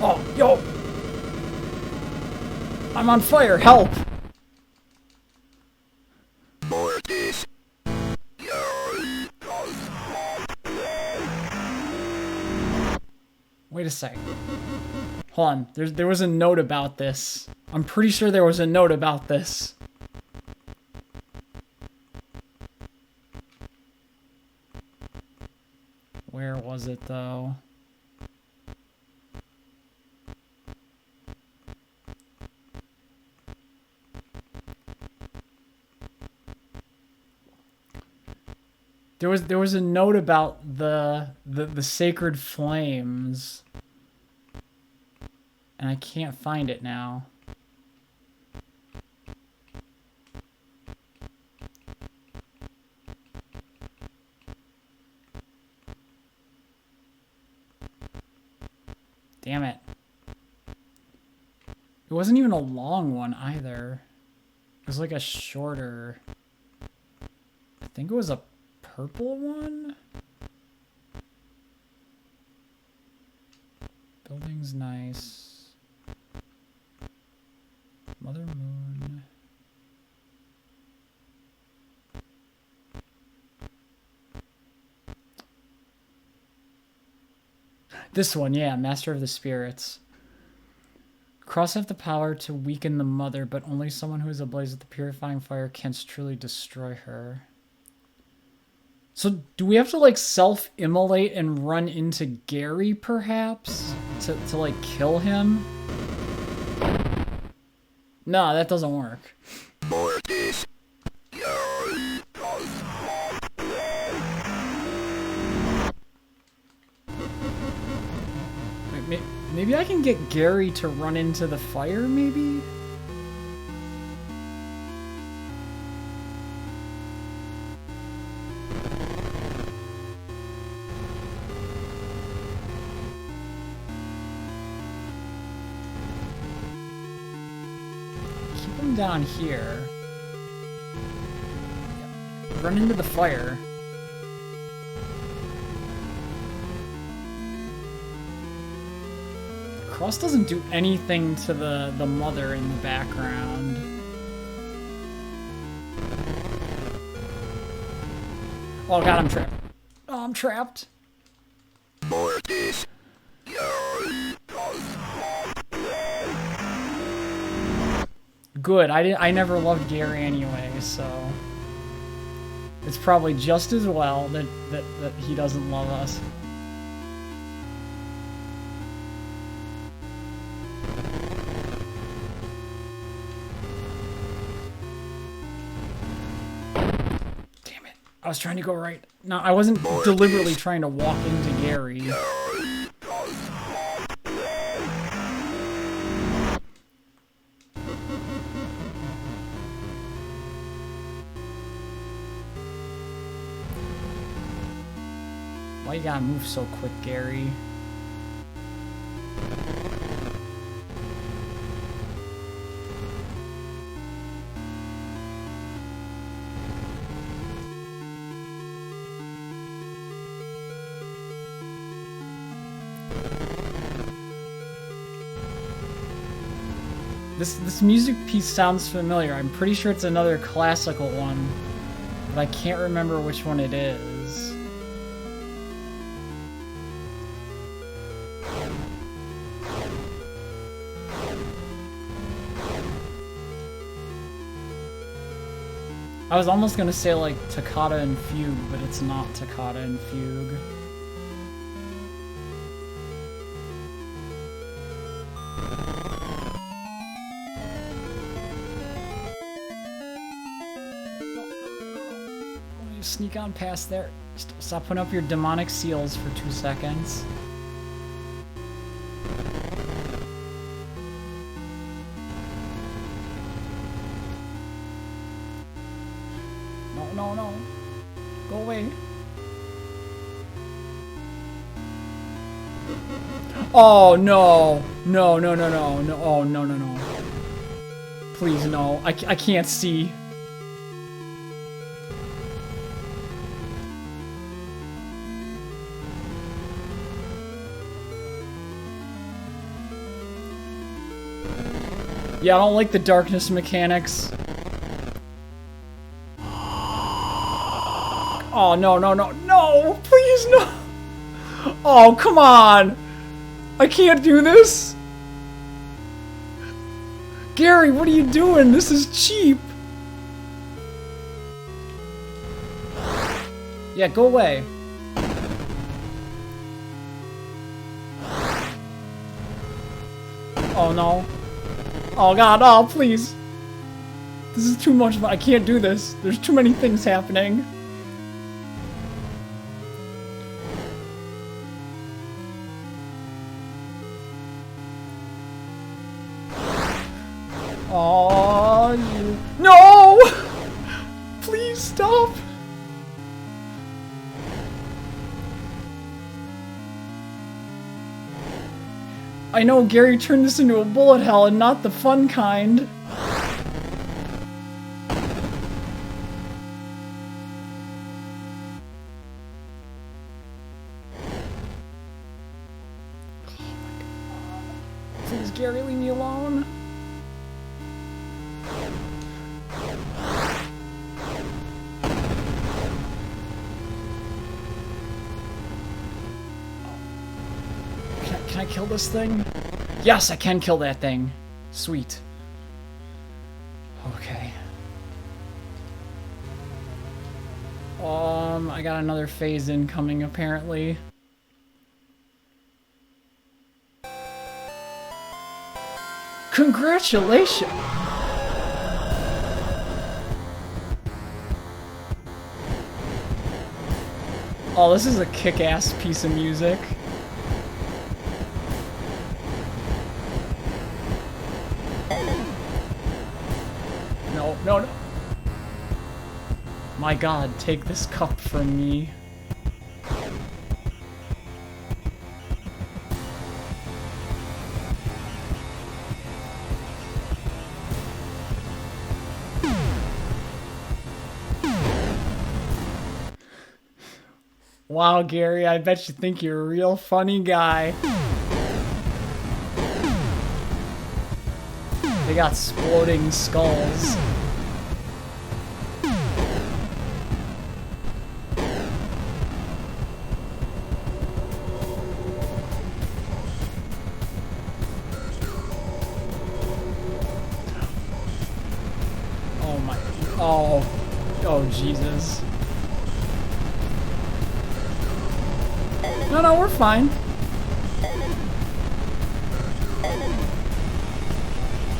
Oh, yo! I'm on fire, help! Mortis. Wait a sec. Hold on, there was a note about this. I'm pretty sure there was a note about this. Where was it, though? There was a note about the sacred flames, and I can't find it now. Damn it. It wasn't even a long one either. It was like a shorter. I think it was a purple one? Building's nice. Mother Moon. This one, yeah, Master of the Spirits. Cross have the power to weaken the mother, but only someone who is ablaze with the purifying fire can truly destroy her. So do we have to like self-immolate and run into Gary perhaps to like kill him? No, that doesn't work. Mortis. Wait, maybe I can get Gary to run into the fire, maybe? Down here. Yep. Run into the fire. Cross doesn't do anything to the mother in the background. Oh god, I'm trapped. Oh, I'm trapped. Mortis. Good. I never loved Gary anyway, so it's probably just as well that he doesn't love us. Damn it. I was trying to go right. No, I wasn't deliberately trying to walk into Gary. Why you gotta move so quick, Gary? This music piece sounds familiar. I'm pretty sure it's another classical one, but I can't remember which one it is. I was almost gonna say like Toccata and Fugue, but it's not Toccata and Fugue. sneak on past there. Stop putting up your demonic seals for 2 seconds. No. Go away. Oh, no. No. Oh, no. Please, no. I can't see. Yeah, I don't like the darkness mechanics. Oh, no, please, no. Oh, come on. I can't do this. Gary, what are you doing? This is cheap. Yeah, go away. Oh, no. Oh, God, oh, please. This is too much. I can't do this. There's too many things happening. Oh, you... No! Please stop. I know Gary turned this into a bullet hell and not the fun kind. Please, Gary, leave me alone. Can I kill this thing? Yes, I can kill that thing. Sweet. Okay. I got another phase incoming, apparently. Congratulations! Oh, this is a kick-ass piece of music. No. My God, take this cup from me. Wow, Gary, I bet you think you're a real funny guy. They got exploding skulls. Oh my... Oh, Jesus. No, we're fine.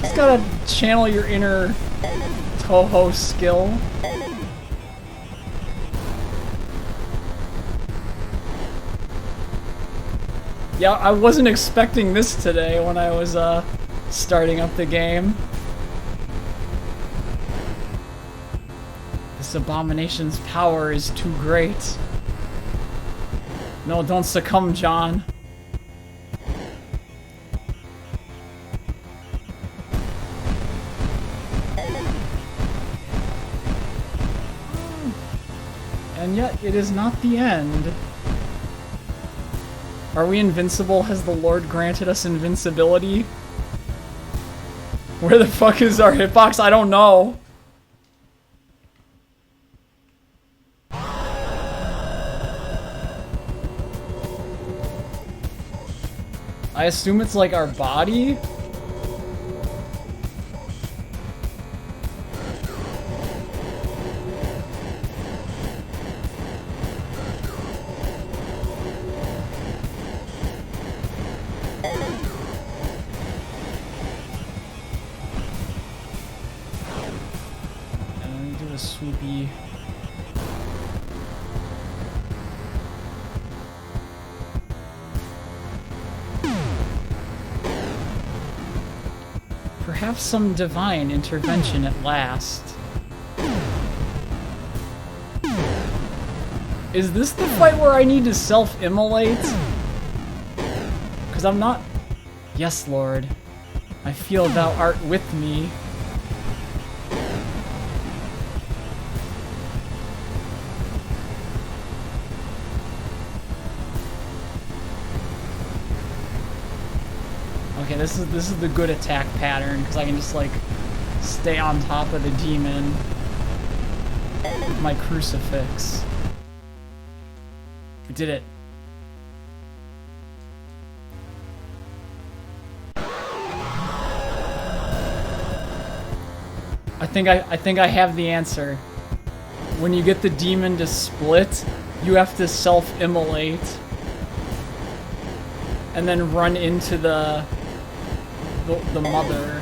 Just gotta channel your inner Toho skill. Yeah, I wasn't expecting this today when I was starting up the game. This abomination's power is too great. No, don't succumb, John. And yet, it is not the end. Are we invincible? Has the Lord granted us invincibility? Where the fuck is our hitbox? I don't know. I assume it's like our body? And then do a swoopy. have some divine intervention at last. Is this the fight where I need to self-immolate? Because I'm not... Yes, Lord. I feel thou art with me. Okay, this is the good attack pattern, because I can just, like, stay on top of the demon with my crucifix. We did it. I think I have the answer. When you get the demon to split, you have to self-immolate and then run into the mother.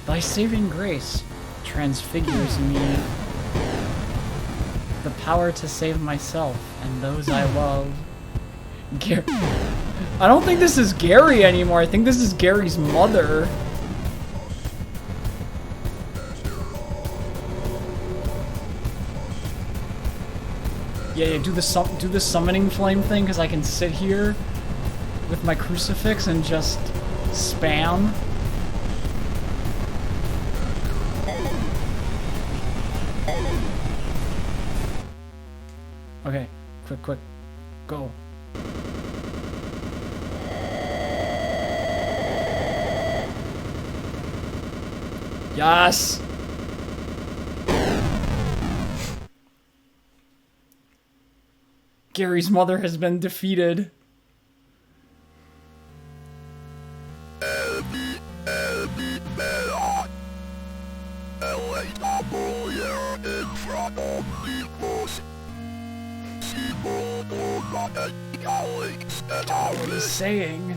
Thy saving grace transfigures me. The power to save myself and those I love. I don't think this is Gary anymore. I think this is Gary's mother. Yeah, do the summoning flame thing, because I can sit here with my crucifix and just spam. Okay, quick, go. Yes! Gary's mother has been defeated. What he's saying.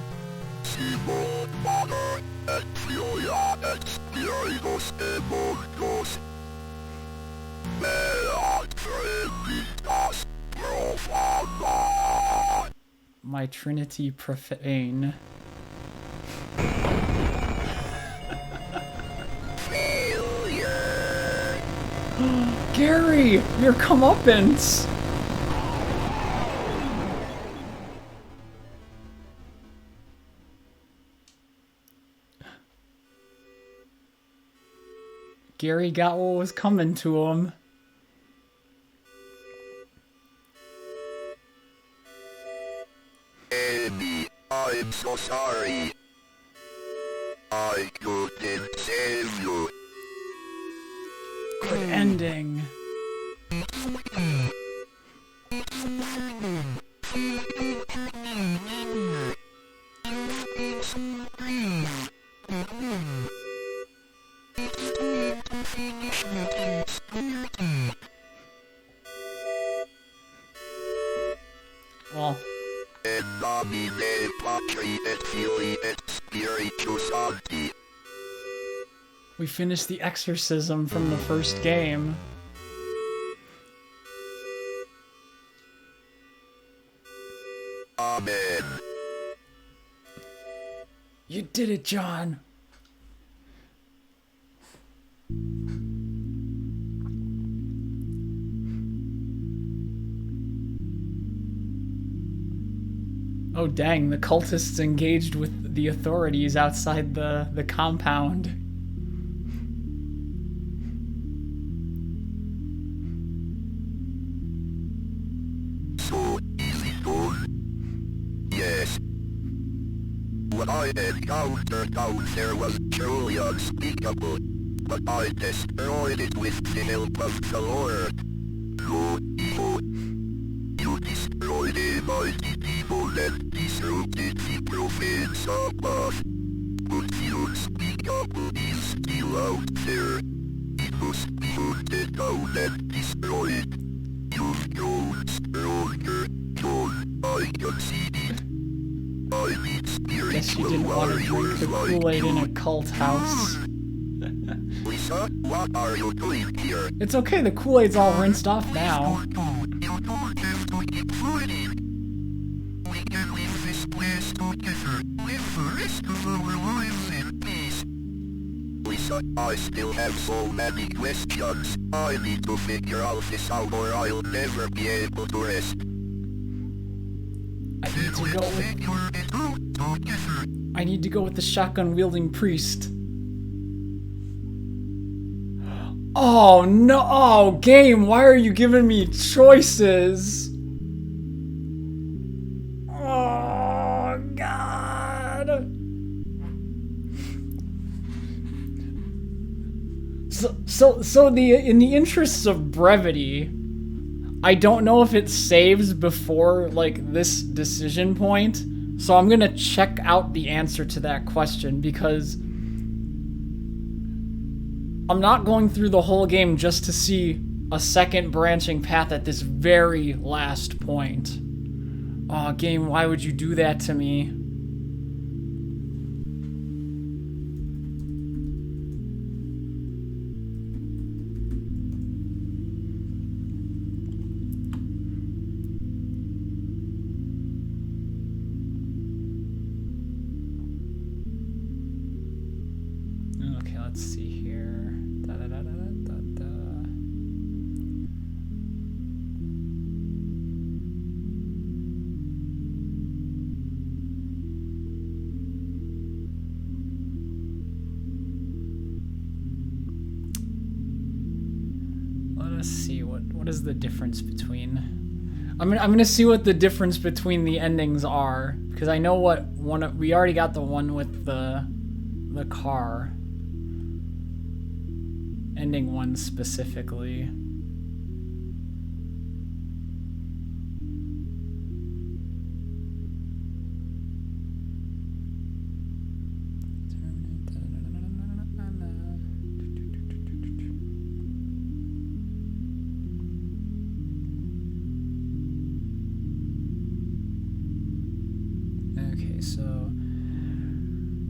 My Trinity profane. Gary, your comeuppance. Gary got what was coming to him. Amy, I'm so sorry. I couldn't save you. Good ending. Well, we finished the exorcism from the first game. Amen. You did it, John. Oh dang, the cultists engaged with the authorities outside the compound. So easy done. Yes. What I encountered down there was truly unspeakable, but I destroyed it with the help of the Lord. No evil. You destroyed a mighty people and disrupted the profane Sabbath. But the unspeakable is still out there. It must be hunted down and destroyed. You've grown stronger, John. I can see it. Guess you didn't want to drink the Kool-Aid in a cult house. Lisa, what are you doing here? It's okay, the Kool-Aid's all rinsed off now. You don't have to keep fighting. We can leave this place together. Live the rest of our lives in peace. Lisa, I still have so many questions. I need to figure all this out or I'll never be able to rest. I need to go with the shotgun-wielding priest. Oh no! Oh, game, why are you giving me choices? Oh god! So in the interests of brevity, I don't know if it saves before like this decision point, so I'm gonna check out the answer to that question because I'm not going through the whole game just to see a second branching path at this very last point. Aw, game, why would you do that to me? Okay, let's see here. Da-da-da-da-da-da. Let us see what is the difference between. I'm gonna see what the difference between the endings are because I know what one we already got the one with the car. Ending one specifically. Okay, so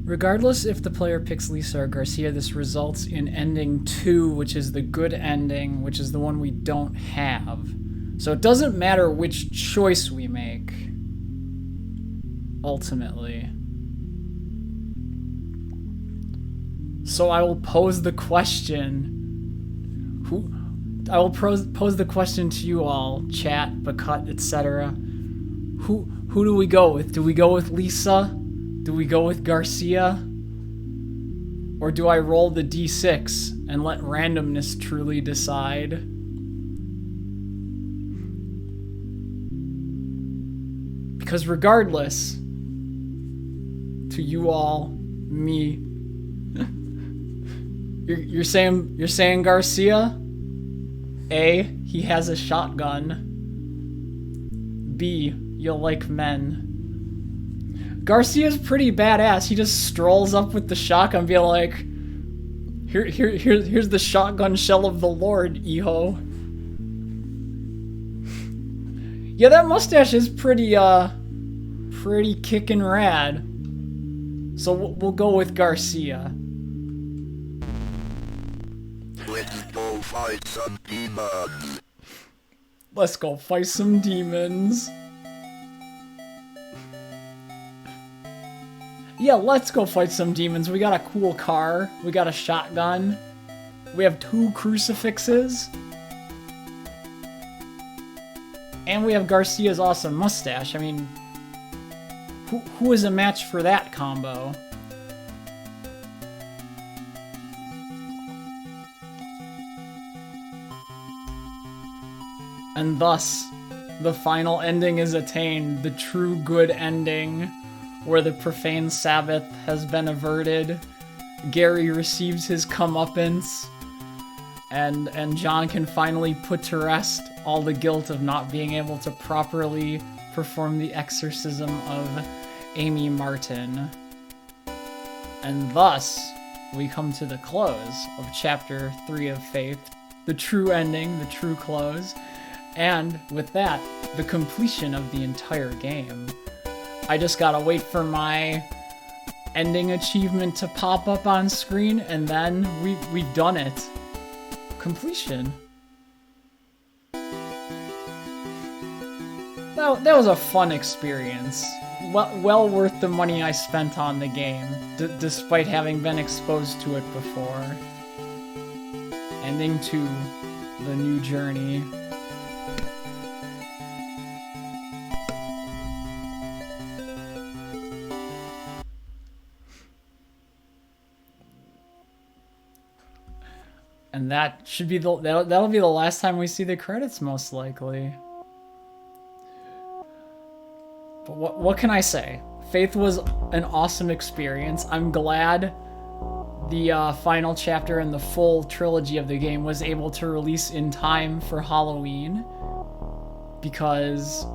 regardless if the player picks Lisa or Garcia, this results in ending 2, which is the good ending, which is the one we don't have. So it doesn't matter which choice we make, ultimately. So I will pose the question. I will pose the question to you all, chat, Bakut, etc. Who do we go with? Do we go with Lisa? Do we go with Garcia? Or do I roll the d6 and let randomness truly decide? Because regardless, to you all, me, you're saying Garcia? A, he has a shotgun. B, you'll like men. Garcia's pretty badass. He just strolls up with the shotgun, being like, here's the shotgun shell of the Lord, Eho. Yeah, that mustache is pretty kickin' rad. So we'll go with Garcia. Let's go fight some demons. Let's go fight some demons. Yeah, let's go fight some demons. We got a cool car. We got a shotgun. We have 2 crucifixes. And we have Garcia's awesome mustache. I mean, who is a match for that combo? And thus, the final ending is attained. The true good ending. Where the profane Sabbath has been averted, Gary receives his comeuppance, and John can finally put to rest all the guilt of not being able to properly perform the exorcism of Amy Martin. And thus, we come to the close of Chapter 3 of Faith, the true ending, the true close, and with that, the completion of the entire game. I just gotta wait for my ending achievement to pop up on screen, and then we've done it. Completion. That was a fun experience. Well worth the money I spent on the game, despite having been exposed to it before. Ending to the new journey. And that should be that'll be the last time we see the credits, most likely. But what can I say? Faith was an awesome experience. I'm glad the final chapter and the full trilogy of the game was able to release in time for Halloween. Because,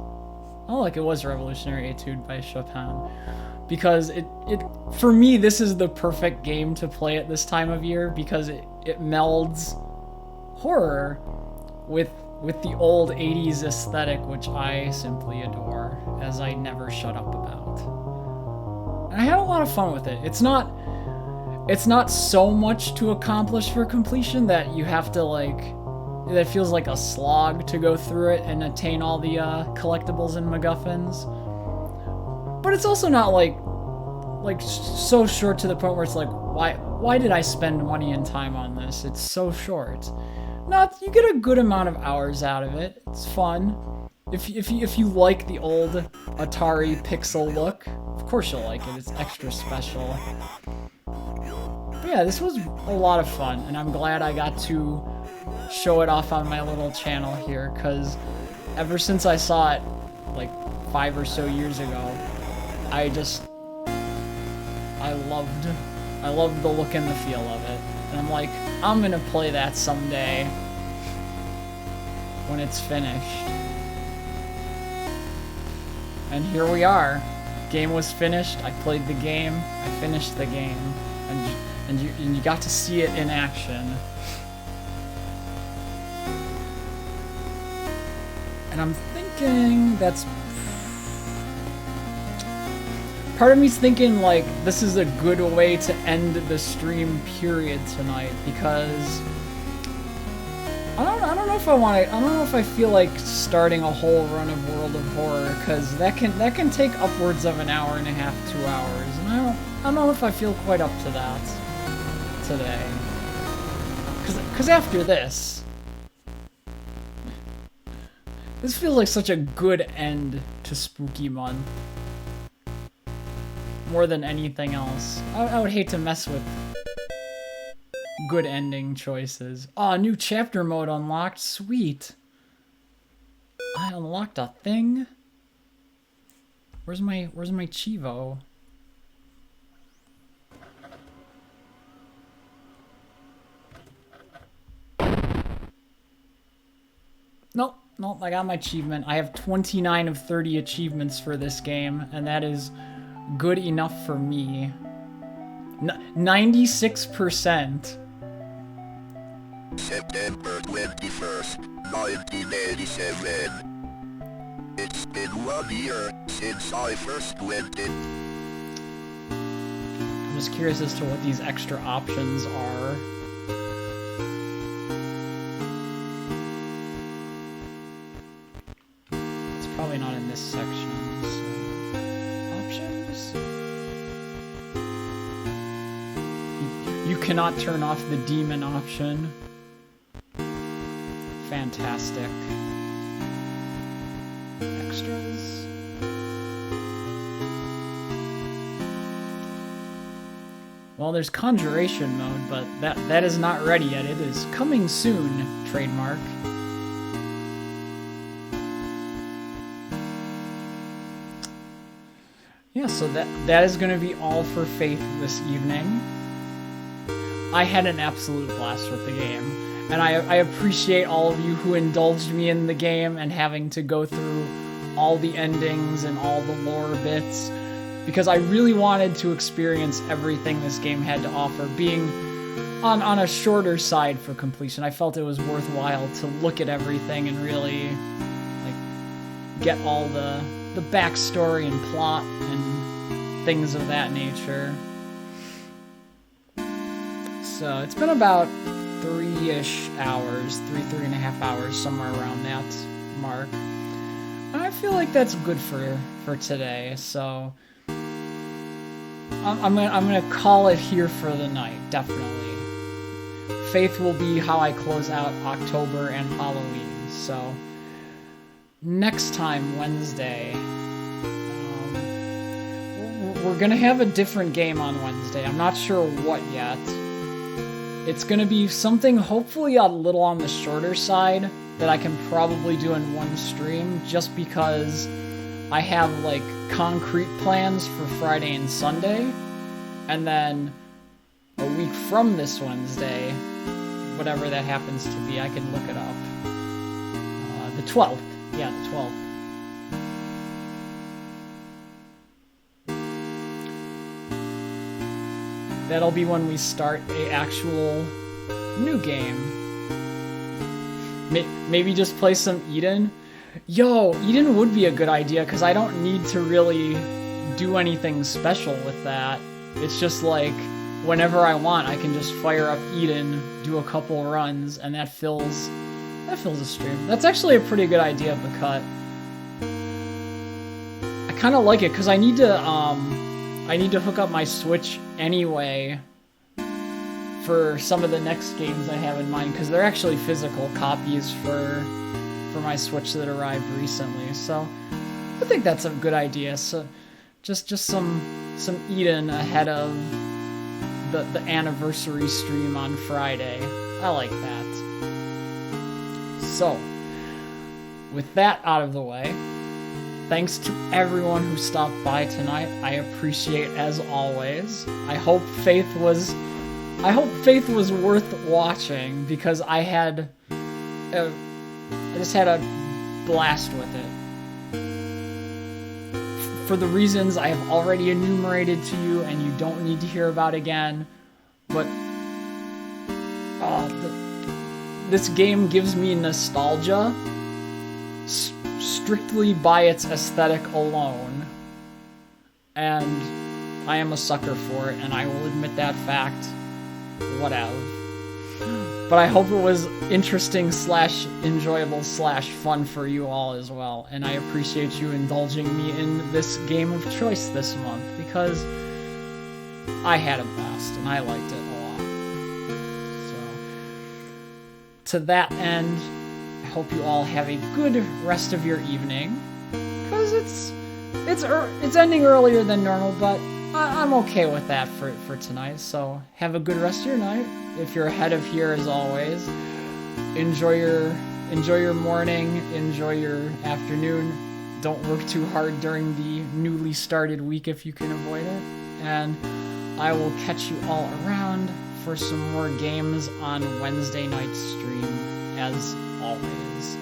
oh look, it was Revolutionary Etude by Chopin. Because it for me, this is the perfect game to play at this time of year, because it melds horror with the old 80s aesthetic, which I simply adore, as I never shut up about. And I had a lot of fun with it. It's not so much to accomplish for completion that you have to that it feels like a slog to go through it and attain all the collectibles and MacGuffins. But it's also not like so short to the point where it's like, why did I spend money and time on this? It's so short. No, you get a good amount of hours out of it. It's fun. If you like the old Atari pixel look, of course you'll like it. It's extra special. But yeah, this was a lot of fun, and I'm glad I got to show it off on my little channel here, because ever since I saw it like 5 or so years ago, I loved the look and the feel of it. And I'm like, I'm gonna play that someday when it's finished. And here we are. Game was finished. I played the game. I finished the game, and you got to see it in action. And I'm thinking that's. Part of me's thinking like this is a good way to end the stream period tonight, because I don't know if I want to. I don't know if I feel like starting a whole run of World of Horror, because that can take upwards of an hour and a half, 2 hours, and I don't know if I feel quite up to that today. Because after this feels like such a good end to Spooky Month. More than anything else. I would hate to mess with good ending choices. Oh, new chapter mode unlocked. Sweet. I unlocked a thing. Where's my Chivo? Nope, I got my achievement. I have 29 of 30 achievements for this game, and that is good enough for me. 96%. September 21st, 1987. It's been 1 year since I first went in. I'm just curious as to what these extra options are. It's probably not in this section. You cannot turn off the demon option. Fantastic. Extras. Well, there's conjuration mode, but that is not ready yet. It is coming soon, trademark. Yeah, so that is going to be all for Faith this evening. I had an absolute blast with the game, and I appreciate all of you who indulged me in the game and having to go through all the endings and all the lore bits, because I really wanted to experience everything this game had to offer. Being on a shorter side for completion, I felt it was worthwhile to look at everything and really get all the the backstory and plot and things of that nature. So it's been about 3-ish hours, 3.5 hours, somewhere around that mark. And I feel like that's good for today. So I'm gonna call it here for the night, definitely. Faith will be how I close out October and Halloween. So next time, Wednesday, we're gonna have a different game on Wednesday. I'm not sure what yet. It's gonna be something hopefully a little on the shorter side that I can probably do in one stream, just because I have like concrete plans for Friday and Sunday, and then a week from this Wednesday, whatever that happens to be, I can look it up. The 12th. Yeah, the 12th. That'll be when we start a actual new game. Maybe just play some Eden. Yo, Eden would be a good idea, because I don't need to really do anything special with that. It's just like, whenever I want, I can just fire up Eden, do a couple runs, and that fills a stream. That's actually a pretty good idea, Bakut. I kind of like it, because I need to hook up my Switch anyway for some of the next games I have in mind, because they're actually physical copies for my Switch that arrived recently. So I think that's a good idea. So just some Eden ahead of the anniversary stream on Friday. I like that. So with that out of the way, thanks to everyone who stopped by tonight. I appreciate as always. I hope Faith was worth watching, because I just had a blast with it. For the reasons I have already enumerated to you, and you don't need to hear about again. But this game gives me nostalgia strictly by its aesthetic alone, and I am a sucker for it, and I will admit that fact. Whatever. But I hope it was interesting / enjoyable / fun for you all as well, and I appreciate you indulging me in this game of choice this month, because I had a blast and I liked it a lot. So to that end, I hope you all have a good rest of your evening, because it's ending earlier than normal, but I'm okay with that for tonight. So have a good rest of your night. If you're ahead of here, as always, enjoy your morning, enjoy your afternoon. Don't work too hard during the newly started week if you can avoid it. And I will catch you all around for some more games on Wednesday night's stream, as always.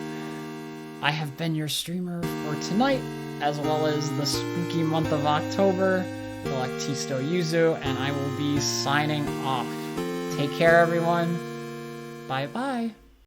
I have been your streamer for tonight, as well as the spooky month of October, ElektistoYuzu, and I will be signing off. Take care, everyone. Bye-bye.